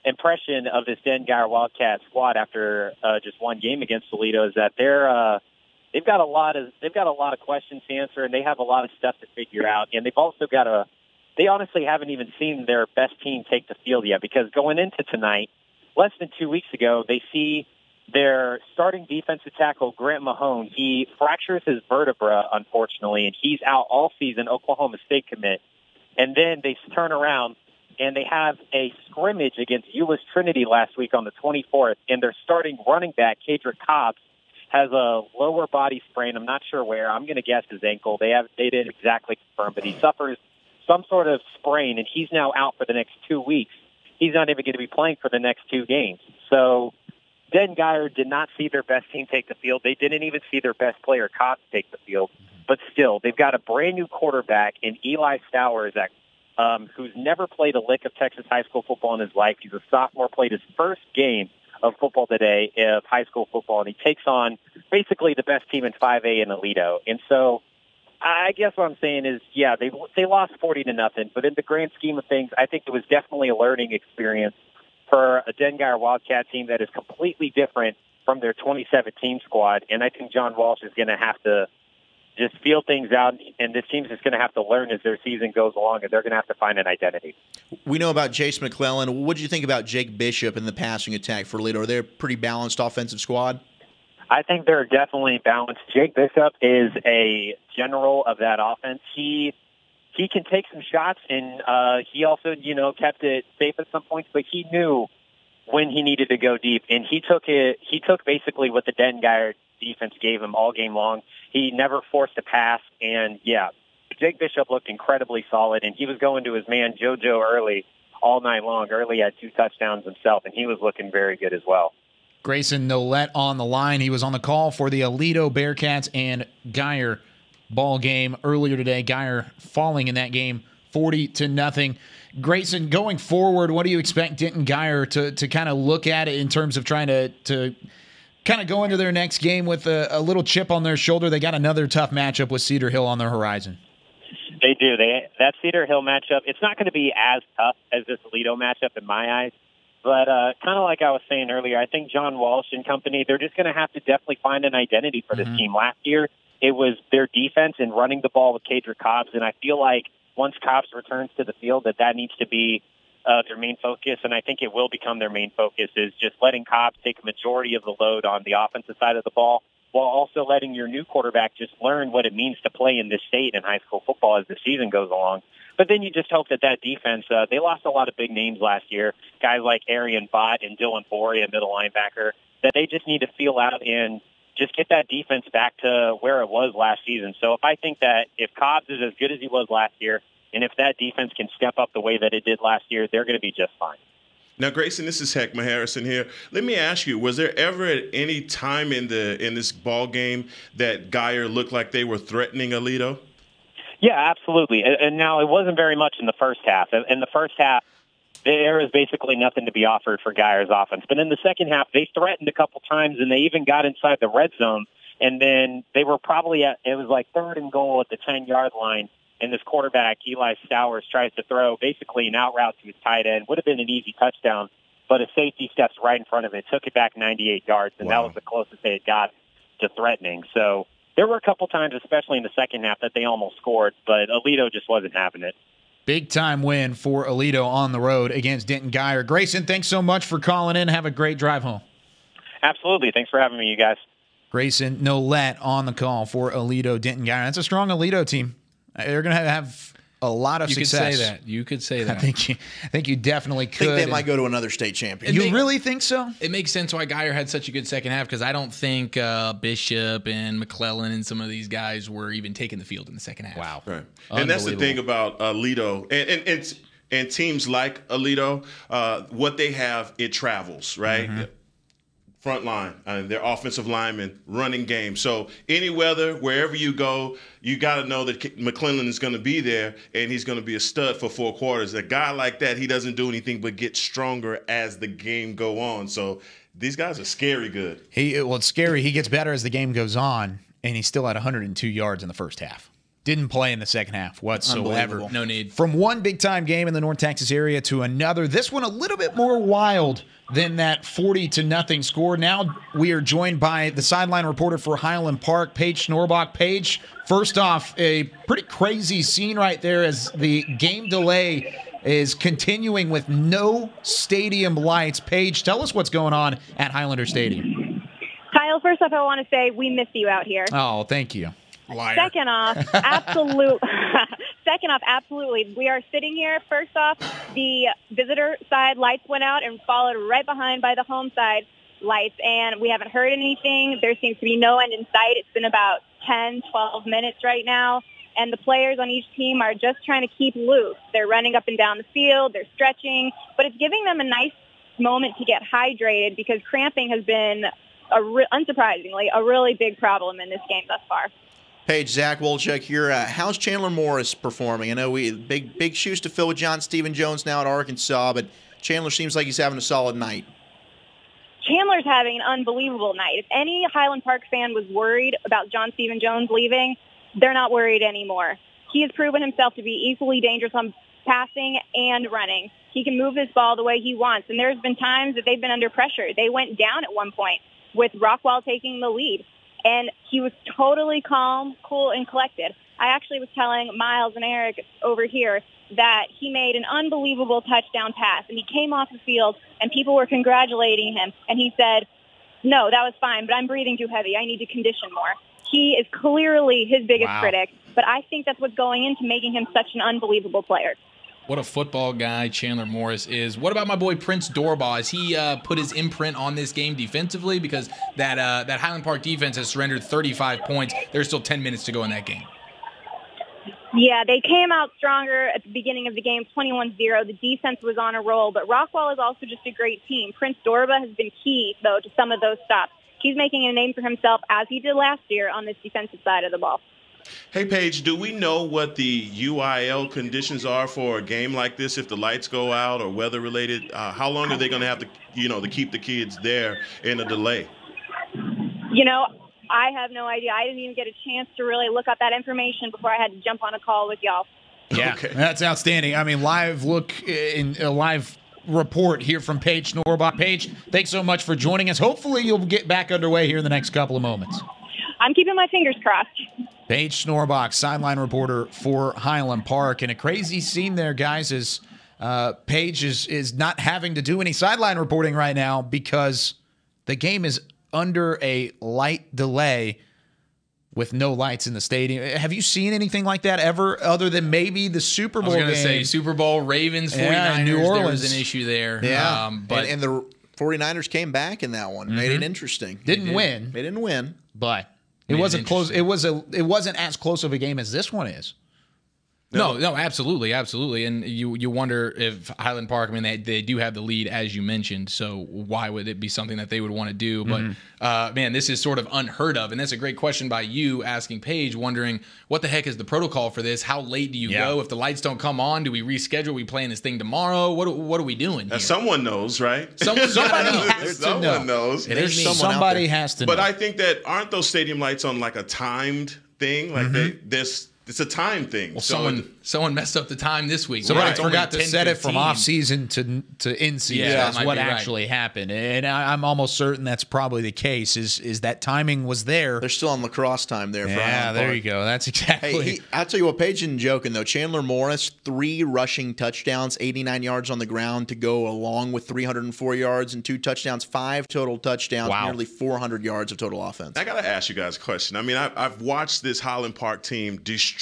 impression of this Denton Geyer Wildcat squad after just one game against Toledo is that they've got a lot of questions to answer, and they have a lot of stuff to figure out. And they've also got they honestly haven't even seen their best team take the field yet, because going into tonight, less than 2 weeks ago, they see their starting defensive tackle, Grant Mahone. He fractures his vertebra, unfortunately, and he's out all season, Oklahoma State commit. And then they turn around and they have a scrimmage against Euless Trinity last week on the 24th, and their starting running back, Kadrick Cobbs, has a lower body sprain. I'm not sure where. I'm going to guess his ankle. They didn't exactly confirm, but he suffers some sort of sprain, and he's now out for the next 2 weeks. He's not even going to be playing for the next 2 games. So Denton Geyer did not see their best team take the field. They didn't even see their best player, Cobbs, take the field. But still, they've got a brand-new quarterback in Eli Stowers, who's never played a lick of Texas high school football in his life. He's a sophomore, played his first game of football today, of high school football, and he takes on basically the best team in 5A in Aledo. And so I guess what I'm saying is, yeah, they lost 40-0, but in the grand scheme of things, I think it was definitely a learning experience for a Denton Geyer Wildcat team that is completely different from their 2017 squad. And I think John Walsh is going to have to just feel things out, and this team's just going to have to learn as their season goes along, and they're going to have to find an identity. We know about Jace McClellan. What did you think about Jake Bishop in the passing attack for Aledo? Are they a pretty balanced offensive squad? I think they're definitely balanced. Jake Bishop is a general of that offense. He can take some shots, and he also, kept it safe at some points, but he knew when he needed to go deep, and he took basically what the Denton Geyer defense gave him all game long, He never forced a pass, and, yeah, Jake Bishop looked incredibly solid, and he was going to his man JoJo early all night long. Early had 2 touchdowns himself, and he was looking very good as well. Grayson Nolet on the line. He was on the call for the Aledo Bearcats and Geyer ball game earlier today. Geyer falling in that game 40-0. Grayson, going forward, what do you expect Denton Geyer to kind of look at it in terms of trying to kind of go into their next game with a little chip on their shoulder? They got another tough matchup with Cedar Hill on their horizon. They do. That Cedar Hill matchup, it's not going to be as tough as this Aledo matchup in my eyes. But kind of like I was saying earlier, I think John Walsh and company, they're just going to have to definitely find an identity for this team. Last year, it was their defense and running the ball with Kadra Cobbs, and I feel like once Cobbs returns to the field, that needs to be their main focus, and I think it will become their main focus, is just letting Cobbs take a majority of the load on the offensive side of the ball, while also letting your new quarterback just learn what it means to play in this state in high school football as the season goes along. But then you just hope that defense, they lost a lot of big names last year, guys like Arian Bott and Dylan Borey, a middle linebacker, that they just need to feel out and just get that defense back to where it was last season. So I think that if Cobbs is as good as he was last year, and if that defense can step up the way that it did last year, they're going to be just fine. Now, Grayson, this is Hekma Harrison here. Let me ask you, was there ever at any time in this ball game that Geyer looked like they were threatening Aledo? Yeah, absolutely. And now it wasn't very much in the first half. In the first half, there was basically nothing to be offered for Geyer's offense. But in the second half, they threatened a couple times, and they even got inside the red zone. And then they were probably it was like 3rd and goal at the 10-yard line. And this quarterback, Eli Stowers, tries to throw basically an out route to his tight end. Would have been an easy touchdown, but a safety steps right in front of it, took it back 98 yards, and that was the closest they had got to threatening. So there were a couple times, especially in the second half, that they almost scored, but Aledo just wasn't having it. Big-time win for Aledo on the road against Denton Geyer. Grayson, thanks so much for calling in. Have a great drive home. Absolutely. Thanks for having me, you guys. Grayson Nolet on the call for Aledo Denton Geyer. That's a strong Aledo team. They're going to have a lot of success. You could say that. I think you definitely could. I think they might go to another state champion. You really think so? It makes sense why Geyer had such a good second half, because I don't think Bishop and McClellan and some of these guys were even taking the field in the second half. Wow. Right. And that's the thing about Aledo. And teams like Aledo, what they have, it travels, right? Mm-hmm. Front line, their offensive linemen, running game. So any weather, wherever you go, you got to know that McClellan is going to be there, and he's going to be a stud for 4 quarters. A guy like that, he doesn't do anything but get stronger as the game go on. So these guys are scary good. It's scary. He gets better as the game goes on, and he's still at 102 yards in the first half. Didn't play in the second half whatsoever. No need. From one big-time game in the North Texas area to another, this one a little bit more wild than that 40-0 score. Now we are joined by the sideline reporter for Highland Park, Paige Schnorbach. Paige, first off, a pretty crazy scene right there as the game delay is continuing with no stadium lights. Paige, tell us what's going on at Highlander Stadium. Kyle, first off, I want to say we miss you out here. Oh, thank you. Liar. Second off, absolutely. We are sitting here. First off, the visitor side lights went out and followed right behind by the home side lights, and we haven't heard anything. There seems to be no end in sight. It's been about 10, 12 minutes right now, and the players on each team are just trying to keep loose. They're running up and down the field. They're stretching, but it's giving them a nice moment to get hydrated because cramping has been, unsurprisingly, a really big problem in this game thus far. Paige, Zach Wolchuk here. How's Chandler Morris performing? I know big shoes to fill with John Stephen Jones now at Arkansas, but Chandler seems like he's having a solid night. Chandler's having an unbelievable night. If any Highland Park fan was worried about John Stephen Jones leaving, they're not worried anymore. He has proven himself to be equally dangerous on passing and running. He can move this ball the way he wants, and there's been times that they've been under pressure. They went down at one point with Rockwall taking the lead. And he was totally calm, cool, and collected. I actually was telling Miles and Eric over here that he made an unbelievable touchdown pass, and he came off the field, and people were congratulating him. And he said, no, that was fine, but I'm breathing too heavy. I need to condition more. He is clearly his biggest critic, but I think that's what's going into making him such an unbelievable player. What a football guy Chandler Morris is. What about my boy Prince Doorbaugh? Has he put his imprint on this game defensively? Because that Highland Park defense has surrendered 35 points. There's still 10 minutes to go in that game. Yeah, they came out stronger at the beginning of the game, 21-0. The defense was on a roll, but Rockwall is also just a great team. Prince Doorbaugh has been key, though, to some of those stops. He's making a name for himself, as he did last year, on this defensive side of the ball. Hey, Paige, do we know what the UIL conditions are for a game like this if the lights go out or weather-related? How long are they going to have to, to keep the kids there in a delay? I have no idea. I didn't even get a chance to really look up that information before I had to jump on a call with y'all. Yeah, okay. That's outstanding. I mean, live report here from Paige Schnorbach. Paige, thanks so much for joining us. Hopefully you'll get back underway here in the next couple of moments. I'm keeping my fingers crossed. Paige Schnorbach, sideline reporter for Highland Park. And a crazy scene there, guys, is Paige is not having to do any sideline reporting right now because the game is under a light delay with no lights in the stadium. Have you seen anything like that ever, other than maybe the Super Bowl game? I was going to say Super Bowl, Ravens, 49ers, New Orleans. There was an issue there. Yeah, and the 49ers came back in that one. Made it interesting. Didn't win. They didn't win. But it wasn't close. It wasn't as close of a game as this one is. No, absolutely. And you wonder if Highland Park, I mean, they do have the lead, as you mentioned, so why would it be something that they would want to do? But, man, this is sort of unheard of, and that's a great question by you asking Paige, wondering what the heck is the protocol for this? How late do you go? If the lights don't come on, do we reschedule? Are we playing this thing tomorrow? What are we doing here? Someone knows, right? Somebody has to know. Someone knows. Somebody has to know. But I think that aren't those stadium lights on like a timed thing? Like it's a time thing. Well, someone messed up the time this week. Somebody forgot to set it from off season to in season. Yeah, that's what actually happened, and I'm almost certain that's probably the case. Is that timing was there? They're still on lacrosse time there. Yeah, there you go. That's exactly. Hey, I'll tell you what. Paige isn't joking though. Chandler Morris, 3 rushing touchdowns, 89 yards on the ground to go along with 304 yards and 2 touchdowns, 5 total touchdowns, nearly 400 yards of total offense. I got to ask you guys a question. I mean, I've watched this Highland Park team destroy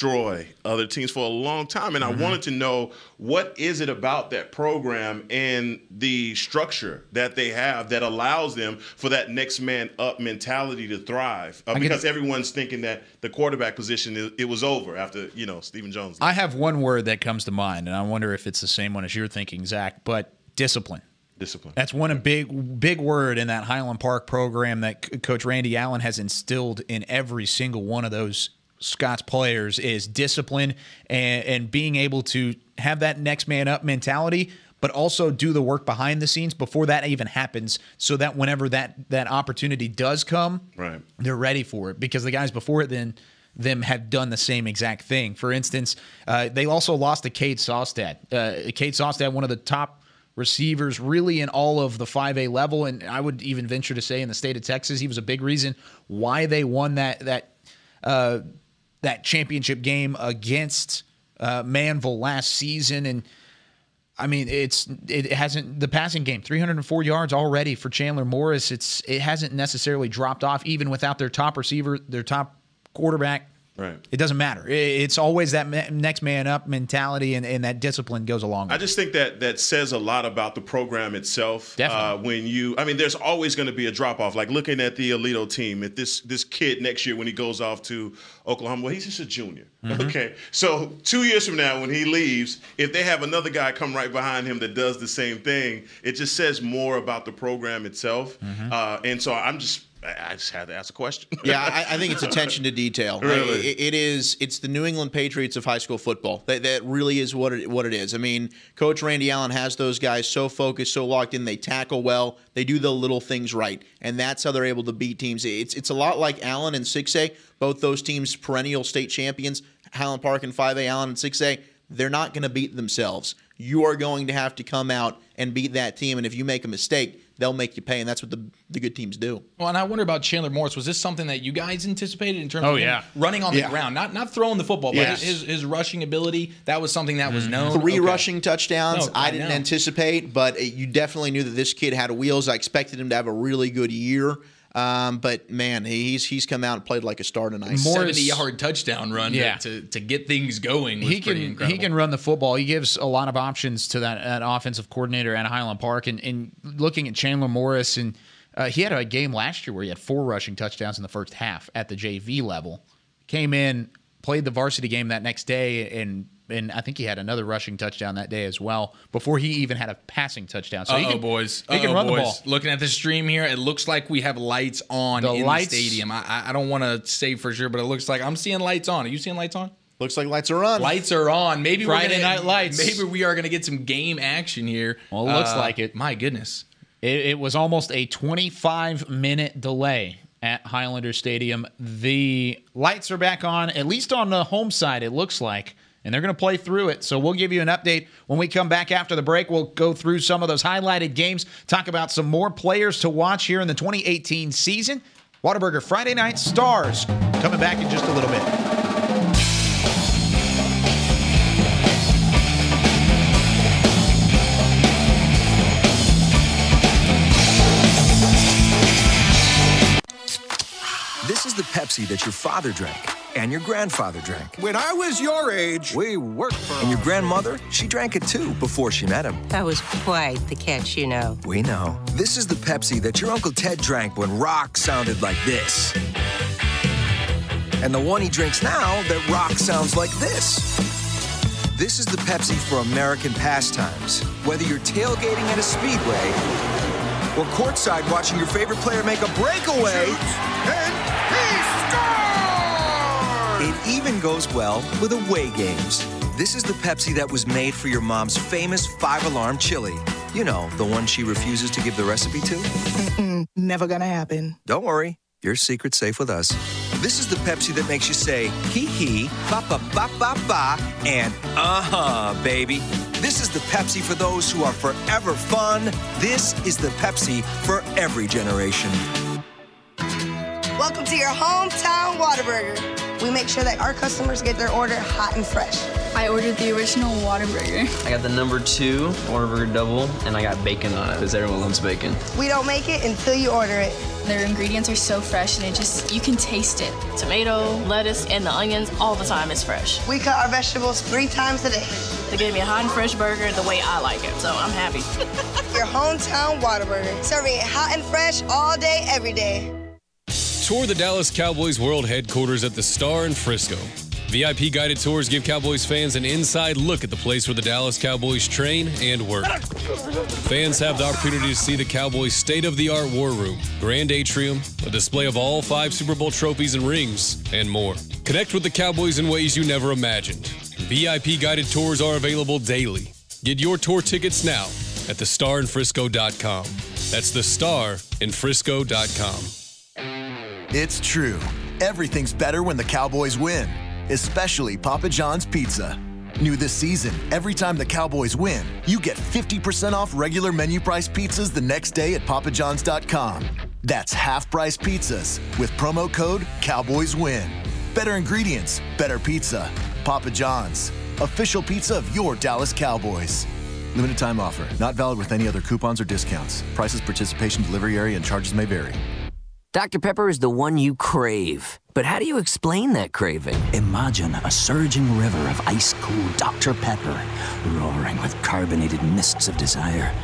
other teams for a long time, and I wanted to know, what is it about that program and the structure that they have that allows them for that next man up mentality to thrive? Because everyone's thinking that the quarterback position, it was over after Stephen Jones. I have one word that comes to mind, and I wonder if it's the same one as you're thinking, Zach, but discipline. Discipline. That's one big word in that Highland Park program that Coach Randy Allen has instilled in every single one of those Scott's players, is discipline and being able to have that next man up mentality, but also do the work behind the scenes before that even happens, so that whenever that opportunity does come, they're ready for it, because the guys before it them have done the same exact thing. For instance, they also lost to Cade Sawstad. Cade Sawstad, one of the top receivers really in all of the 5A level, and I would even venture to say in the state of Texas. He was a big reason why they won that championship game against Manville last season. And I mean, it hasn't, the passing game, 304 yards already for Chandler Morris. It hasn't necessarily dropped off even without their top receiver, their top quarterback. Right. It doesn't matter. It's always that next man up mentality, and that discipline goes along with it. I just think that says a lot about the program itself. Definitely. There's always going to be a drop off. Like looking at the Alito team, if this kid next year when he goes off to Oklahoma, well, he's just a junior. Okay. So 2 years from now when he leaves, if they have another guy come right behind him that does the same thing, it just says more about the program itself. And so I just had to ask a question. Yeah, I think it's attention to detail. Really? It's the New England Patriots of high school football. That really is what it is. I mean, Coach Randy Allen has those guys so focused, so locked in. They tackle well. They do the little things right, and that's how they're able to beat teams. It's a lot like Allen and 6A. Both those teams perennial state champions. Highland Park and 5A, Allen and 6A. They're not going to beat themselves. You are going to have to come out and beat that team, and if you make a mistake, they'll make you pay, and that's what the good teams do. Well, and I wonder about Chandler Morris. Was this something that you guys anticipated in terms of him running on the ground, not throwing the football, but his rushing ability? That was something that was known. 3 rushing touchdowns. I didn't anticipate, but you definitely knew that this kid had wheels. I expected him to have a really good year. But man, he's come out and played like a star tonight. 70-yard touchdown run to get things going. Was pretty incredible. He can run the football. He gives a lot of options to that offensive coordinator at Highland Park. And looking at Chandler Morris, and he had a game last year where he had 4 rushing touchdowns in the first half at the JV level. Came in, played the varsity game that next day, and I think he had another rushing touchdown that day as well before he even had a passing touchdown. So he can run the ball. Looking at the stream here, it looks like we have lights on the stadium. I don't want to say for sure, but it looks like I'm seeing lights on. Are you seeing lights on? Looks like lights are on. Lights are on. Maybe Friday night lights. Maybe we are going to get some game action here. Well, it looks like it. My goodness. It was almost a 25-minute delay at Highlander Stadium. The lights are back on, at least on the home side, it looks like. And they're going to play through it. So we'll give you an update when we come back after the break. We'll go through some of those highlighted games, talk about some more players to watch here in the 2018 season. Whataburger Friday Night Stars coming back in just a little bit. This is the Pepsi that your father drank and your grandfather drank. When I was your age, we worked for. And your grandmother, she drank it too before she met him. That was quite the catch, you know. We know. This is the Pepsi that your Uncle Ted drank when rock sounded like this. And the one he drinks now that rock sounds like this. This is the Pepsi for American pastimes. Whether you're tailgating at a speedway or courtside watching your favorite player make a breakaway. It even goes well with away games. This is the Pepsi that was made for your mom's famous 5-alarm chili. You know, the one she refuses to give the recipe to? Never gonna happen. Don't worry, your secret's safe with us. This is the Pepsi that makes you say, hee-hee, ba-ba-ba-ba-ba, and baby. This is the Pepsi for those who are forever fun. This is the Pepsi for every generation. Welcome to your hometown Whataburger. We make sure that our customers get their order hot and fresh. I ordered the original Whataburger. I got the number 2 Whataburger double, and I got bacon on it because everyone loves bacon. We don't make it until you order it. Their ingredients are so fresh, and you can taste it. Tomato, lettuce, and the onions all the time is fresh. We cut our vegetables 3 times a day. They gave me a hot and fresh burger the way I like it, so I'm happy. Your hometown Whataburger, serving it hot and fresh all day, every day. Tour the Dallas Cowboys World Headquarters at the Star in Frisco. VIP guided tours give Cowboys fans an inside look at the place where the Dallas Cowboys train and work. Fans have the opportunity to see the Cowboys' state-of-the-art war room, grand atrium, a display of all 5 Super Bowl trophies and rings, and more. Connect with the Cowboys in ways you never imagined. VIP guided tours are available daily. Get your tour tickets now at thestarinfrisco.com. That's thestarinfrisco.com. It's true. Everything's better when the Cowboys win, especially Papa John's Pizza. New this season, every time the Cowboys win, you get 50% off regular menu price pizzas the next day at papajohns.com. That's half-price pizzas with promo code CowboysWin. Better ingredients, better pizza. Papa John's, official pizza of your Dallas Cowboys. Limited time offer, not valid with any other coupons or discounts. Prices, participation, delivery area, and charges may vary. Dr. Pepper is the one you crave. But how do you explain that craving? Imagine a surging river of ice-cold Dr. Pepper, roaring with carbonated mists of desire.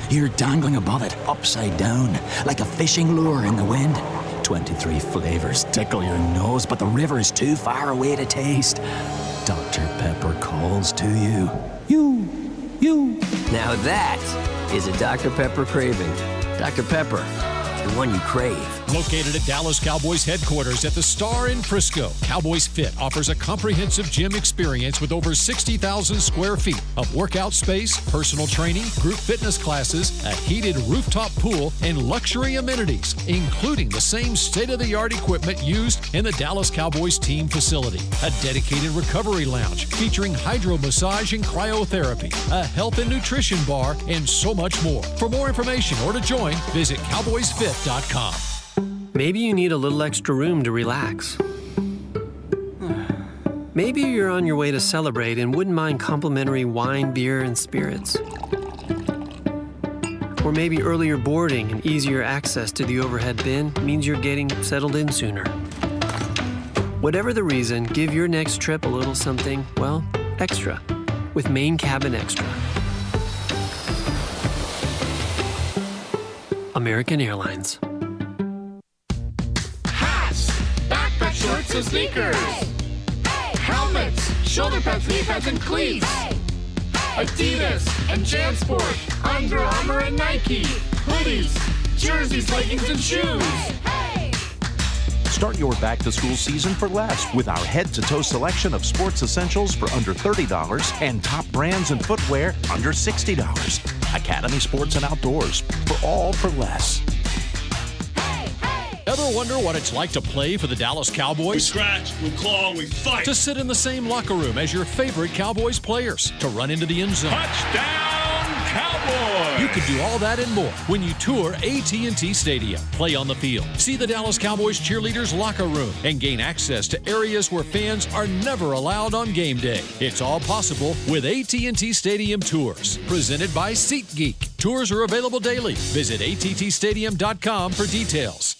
You're dangling above it, upside down, like a fishing lure in the wind. 23 flavors tickle your nose, but the river is too far away to taste. Dr. Pepper calls to you. You. Now that is a Dr. Pepper craving. Dr. Pepper, the one you crave. Located at Dallas Cowboys Headquarters at the Star in Frisco, Cowboys Fit offers a comprehensive gym experience with over 60,000 square feet of workout space, personal training, group fitness classes, a heated rooftop pool, and luxury amenities, including the same state-of-the-art equipment used in the Dallas Cowboys team facility. A dedicated recovery lounge featuring hydro massage and cryotherapy, a health and nutrition bar, and so much more. For more information or to join, visit cowboysfit.com. Maybe you need a little extra room to relax. Maybe you're on your way to celebrate and wouldn't mind complimentary wine, beer, and spirits. Or maybe earlier boarding and easier access to the overhead bin means you're getting settled in sooner. Whatever the reason, give your next trip a little something, well, extra with Main Cabin Extra. American Airlines. Hats, backpack shorts and sneakers. Helmets, shoulder pads, knee pads, and cleats. Adidas and JanSport, Under Armour and Nike. Hoodies, jerseys, leggings, and shoes. Start your back-to-school season for less with our head-to-toe selection of sports essentials for under $30 and top brands and footwear under $60. Academy Sports and Outdoors, for all for less. Ever wonder what it's like to play for the Dallas Cowboys? We scratch, we claw, we fight. To sit in the same locker room as your favorite Cowboys players. To run into the end zone. Touchdown, Cowboys! You can do all that and more when you tour AT&T Stadium. Play on the field. See the Dallas Cowboys cheerleaders' locker room and gain access to areas where fans are never allowed on game day. It's all possible with AT&T Stadium Tours. Presented by SeatGeek. Tours are available daily. Visit attstadium.com for details.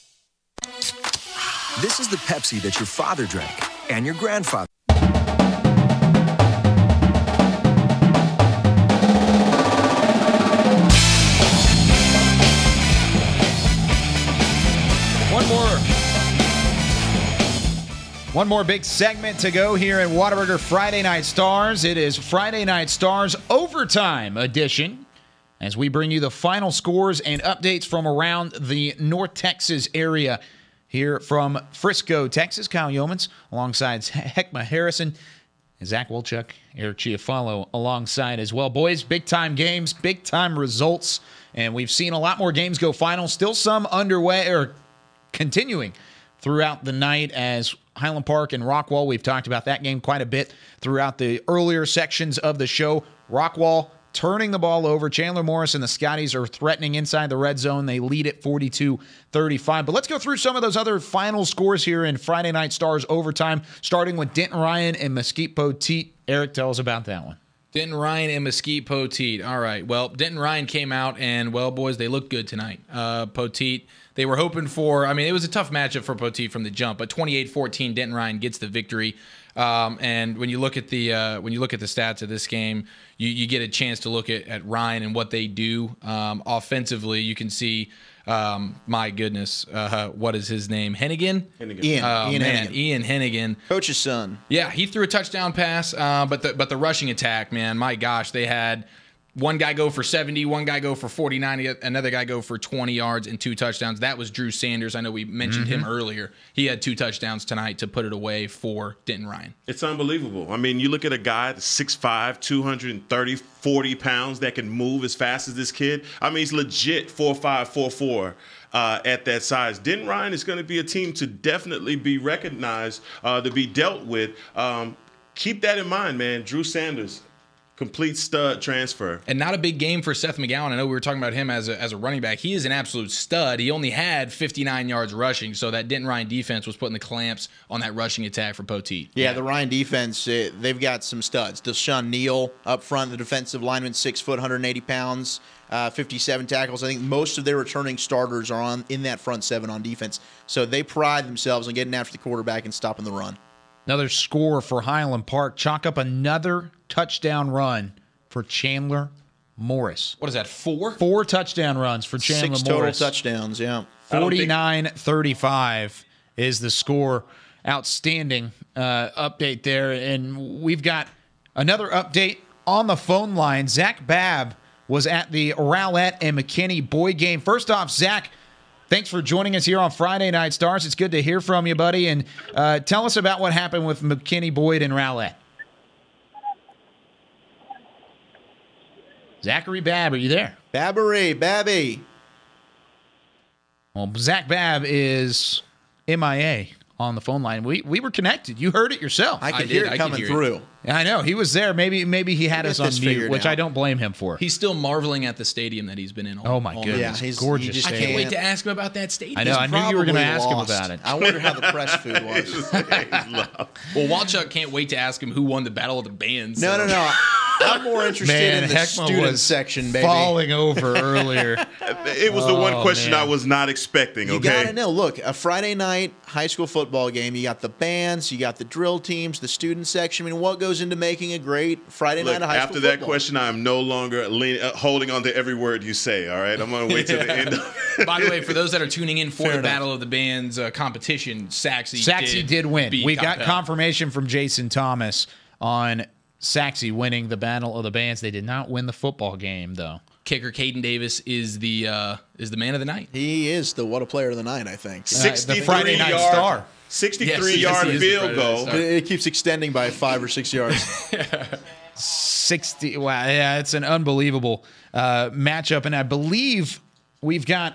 This is the Pepsi that your father drank and your grandfather. One more big segment to go here in Whataburger Friday Night Stars. It is Friday Night Stars Overtime Edition, as we bring you the final scores and updates from around the North Texas area. Here from Frisco, Texas, Kyle Youmans alongside Hekma Harrison, Zach Wolchuk, Eric Chiofalo alongside as well. Boys, big-time games, big-time results, and we've seen a lot more games go final. Still some underway or continuing throughout the night as Highland Park and Rockwall. We've talked about that game quite a bit throughout the earlier sections of the show. Rockwall turning the ball over. Chandler Morris and the Scotties are threatening inside the red zone. They lead at 42-35. But let's go through some of those other final scores here in Friday Night Stars Overtime, starting with Denton Ryan and Mesquite Poteet. Eric, tell us about that one. Denton Ryan and Mesquite Poteet. All right. Well, Denton Ryan came out, and, well, boys, they looked good tonight. Poteet, they were hoping for, I mean, it was a tough matchup for Poteet from the jump, but 28-14, Denton Ryan gets the victory. And when you look at the stats of this game, you get a chance to look at Ryan and what they do offensively. You can see, my goodness, what is his name? Hennigan? Ian Hennigan. Ian Hennigan, coach's son. Yeah, he threw a touchdown pass, but the rushing attack, man, my gosh, they had one guy go for 70, one guy go for 49, another guy go for 20 yards and 2 touchdowns. That was Drew Sanders. I know we mentioned him earlier. He had 2 touchdowns tonight to put it away for Denton Ryan. It's unbelievable. I mean, you look at a guy that's 6'5", 230, 40 pounds that can move as fast as this kid. I mean, he's legit 4'5", 4'4". At that size. Denton Ryan is going to be a team to definitely be recognized, to be dealt with. Keep that in mind, man. Drew Sanders, complete stud transfer. And not a big game for Seth McGowan. I know we were talking about him as a running back. He is an absolute stud. He only had 59 yards rushing, so that Denton Ryan defense was putting the clamps on that rushing attack for Poteet. Yeah, the Ryan defense, they've got some studs. Deshaun Neal up front, the defensive lineman, 6 foot, 180 pounds, 57 tackles. I think most of their returning starters are in that front 7 on defense. So they pride themselves on getting after the quarterback and stopping the run. Another score for Highland Park. Chalk up another touchdown run for Chandler Morris. What is that, 4? 4 touchdown runs for Chandler 6 Morris. 6 total touchdowns, yeah. 49-35 is the score. Outstanding update there. And we've got another update on the phone line. Zach Babb was at the Rowlett and McKinney Boyd game. First off, Zach, thanks for joining us here on Friday Night Stars. It's good to hear from you, buddy. And tell us about what happened with McKinney Boyd and Rowlett. Zachary Babb, are you there? Babby. Well, Zach Babb is MIA on the phone line. We were connected. You heard it yourself. I could hear it coming through. I know. He was there. Maybe he had us on mute, which I don't blame him for. He's still marveling at the stadium that he's been in all my goodness. Yeah, he's gorgeous. I can't wait to ask him about that stadium. I know. I knew you were going to ask him about it. I wonder how the press food was. Well, Wolchuk can't wait to ask him who won the Battle of the Bands. No. I'm more interested in the Hekma student was section, baby. falling over earlier. It was the one question I was not expecting. You Okay, gotta know. Look, a Friday night high school football game. You got the bands, you got the drill teams, the student section. I mean, what goes into making a great Friday night of high school after football? that question, I am no longer holding on to every word you say. All right, I'm going to wait till the end. By the way, for those that are tuning in for Fair the enough. Battle of the Bands competition, Saxey did win. We got confirmation from Jason Thomas on Saxey winning the Battle of the Bands. They did not win the football game, though. Kicker Caden Davis is the man of the night. He is the what a player of the night, I think. 63 Friday night yard star. 63-yard field goal. It keeps extending by 5 or 6 yards. 60. Wow, yeah, it's an unbelievable matchup, and I believe we've got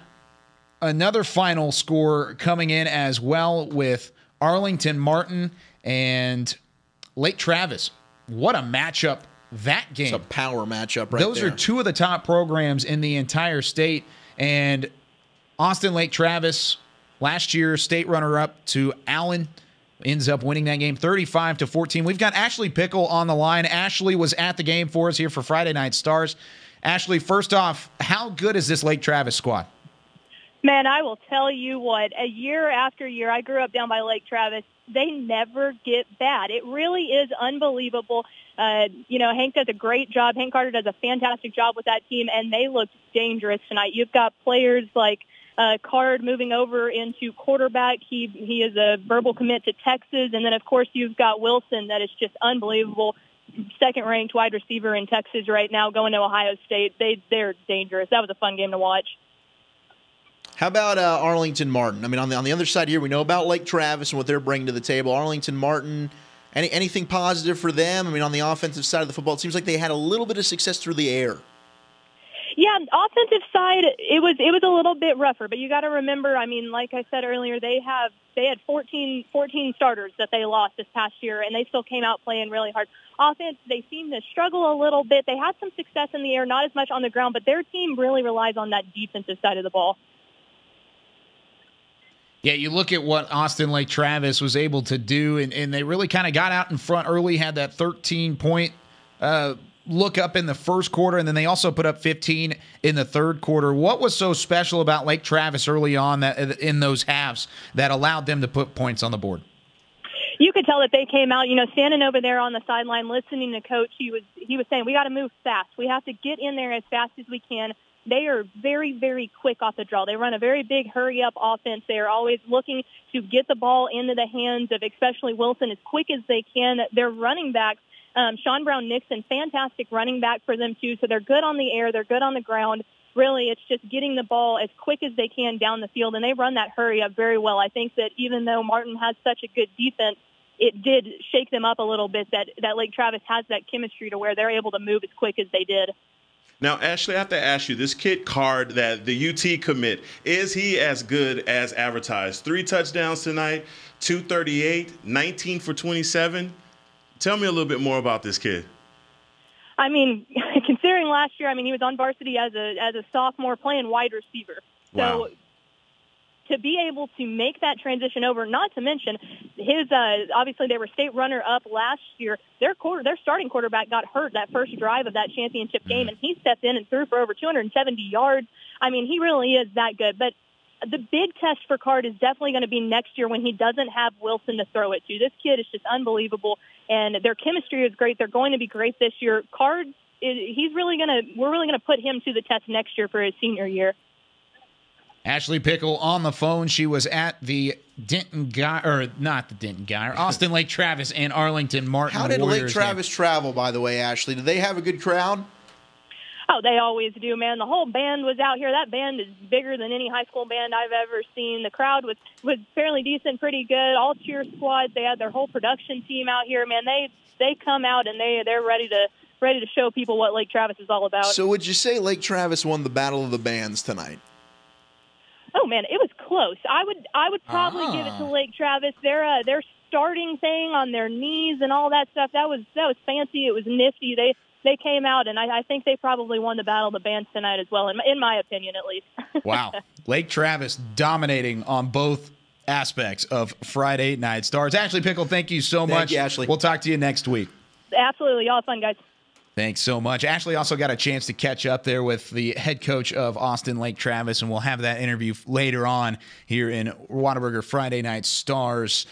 another final score coming in as well with Arlington Martin and Lake Travis. What a matchup that game. It's a power matchup right Those there. are two of the top programs in the entire state. And Austin Lake Travis, last year, state runner-up to Allen, ends up winning that game 35-14. We've got Ashley Pickle on the line. Ashley was at the game for us here for Friday Night Stars. Ashley, first off, how good is this Lake Travis squad? Man, I will tell you what, year after year, I grew up down by Lake Travis. They never get bad. It really is unbelievable. Hank does a great job. Hank Carter does a fantastic job with that team, and they look dangerous tonight. You've got players like Card moving over into quarterback. He is a verbal commit to Texas. And then, of course, you've got Wilson that is just unbelievable. Second-ranked wide receiver in Texas right now going to Ohio State. They're dangerous. That was a fun game to watch. How about Arlington Martin? I mean, on the other side here, we know about Lake Travis and what they're bringing to the table. Arlington Martin, anything positive for them? I mean, on the offensive side of the football, it seems like they had a little bit of success through the air. Yeah, offensive side, it was a little bit rougher, but you got to remember, I mean, like I said earlier, they had 14 starters that they lost this past year, and they still came out playing really hard. Offense, they seem to struggle a little bit. They had some success in the air, not as much on the ground, but their team really relies on that defensive side of the ball. Yeah, you look at what Austin Lake Travis was able to do, and they really kind of got out in front early, had that 13-point look up in the first quarter, and then they also put up 15 in the third quarter. What was so special about Lake Travis early on that in those halves that allowed them to put points on the board? You could tell that they came out, standing over there on the sideline, listening to Coach. He was saying, we got to move fast. We have to get in there as fast as we can. They are very, very quick off the draw. They run a very big hurry-up offense. They are always looking to get the ball into the hands of especially Wilson as quick as they can. Their running backs, Sean Brown-Nixon, fantastic running back for them too. So they're good on the air. They're good on the ground. Really, it's just getting the ball as quick as they can down the field, and they run that hurry-up very well. I think that even though Martin has such a good defense, it did shake them up a little bit that Lake Travis has that chemistry to where they're able to move as quick as they did. Now, Ashley, I have to ask you, this kid Card, that the UT commit, is he as good as advertised? 3 touchdowns tonight, 238, 19 for 27. Tell me a little bit more about this kid. I mean, considering last year, he was on varsity as a sophomore playing wide receiver. Wow. So to be able to make that transition over, not to mention his obviously they were state runner-up last year. Their starting quarterback got hurt that first drive of that championship game, and he stepped in and threw for over 270 yards. He really is that good. But the big test for Card is definitely going to be next year when he doesn't have Wilson to throw it to. This kid is just unbelievable, and their chemistry is great. They're going to be great this year. Card, we're really going to put him to the test next year for his senior year. Ashley Pickle on the phone. She was at the Austin Lake Travis and Arlington Martin. How did Warriors Lake Travis travel, by the way, Ashley? Did they have a good crowd? Oh, they always do, man. The whole band was out here. That band is bigger than any high school band I've ever seen. The crowd was fairly decent, pretty good. All cheer squads. They had their whole production team out here, man. They come out and they're ready to show people what Lake Travis is all about. So would you say Lake Travis won the Battle of the Bands tonight? Oh man, it was close. I would probably give it to Lake Travis. Their starting thing on their knees and all that stuff, that was fancy. It was nifty. They came out, and I think they probably won the Battle of the Bands tonight as well, in my opinion at least. Wow. Lake Travis dominating on both aspects of Friday Night Stars. Ashley Pickle, thank you so much. Thank you, Ashley. We'll talk to you next week. Absolutely. Y'all have fun, guys. Thanks so much. Ashley also got a chance to catch up there with the head coach of Austin Lake Travis, and we'll have that interview later on here in Whataburger Friday Night Stars.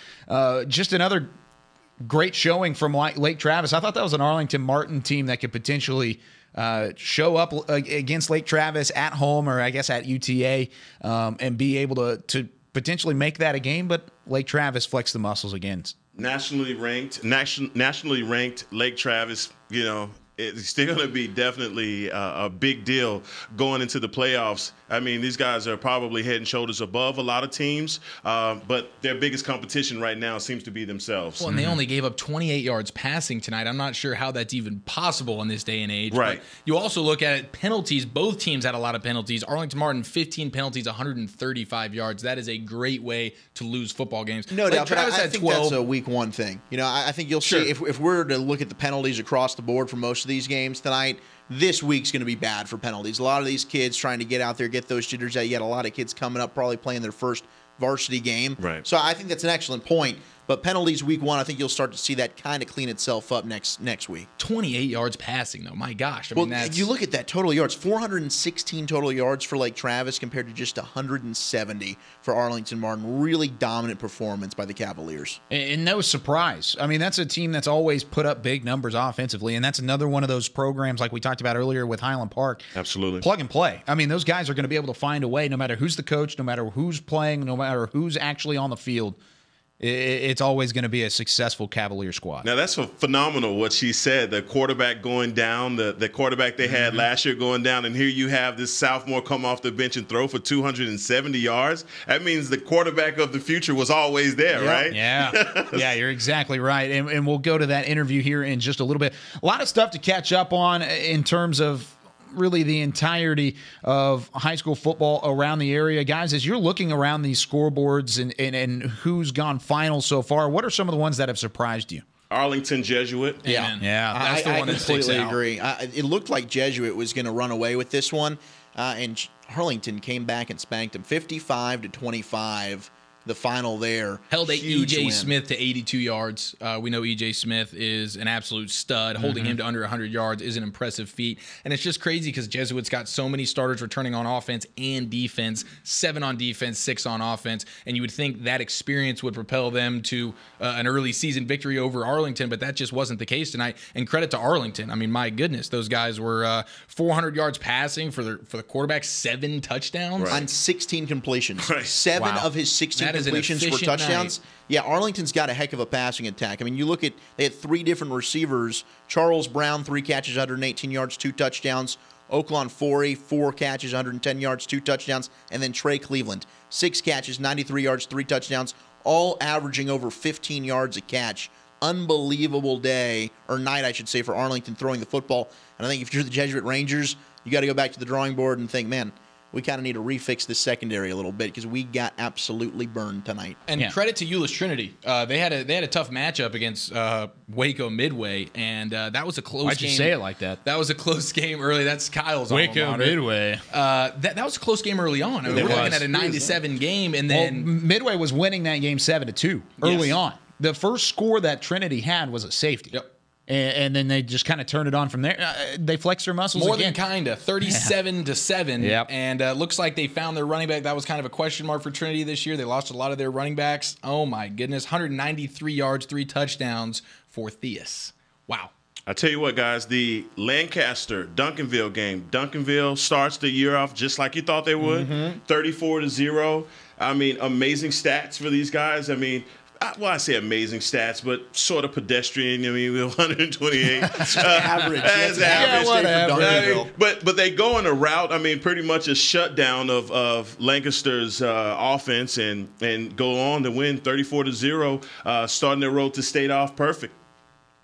Just another great showing from Lake Travis. I thought that was an Arlington Martin team that could potentially show up against Lake Travis at home, or I guess at UTA, and be able to potentially make that a game, but Lake Travis flexed the muscles again. Nationally ranked Lake Travis, it's still going to be definitely a big deal going into the playoffs. I mean, these guys are probably head and shoulders above a lot of teams, but their biggest competition right now seems to be themselves. Well, and they only gave up 28 yards passing tonight. I'm not sure how that's even possible in this day and age. Right. But you also look at it, penalties. Both teams had a lot of penalties. Arlington Martin, 15 penalties, 135 yards. That is a great way to lose football games. No doubt, but Travis I had think 12. that's a week one thing. I think you'll see if we're to look at the penalties across the board for most of these games tonight, this week's going to be bad for penalties. A lot of these kids trying to get out there, get those jitters out. You got a lot of kids coming up, probably playing their first varsity game. Right. So I think that's an excellent point. But penalties week one, I think you'll start to see that kind of clean itself up next week. 28 yards passing, though. My gosh. I mean, that's... you look at that total yards, 416 total yards for Lake Travis compared to just 170 for Arlington Martin. Really dominant performance by the Cavaliers. And no surprise. I mean, that's a team that's always put up big numbers offensively, and that's another one of those programs like we talked about earlier with Highland Park. Absolutely. Plug and play. I mean, those guys are going to be able to find a way no matter who's the coach, no matter who's playing, no matter who's actually on the field. It's always going to be a successful Cavalier squad. Now, that's phenomenal what she said. The quarterback going down, the quarterback they had last year going down, and here you have this sophomore come off the bench and throw for 270 yards. That means the quarterback of the future was always there, right? Yeah. Yeah, you're exactly right. And we'll go to that interview here in just a little bit. A lot of stuff to catch up on in terms of really the entirety of high school football around the area. Guys, as you're looking around these scoreboards and who's gone final so far, what are some of the ones that have surprised you? Arlington Jesuit. Yeah. That's the one that sticks out. I completely agree. It looked like Jesuit was going to run away with this one, and Arlington came back and spanked them 55-25. The final there. Held E.J. win. Smith to 82 yards. We know E.J. Smith is an absolute stud. Holding him to under 100 yards is an impressive feat. And it's just crazy because Jesuit's got so many starters returning on offense and defense. 7 on defense, 6 on offense. And you would think that experience would propel them to an early season victory over Arlington, but that just wasn't the case tonight. And credit to Arlington. I mean, my goodness, those guys were 400 yards passing for the quarterback, 7 touchdowns. On 16 completions. 7 of his 16 completions for touchdowns. Night. Yeah, Arlington's got a heck of a passing attack. I mean, you look at, they had 3 different receivers. Charles Brown, 3 catches, 118 yards, 2 touchdowns. Oaklawn Forey, 4 catches, 110 yards, 2 touchdowns. And then Trey Cleveland, 6 catches, 93 yards, 3 touchdowns, all averaging over 15 yards a catch. Unbelievable day, or night, I should say, for Arlington throwing the football. And I think if you're the Jesuit Rangers, you got to go back to the drawing board and think, man, we kind of need to refix this secondary a little bit because we got absolutely burned tonight. And credit to Euless Trinity. They had a tough matchup against Waco Midway, and that was a close game. Why'd you say it like that? That was a close game early. That's Kyle's Waco Midway. That was a close game early on. I mean, we're looking at a 9-7 game, and then Midway was winning that game 7-2 early on. The first score that Trinity had was a safety. Yep. And then they just kind of turned it on from there. They flexed their muscles More again. than kind of. 37-7. Yep. And looks like they found their running back. That was kind of a question mark for Trinity this year. They lost a lot of their running backs. Oh, my goodness. 193 yards, 3 touchdowns for Theus. Wow. I tell you what, guys, the Lancaster-Duncanville game. Duncanville starts the year off just like you thought they would, 34-0. I mean, amazing stats for these guys. I mean, well, I say amazing stats, but sort of pedestrian. I mean, 128. That's average. That's average. Yeah, but they go on a route. I mean, pretty much a shutdown of Lancaster's offense and go on to win 34-0, starting their road to state off perfect.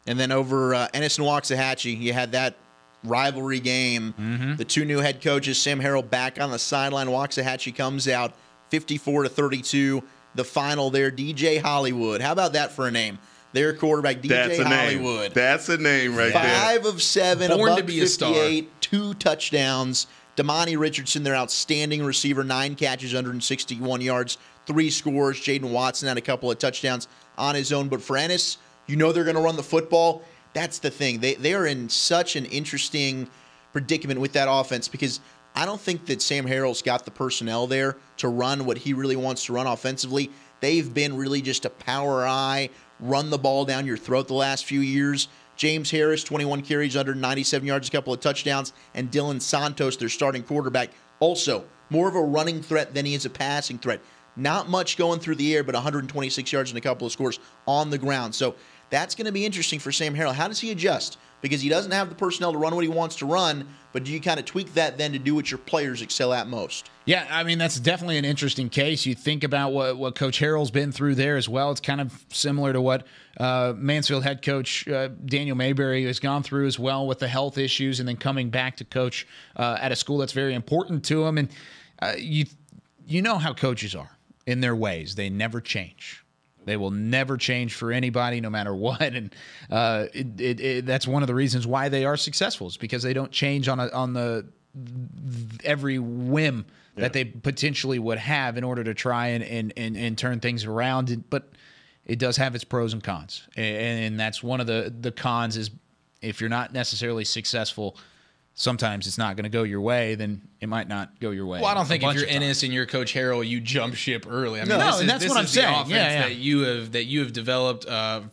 And then over Ennis and Waxahachie, you had that rivalry game. The 2 new head coaches, Sam Harrell back on the sideline. Waxahachie comes out 54-32. The final there, DJ Hollywood. How about that for a name? Their quarterback, DJ Hollywood. That's a name right there. 5 of 7, Born to $158, be a star. 2 touchdowns. Damani Richardson, their outstanding receiver, 9 catches, 161 yards, 3 scores. Jaden Watson had a couple of touchdowns on his own. But for Ennis, you know they're going to run the football. That's the thing. They are in such an interesting predicament with that offense because I don't think that Sam Harrell's got the personnel there to run what he really wants to run offensively. They've been really just a power eye, run the ball down your throat the last few years. James Harris, 21 carries, 197 yards, a couple of touchdowns, and Dylan Santos, their starting quarterback, also more of a running threat than he is a passing threat. Not much going through the air, but 126 yards and a couple of scores on the ground. So that's going to be interesting for Sam Harrell. How does he adjust? Because he doesn't have the personnel to run what he wants to run, but do you kind of tweak that then to do what your players excel at most? Yeah, I mean, that's definitely an interesting case. You think about what Coach Harrell's been through there as well. It's kind of similar to what Mansfield head coach Daniel Mayberry has gone through as well with the health issues and then coming back to coach at a school that's very important to him. And you know how coaches are in their ways. They never change. They will never change for anybody, no matter what, and that's one of the reasons why they are successful. Is because they don't change on the every whim that they potentially would have in order to try and turn things around. But it does have its pros and cons, and that's one of the cons is if you're not necessarily successful. Sometimes it's not going to go your way, then it might not go your way. Well, I don't think if you're Ennis and you're Coach Harrell, you jump ship early. I mean, no, that's what I'm saying. The offense that you have developed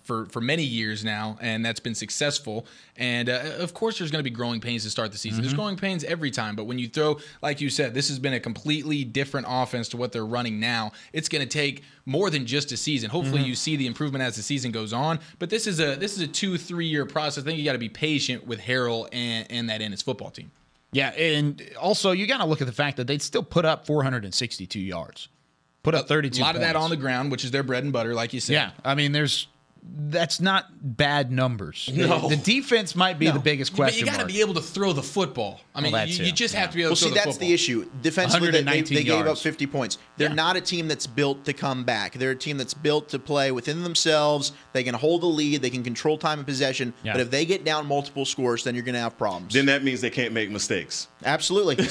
for many years now, and that's been successful. And of course, there's going to be growing pains to start the season. There's growing pains every time, but when you throw, like you said, this has been a completely different offense to what they're running now. It's going to take more than just a season. Hopefully, you see the improvement as the season goes on. But this is a 2-3 year process. I think you got to be patient with Harrell and that Ennis football team. Yeah, and also you got to look at the fact that they'd still put up 462 yards, put up 32 A lot points. of that on the ground, which is their bread and butter, like you said. Yeah, I mean, that's not bad numbers. No. The defense might be the biggest question But you got to be able to throw the football. I mean, you just have to be able to throw the football. That's the issue. Defensively, they gave up 50 points. They're Yeah. not a team that's built to come back. They're a team that's built to play within themselves. They can hold the lead. They can control time and possession. Yeah. But if they get down multiple scores, then you're going to have problems. Then that means they can't make mistakes. Absolutely. No,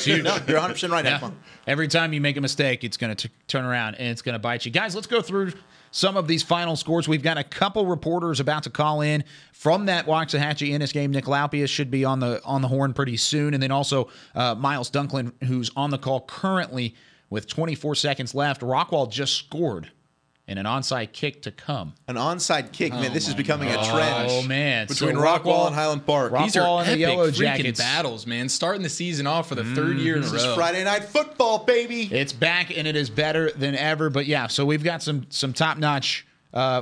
you're 100% right, Hekma. Every time you make a mistake, it's going to turn around and it's going to bite you. Guys, let's go through some of these final scores. We've got a couple reporters about to call in from that Waxahachie-Ennis game. Nick Laupius should be on the horn pretty soon. And then also Miles Dunklin, who's on the call currently with 24 seconds left. Rockwall just scored in an onside kick to come. An onside kick, man. This is becoming a trend. Oh, man. Between So Rockwall and Highland Park. These are and the epic Yellow freaking Jackets. battles, man. Starting the season off for the third year in a row. This is Friday Night Football, baby. It's back, and it is better than ever. But, yeah, so we've got some top-notch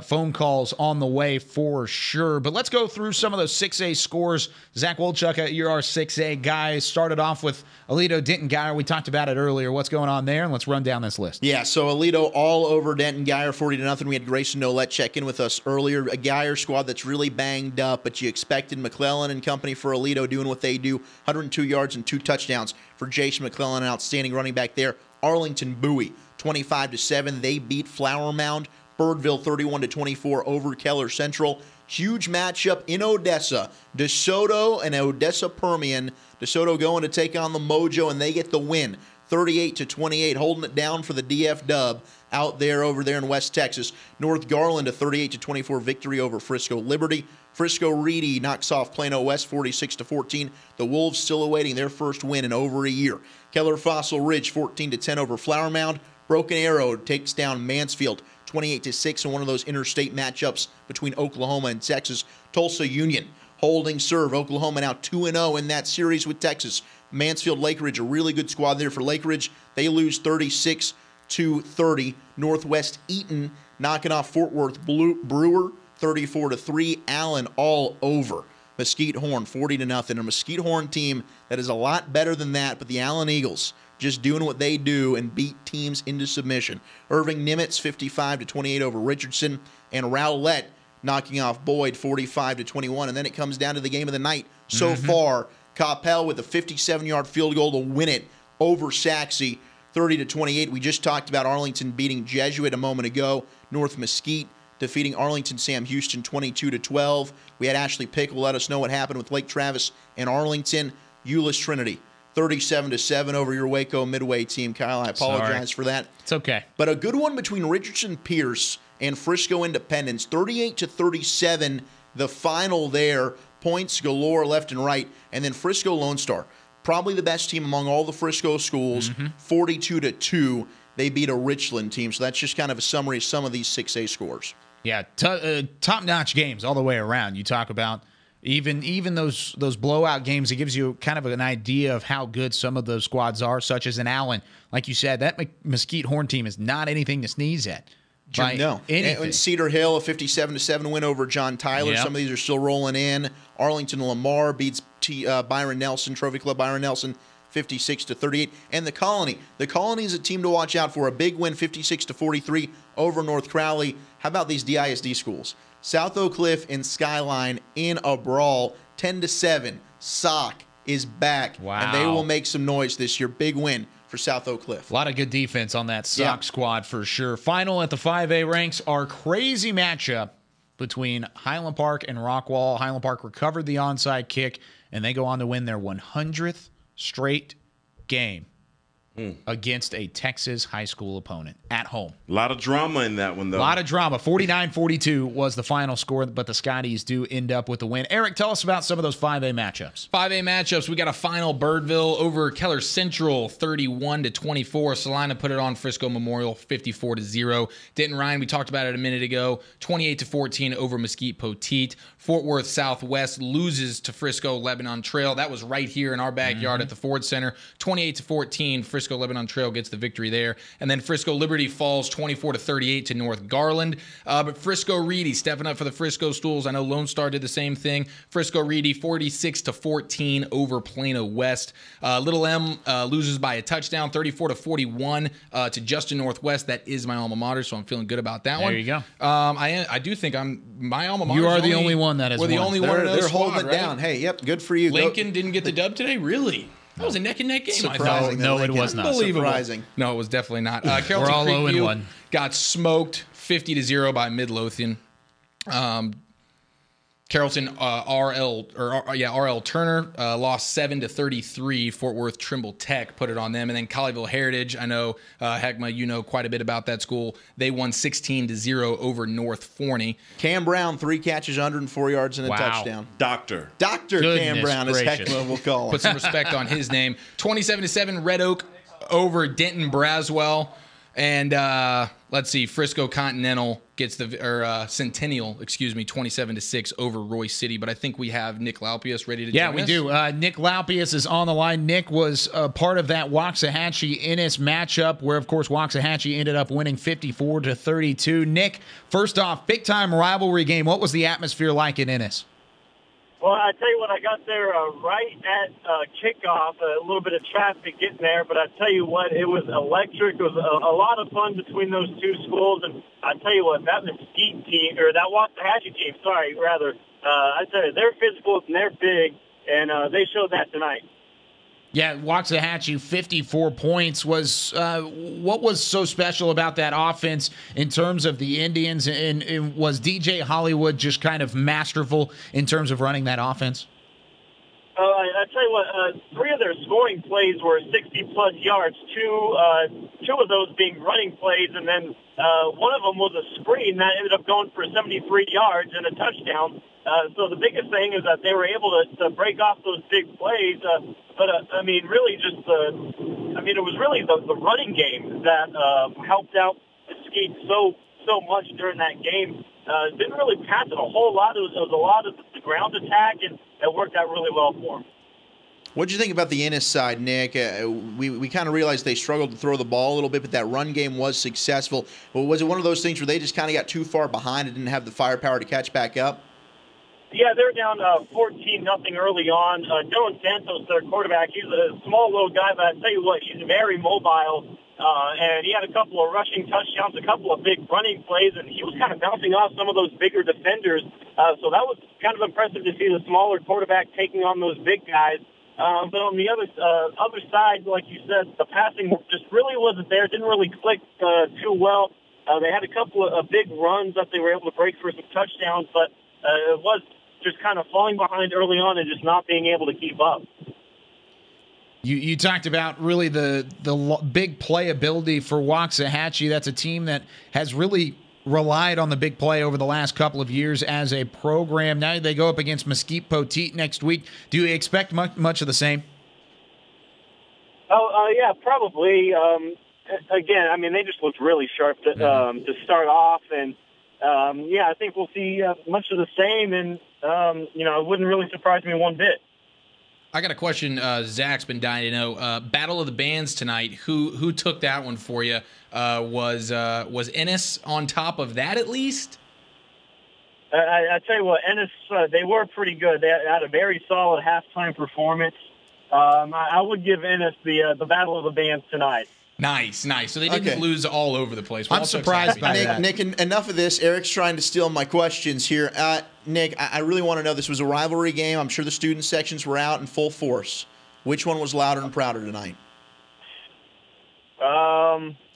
phone calls on the way for sure. But let's go through some of those 6A scores. Zach Wolchuk, you're our 6A guy. Started off with Aledo Denton Geyer. We talked about it earlier. What's going on there? And let's run down this list. Yeah, so Aledo all over Denton Geyer, 40-0. We had Grayson Nolet check in with us earlier. A Geyer squad that's really banged up, but you expected McClellan and company for Aledo doing what they do. 102 yards and 2 touchdowns for Jason McClellan, an outstanding running back there. Arlington Bowie, 25-7. They beat Flower Mound. Birdville 31-24 over Keller Central. Huge matchup in Odessa. DeSoto and Odessa Permian. DeSoto going to take on the Mojo, and they get the win. 38-28, holding it down for the DF Dub out there over there in West Texas. North Garland, a 38-24 victory over Frisco Liberty. Frisco Reedy knocks off Plano West 46-14. The Wolves still awaiting their first win in over a year. Keller Fossil Ridge 14-10 over Flower Mound. Broken Arrow takes down Mansfield 28-6 in one of those interstate matchups between Oklahoma and Texas. Tulsa Union holding serve. Oklahoma now 2-0 in that series with Texas. Mansfield Lake Ridge, a really good squad there for Lake Ridge. They lose 36-30. Northwest Eaton knocking off Fort Worth Brewer 34-3. Allen all over Mesquite Horn 40-0. A Mesquite Horn team that is a lot better than that, but the Allen Eagles just doing what they do and beat teams into submission. Irving Nimitz 55-28 over Richardson, and Rowlett knocking off Boyd 45-21. And then it comes down to the game of the night so far. Coppell with a 57-yard field goal to win it over Saxe 30-28. We just talked about Arlington beating Jesuit a moment ago. North Mesquite defeating Arlington Sam Houston 22-12. We had Ashley Pickle let us know what happened with Lake Travis and Arlington. Euless Trinity 37-7 over your Waco Midway team. Kyle, I apologize for that. It's okay. But a good one between Richardson Pierce and Frisco Independence. 38-37 the final there, points galore left and right, and then Frisco Lone Star, probably the best team among all the Frisco schools, 42-2. They beat a Richland team. So that's just kind of a summary of some of these 6A scores. Yeah, top-notch games all the way around. You talk about even those blowout games. It gives you kind of an idea of how good some of those squads are, such as an Allen. Like you said, that Mesquite Horn team is not anything to sneeze at. No. And Cedar Hill, a 57-7 win over John Tyler. Yep. Some of these are still rolling in. Arlington Lamar beats Byron Nelson, Trophy Club Byron Nelson, 56-38. And the Colony. The Colony is a team to watch out for. A big win, 56-43 over North Crowley. How about these DISD schools? South Oak Cliff and Skyline in a brawl, 10-7. Sock is back. Wow. And they will make some noise this year. Big win for South Oak Cliff. A lot of good defense on that Sock squad for sure. Final at the 5A ranks, our crazy matchup between Highland Park and Rockwall. Highland Park recovered the onside kick, and they go on to win their 100th straight game against a Texas high school opponent at home. A lot of drama in that one, though. A lot of drama. 49-42 was the final score, but the Scotties do end up with the win. Eric, tell us about some of those 5A matchups. 5A matchups, we got a final Birdville over Keller Central, 31-24. Salina put it on Frisco Memorial, 54-0. Denton Ryan, we talked about it a minute ago, 28-14 over Mesquite Poteet. Fort Worth Southwest loses to Frisco Lebanon Trail. That was right here in our backyard at the Ford Center. 28-14, Frisco Lebanon Trail gets the victory there. And then Frisco Liberty falls 24-38 to North Garland. But Frisco Reedy stepping up for the Frisco Stools. I know Lone Star did the same thing. Frisco Reedy 46-14 over Plano West. Little M loses by a touchdown, 34-41 to Justin Northwest. That is my alma mater, so I'm feeling good about that one. There you go. I do think my alma mater. You are the only one that has We're the only one. They're holding it down. Hey, yep, good for you. Lincoln didn't get the dub today? Really? That was a neck-and-neck game, I thought. No, it was not. Surprising. No, it was definitely not. Carrollton We're all 0-1. Got smoked 50-0 by Midlothian. Carrollton RL Turner lost 7-33. Fort Worth Trimble Tech put it on them, and then Colleyville Heritage. I know Hekma, you know quite a bit about that school. They won 16-0 over North Forney. Cam Brown 3 catches, 104 yards and a touchdown. Doctor Cam Brown, as Hekma will call him. Put some respect on his name. 27-7 Red Oak over Denton Braswell. And let's see, Frisco Continental gets Centennial, 27-6 over Roy City. But I think we have Nick Laupius ready to join us. Yeah, we do. Nick Laupius is on the line. Nick was part of that Waxahachie-Ennis matchup where, of course, Waxahachie ended up winning 54-32. Nick, first off, big-time rivalry game. What was the atmosphere like in Ennis? Well, I tell you what, I got there right at kickoff, a little bit of traffic getting there, but I tell you what, it was electric. It was a lot of fun between those two schools, and I tell you what, that Mesquite team, or that Waxahachie team, I tell you, they're physical and they're big, and they showed that tonight. Yeah, Waxahachie, 54 points. What was so special about that offense in terms of the Indians? And was DJ Hollywood just kind of masterful in terms of running that offense? I tell you what, 3 of their scoring plays were 60-plus yards. Two of those being running plays, and then one of them was a screen that ended up going for 73 yards and a touchdown. So the biggest thing is that they were able to break off those big plays. It was really the running game that helped out Mesquite so much during that game. Didn't really pass it a whole lot. It was a lot of the ground attack, and it worked out really well for them. What did you think about the Ennis side, Nick? We kind of realized they struggled to throw the ball a little bit, but that run game was successful. But was it one of those things where they just kind of got too far behind and didn't have the firepower to catch back up? Yeah, they're down 14-0 early on. Dylan Santos, their quarterback, he's a small little guy, but I tell you what, he's very mobile. And he had a couple of rushing touchdowns, a couple of big running plays, and he was kind of bouncing off some of those bigger defenders. So that was kind of impressive to see the smaller quarterback taking on those big guys. But on the other side, like you said, the passing just really wasn't there. It didn't really click too well. They had a couple of big runs that they were able to break for some touchdowns, but it was just kind of falling behind early on and just not being able to keep up. You talked about really the big playability for Waxahachie. That's a team that has really relied on the big play over the last couple of years as a program. Now they go up against Mesquite Poteet next week. Do you expect much of the same? Yeah, probably. Again, I mean, they just looked really sharp to start off, and I think we'll see much of the same, and it wouldn't really surprise me one bit. I got a question. Zach's been dying to know. Battle of the Bands tonight. Who took that one for you? Was Ennis on top of that at least? I tell you what, Ennis, they were pretty good. They had a very solid halftime performance. I would give Ennis the Battle of the Bands tonight. Nice. So they didn't lose all over the place. I'm surprised by that. Nick, enough of this. Eric's trying to steal my questions here. Nick, I really want to know, this was a rivalry game. I'm sure the student sections were out in full force. Which one was louder and prouder tonight?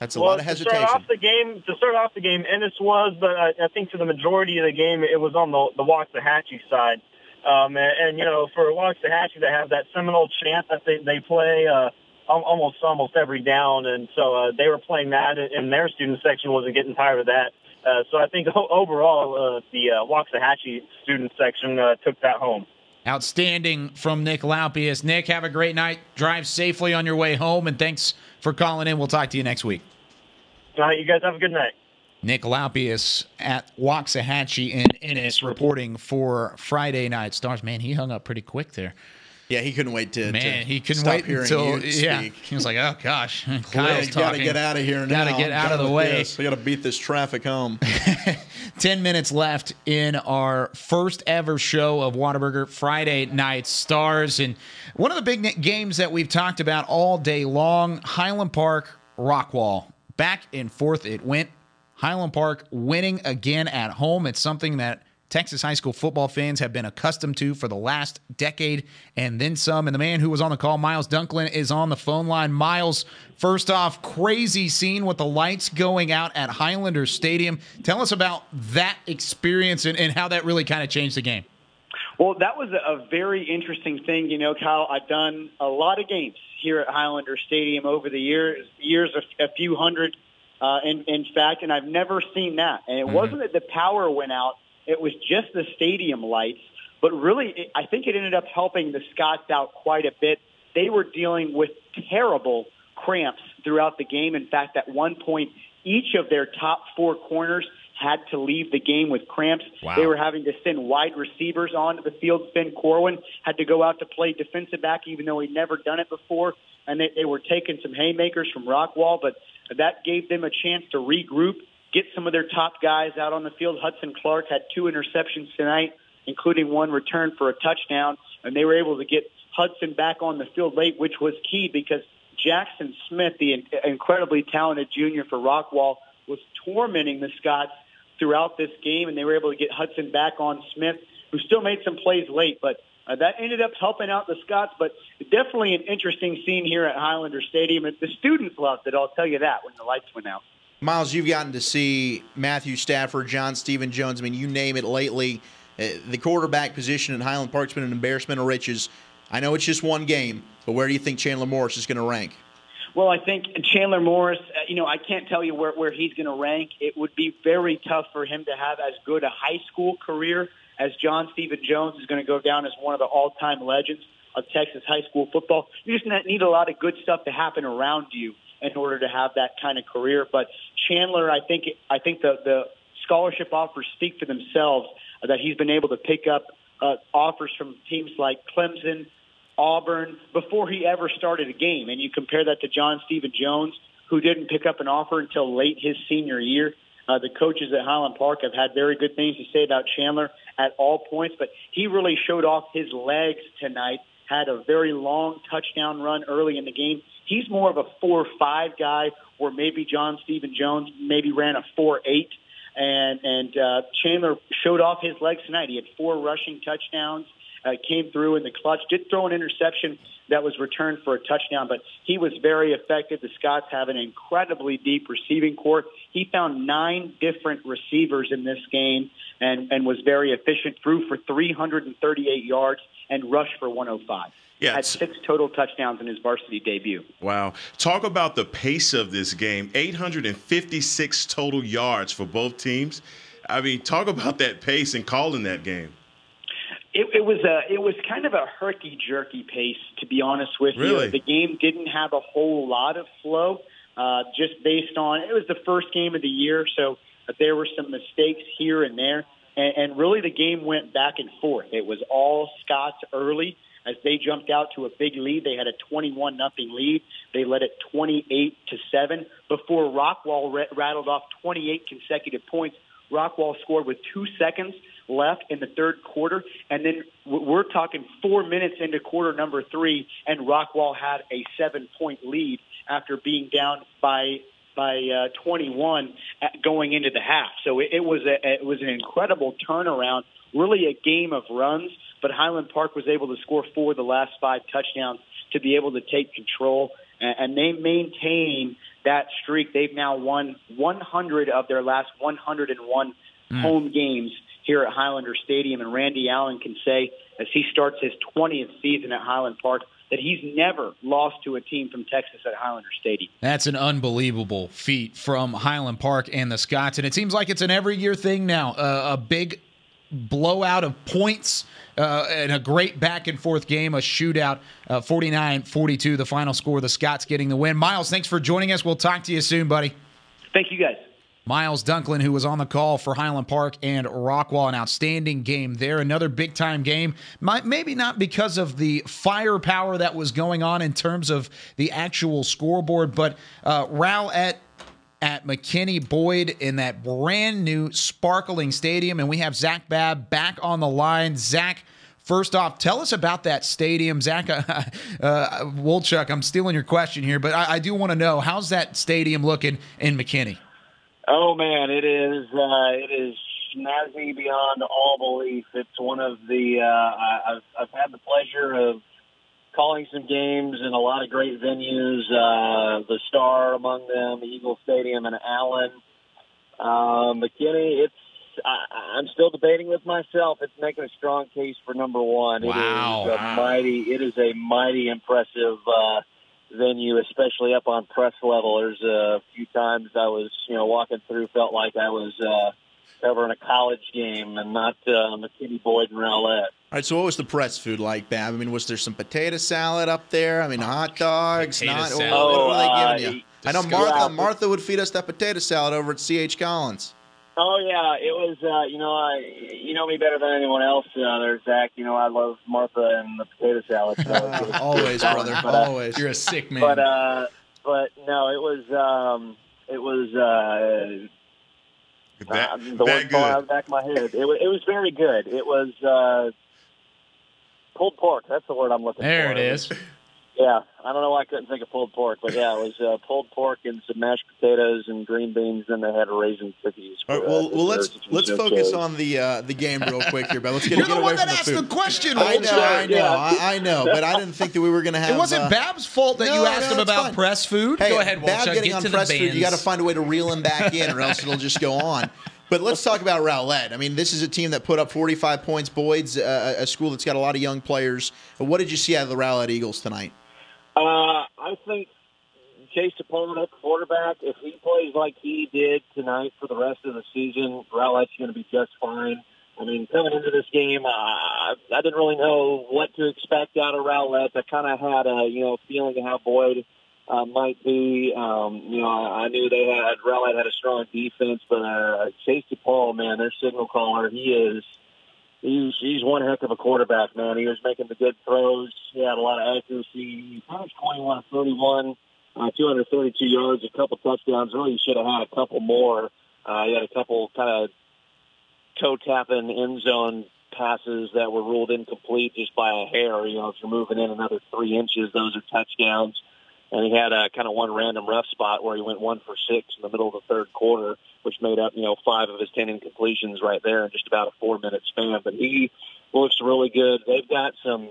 That's a lot of hesitation. To start off the game, Ennis was, but I think for the majority of the game, it was on the Waxahachie side. And for Waxahachie to have that Seminole chant that they play almost every down, and so they were playing that, and their student section wasn't getting tired of that. So I think overall the Waxahachie student section took that home. Outstanding from Nick Laupius. Nick, have a great night. Drive safely on your way home, and thanks for calling in. We'll talk to you next week. All right, you guys have a good night. Nick Laupius at Waxahachie in Ennis reporting for Friday Night Stars. Man, he hung up pretty quick there. Yeah, he couldn't wait to he couldn't stop wait until speak. He was like, "Oh gosh, Kyle's talking. Got to get out of here now. Got to get out of the way. We got to beat this traffic home." 10 minutes left in our first ever show of Whataburger Friday Night Stars, and one of the big games that we've talked about all day long: Highland Park Rockwall. Back and forth it went. Highland Park winning again at home. It's something that Texas high school football fans have been accustomed to for the last decade and then some. And the man who was on the call, Miles Dunklin, is on the phone line. Miles, first off, crazy scene with the lights going out at Highlander Stadium. Tell us about that experience and how that really kind of changed the game. Well, that was a very interesting thing. Kyle, I've done a lot of games here at Highlander Stadium over the years, a few hundred, in fact, and I've never seen that. And it wasn't that the power went out. It was just the stadium lights, but really, I think it ended up helping the Scots out quite a bit. They were dealing with terrible cramps throughout the game. In fact, at one point, each of their top four corners had to leave the game with cramps. Wow. They were having to send wide receivers onto the field. Finn Corwin had to go out to play defensive back, even though he'd never done it before. And they were taking some haymakers from Rockwall, but that gave them a chance to regroup, get some of their top guys out on the field. Hudson Clark had 2 interceptions tonight, including one return for a touchdown, and they were able to get Hudson back on the field late, which was key because Jackson Smith, the incredibly talented junior for Rockwall, was tormenting the Scots throughout this game, and they were able to get Hudson back on Smith, who still made some plays late, but that ended up helping out the Scots. But definitely an interesting scene here at Highlander Stadium. The students loved it, I'll tell you that, when the lights went out. Miles, you've gotten to see Matthew Stafford, John Stephen Jones. I mean, you name it lately. The quarterback position in Highland Park's been an embarrassment of riches. I know it's just one game, but where do you think Chandler Morris is going to rank? Well, I think Chandler Morris, I can't tell you where he's going to rank. It would be very tough for him to have as good a high school career as John Stephen Jones is going to go down as one of the all-time legends of Texas high school football. You just need a lot of good stuff to happen around you in order to have that kind of career. But Chandler, I think the scholarship offers speak for themselves, that he's been able to pick up offers from teams like Clemson, Auburn, before he ever started a game. And you compare that to John Stephen Jones, who didn't pick up an offer until late his senior year. The coaches at Highland Park have had very good things to say about Chandler at all points, but he really showed off his legs tonight, had a very long touchdown run early in the game. He's more of a 4.5 guy, where maybe John Stephen Jones maybe ran a 4.8. And Chandler showed off his legs tonight. He had 4 rushing touchdowns, came through in the clutch, did throw an interception that was returned for a touchdown, but he was very effective. The Scots have an incredibly deep receiving corps. He found 9 different receivers in this game and was very efficient, threw for 338 yards and rushed for 105. had 6 total touchdowns in his varsity debut. Wow. Talk about the pace of this game. 856 total yards for both teams. I mean, talk about that pace and calling that game. It was kind of a herky-jerky pace, to be honest with Really? you. The game didn't have a whole lot of flow, just based on it was the first game of the year, so there were some mistakes here and there. And really the game went back and forth. It was all Scots early. As they jumped out to a big lead, they had a 21-0 lead. They led it 28-7 before Rockwall rattled off 28 consecutive points. Rockwall scored with 2 seconds left in the third quarter, and then we're talking 4 minutes into quarter number 3, and Rockwall had a 7-point lead after being down by 21 going into the half. So it was an incredible turnaround, really a game of runs, but Highland Park was able to score 4 of the last 5 touchdowns to be able to take control, and they maintain that streak. They've now won 100 of their last 101 home games here at Highlander Stadium, and Randy Allen can say, as he starts his 20th season at Highland Park, that he's never lost to a team from Texas at Highlander Stadium. That's an unbelievable feat from Highland Park and the Scots, and it seems like it's an every-year thing now, a big blowout of points and a great back-and-forth game, a shootout, 49-42, the final score, the Scots getting the win. Miles, thanks for joining us. We'll talk to you soon, buddy. Thank you, guys. Miles Dunklin, who was on the call for Highland Park and Rockwall, an outstanding game there. Another big-time game, maybe not because of the firepower that was going on in terms of the actual scoreboard, but Rowlett at McKinney Boyd in that brand-new sparkling stadium, and we have Zach Babb back on the line. Zach, first off, tell us about that stadium. Zach, Wolchuk, I'm stealing your question here, but I do want to know, how's that stadium looking in McKinney? Oh man, it is snazzy beyond all belief. It's one of the I've had the pleasure of calling some games in a lot of great venues. The Star among them, Eagle Stadium in Allen, McKinney. I'm still debating with myself. It's making a strong case for number one. Wow. It is a mighty impressive venue, especially up on press level. There's a few times I was, walking through, felt like I was covering a college game and not McKinney Boyd and Rowlett. All right, so what was the press food like, Bab? I mean, was there some potato salad up there? I mean, hot dogs? What were they giving you? I know Martha would feed us that potato salad over at C.H. Collins. Oh, yeah, it was, you know me better than anyone else there, Zach. I love Martha and the potato salad. So always, brother, always. You're a sick man. But no, it was the word falling out of the back of my head. It was very good. It was pulled pork. That's the word I'm looking for. There it is. Yeah, I don't know why I couldn't think of pulled pork, but yeah, it was pulled pork and some mashed potatoes and green beans. Then they had raisin cookies. All right, well, let's focus on the game real quick here, but let's get away from the food. You're the one that asked the question. I know, but I didn't think that we were going to have. It wasn't Bab's fault that you asked him about press food. Hey, go ahead, Bab Wolchuk, getting on press food. You got to find a way to reel him back in, or else it'll just go on. But let's talk about Rowlett. I mean, this is a team that put up 45 points. Boyd's a school that's got a lot of young players. What did you see out of the Rowlett Eagles tonight? I think Chase Chiofalo at quarterback, if he plays like he did tonight for the rest of the season, Rowlett's going to be just fine. I mean, coming into this game, I didn't really know what to expect out of Rowlett. I kind of had a feeling of how Boyd might be. I knew Rowlett had a strong defense, but Chase Chiofalo, man, their signal caller, He's one heck of a quarterback, man. He was making the good throws. He had a lot of accuracy. He finished 21 of 31, 232 yards, a couple touchdowns. Really, he should have had a couple more. He had a couple kind of toe-tapping end zone passes that were ruled incomplete just by a hair. If you're moving in another 3 inches, those are touchdowns. And he had a kind of one random rough spot where he went 1 for 6 in the middle of the third quarter, which made up, 5 of his 10 incompletions right there in just about a 4-minute span. But he looks really good. They've got some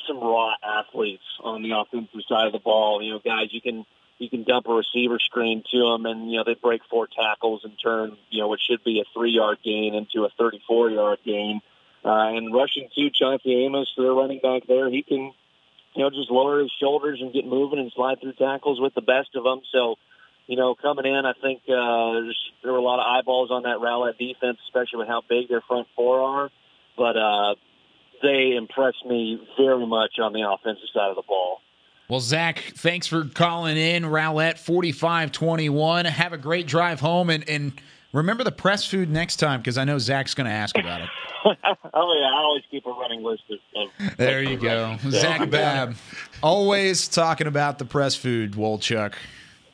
raw athletes on the offensive side of the ball. Guys, you can dump a receiver screen to them, and they break 4 tackles and turn what should be a 3-yard gain into a 34-yard gain. And rushing to Chiofalo, their running back there, he can just lower his shoulders and get moving and slide through tackles with the best of them. So, coming in, I think there were a lot of eyeballs on that Rowlett defense, especially with how big their front four are. But they impressed me very much on the offensive side of the ball. Well, Zach, thanks for calling in. Rowlett 45-21. Have a great drive home, and remember the press food next time, because I know Zach's going to ask about it. Oh, yeah, I always keep a running list of there you go. Zach Babb, always talking about the press food, Wolchuk.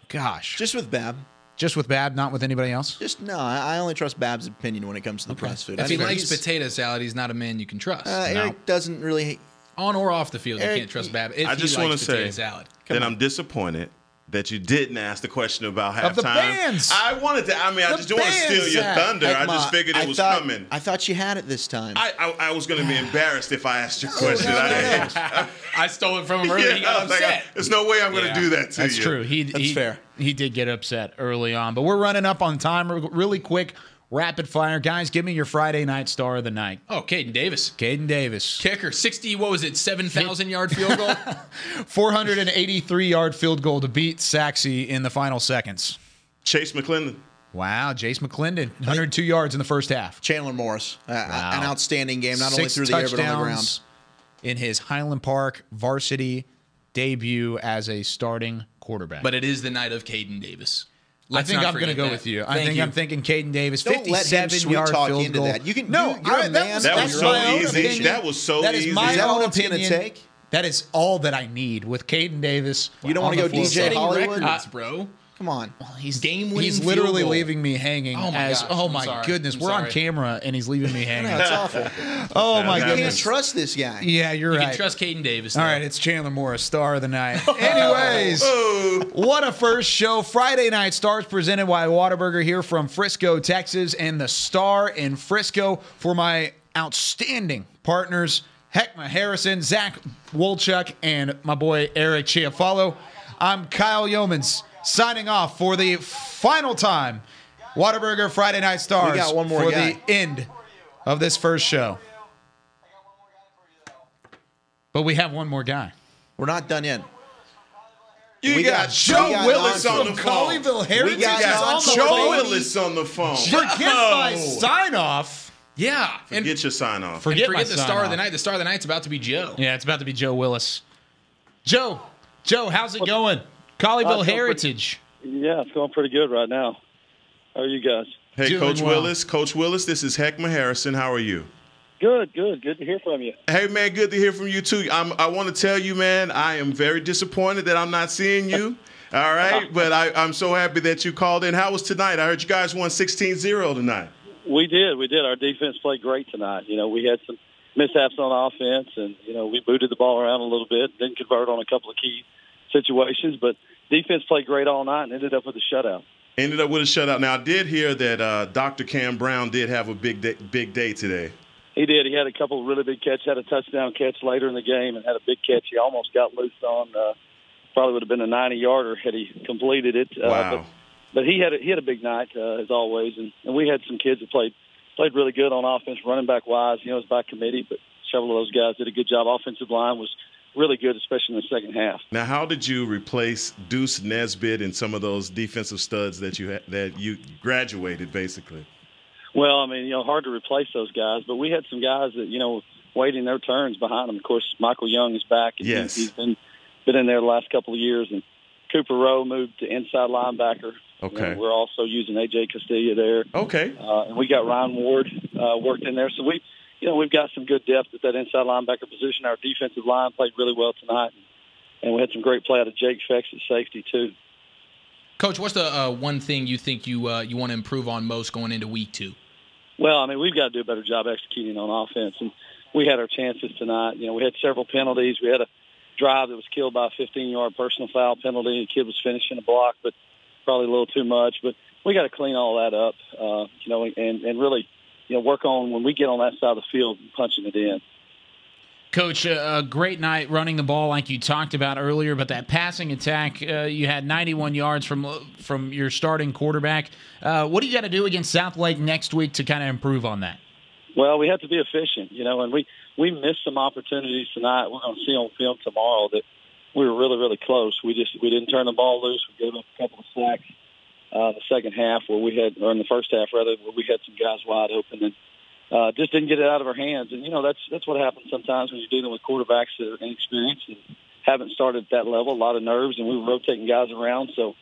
Gosh. Just with Babb. Just with Babb, not with anybody else? No, I only trust Babb's opinion when it comes to the press food. If he likes potato salad, he's not a man you can trust. Eric doesn't really... On or off the field, you can't trust Babb. If I just want to say that I'm disappointed that you didn't ask the question about halftime. Of the bands. I wanted to. I mean, I just don't want to steal your thunder. Hekma, I just figured it was coming. I thought you had it this time. I was going to be embarrassed if I asked your question. I stole it from him earlier. He got upset. There's no way I'm going to do that to That's you. True. That's fair. He did get upset early on. But we're running up on time really quick. Rapid fire. Guys, give me your Friday night star of the night. Oh, Caden Davis. Caden Davis. Kicker. 7,000-yard field goal? 483-yard field goal to beat Saxey in the final seconds. Chase McClendon. Wow, Chase McClendon. 102 yards in the first half. Chandler Morris. An outstanding game, not only 6 through the air but on the ground. In his Highland Park varsity debut as a starting quarterback. But it is the night of Caden Davis. I think I'm going to go with you. I'm thinking Caden Davis. 57-yard field goal. That. You can. No, you're a man. That was so easy. That was so easy. That is my own opinion. Take? That is all that I need with Caden Davis. You don't want to go DJ Hollywood, bro. Come on. Well, he's game-winning. He's literally leaving me hanging. Oh my goodness, we're on camera and he's leaving me hanging. That's awful. Oh my goodness. You can't goodness. trust this guy. Yeah, you're right. You can trust Caden Davis. All right, it's Chandler Morris, star of the night. Anyways, what a first show. Friday Night Stars presented by Whataburger here from Frisco, Texas, and the Star in Frisco for my outstanding partners, Hekma Harrison, Zach Wolchuk, and my boy Eric Chiofalo. I'm Kyle Youmans, signing off for the final time. Whataburger Friday Night Stars. We got one more for guy. the end of this first show. But we have one more guy. We're not done yet. We got Joe Willis on the phone. Colleyville Heritage. We got Joe Willis on the phone. Forget my sign-off. Yeah. Forget your sign-off. Forget the star of the night. The star of the night's about to be Joe. Yeah, it's about to be Joe Willis. Joe, how's it going? Colleyville Heritage. Yeah, it's going pretty good right now. How are you guys? Hey, Doing Coach well. Willis. Coach Willis, this is Hekma Harrison. How are you? Good. Good to hear from you. Hey, man, good to hear from you, too. I want to tell you, man, I am very disappointed that I'm not seeing you. All right? But I'm so happy that you called in. How was tonight? I heard you guys won 16-0 tonight. We did. Our defense played great tonight. We had some mishaps on offense, and, we booted the ball around a little bit, didn't convert on a couple of key situations, but defense played great all night and ended up with a shutout. Now, I did hear that Dr. Cam Brown did have a big day today. He did. He had a couple of really big catches, had a touchdown catch later in the game and had a big catch he almost got loose on. Probably would have been a 90-yarder had he completed it. Wow. But he had a big night, as always, and we had some kids that played really good on offense, running back-wise. It was by committee, but several of those guys did a good job. Offensive line was really good, especially in the second half. Now, how did you replace Deuce Nesbitt and some of those defensive studs that you graduated, basically? Well, hard to replace those guys, but we had some guys that, waiting their turns behind them. Of course, Michael Young is back. And yes. He's been in there the last couple of years, and Cooper Rowe moved to inside linebacker. Okay. We're also using A.J. Castilla there. Okay. And we got Ryan Ward worked in there. So we've got some good depth at that inside linebacker position. Our defensive line played really well tonight, and we had some great play out of Jake Fex at safety too. Coach, what's the one thing you think you want to improve on most going into week 2? Well, we've got to do a better job executing on offense, and we had our chances tonight. We had several penalties. We had a drive that was killed by a 15-yard personal foul penalty. The kid was finishing a block, but probably a little too much. But we got to clean all that up, and really, work on when we get on that side of the field and punching it in. Coach, a great night running the ball like you talked about earlier, but that passing attack, you had 91 yards from your starting quarterback. What do you got to do against South Lake next week to kind of improve on that? Well, we have to be efficient, and we missed some opportunities tonight. We're going to see on film tomorrow that we were really, really close. We didn't turn the ball loose. We gave up a couple of sacks in the second half or in the first half rather, where we had some guys wide open and just didn't get it out of our hands. And that's what happens sometimes when you're dealing with quarterbacks that are inexperienced and haven't started at that level. A lot of nerves, and we were rotating guys around. So,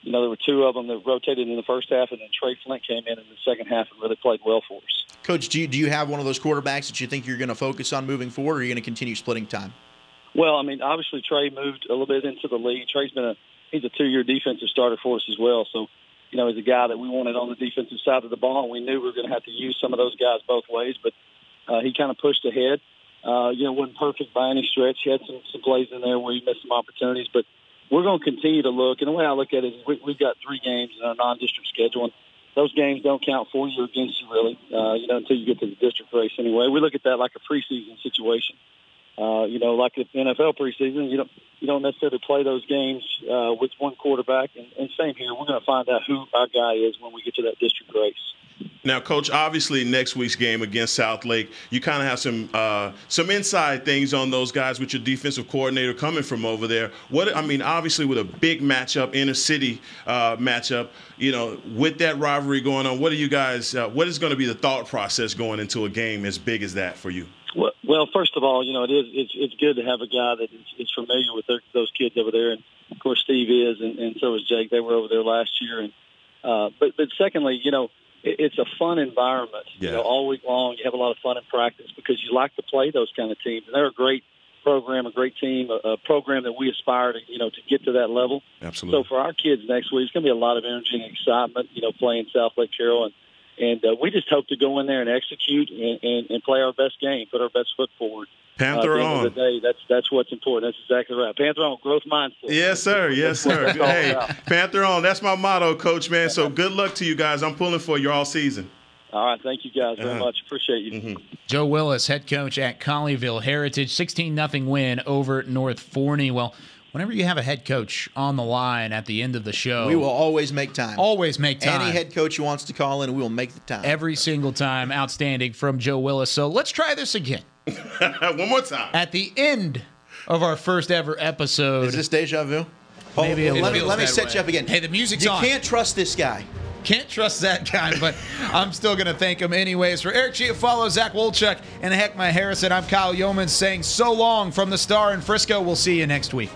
there were two of them that rotated in the first half, and then Trey Flint came in the second half and really played well for us. Coach, do you have one of those quarterbacks that you think you're going to focus on moving forward, or are you going to continue splitting time? Well, obviously Trey moved a little bit into the league. Trey's he's a 2-year defensive starter for us as well. So, he's a guy that we wanted on the defensive side of the ball, and we knew we were going to have to use some of those guys both ways. But he kind of pushed ahead. Wasn't perfect by any stretch. He had some plays in there where he missed some opportunities, but we're going to continue to look. And the way I look at it is we've got 3 games in our non-district schedule, and those games don't count for you or against you, really, until you get to the district race anyway. We look at that like a preseason situation. Like the NFL preseason, you don't necessarily play those games with one quarterback. And same here, we're going to find out who our guy is when we get to that district race. Now, Coach, obviously next week's game against South Lake, you kind of have some inside things on those guys with your defensive coordinator coming from over there. Obviously with a big matchup, inner city matchup, with that rivalry going on, what are you guys? What is going to be the thought process going into a game as big as that for you? Well, first of all, it's good to have a guy that is familiar with those kids over there, and of course Steve is, and so is Jake. They were over there last year, and but secondly, it's a fun environment. Yeah. All week long, you have a lot of fun in practice because you like to play those kind of teams, and they're a great program, a great team, a program that we aspire to to get to that level. Absolutely. So for our kids next week, it's going to be a lot of energy and excitement. Playing South Lake Carroll. And we just hope to go in there and execute and play our best game, put our best foot forward. Panther at the on. end of the day, that's what's important. That's exactly right. Panther on, growth mindset. Yes, sir. Yes, sir. Hey, Panther on. That's my motto, Coach, man. So good luck to you guys. I'm pulling for you all season. All right. Thank you guys very much. Appreciate you. Mm-hmm. Joe Willis, head coach at Colleyville Heritage, 16-0 win over North Forney. Well, whenever you have a head coach on the line at the end of the show, we will always make time. Always make time. Any head coach who wants to call in, we will make the time. Every single time. Outstanding from Joe Willis. So let's try this again. One more time. At the end of our first ever episode. Is this deja vu? Maybe let me set you up again. Hey, the music's on. You can't trust this guy. Can't trust that guy, but I'm still going to thank him anyways. For Eric Chiofalo, Zach Wolchuk, and Hekma Harrison, I'm Kyle Youmans saying so long from the Star in Frisco. We'll see you next week.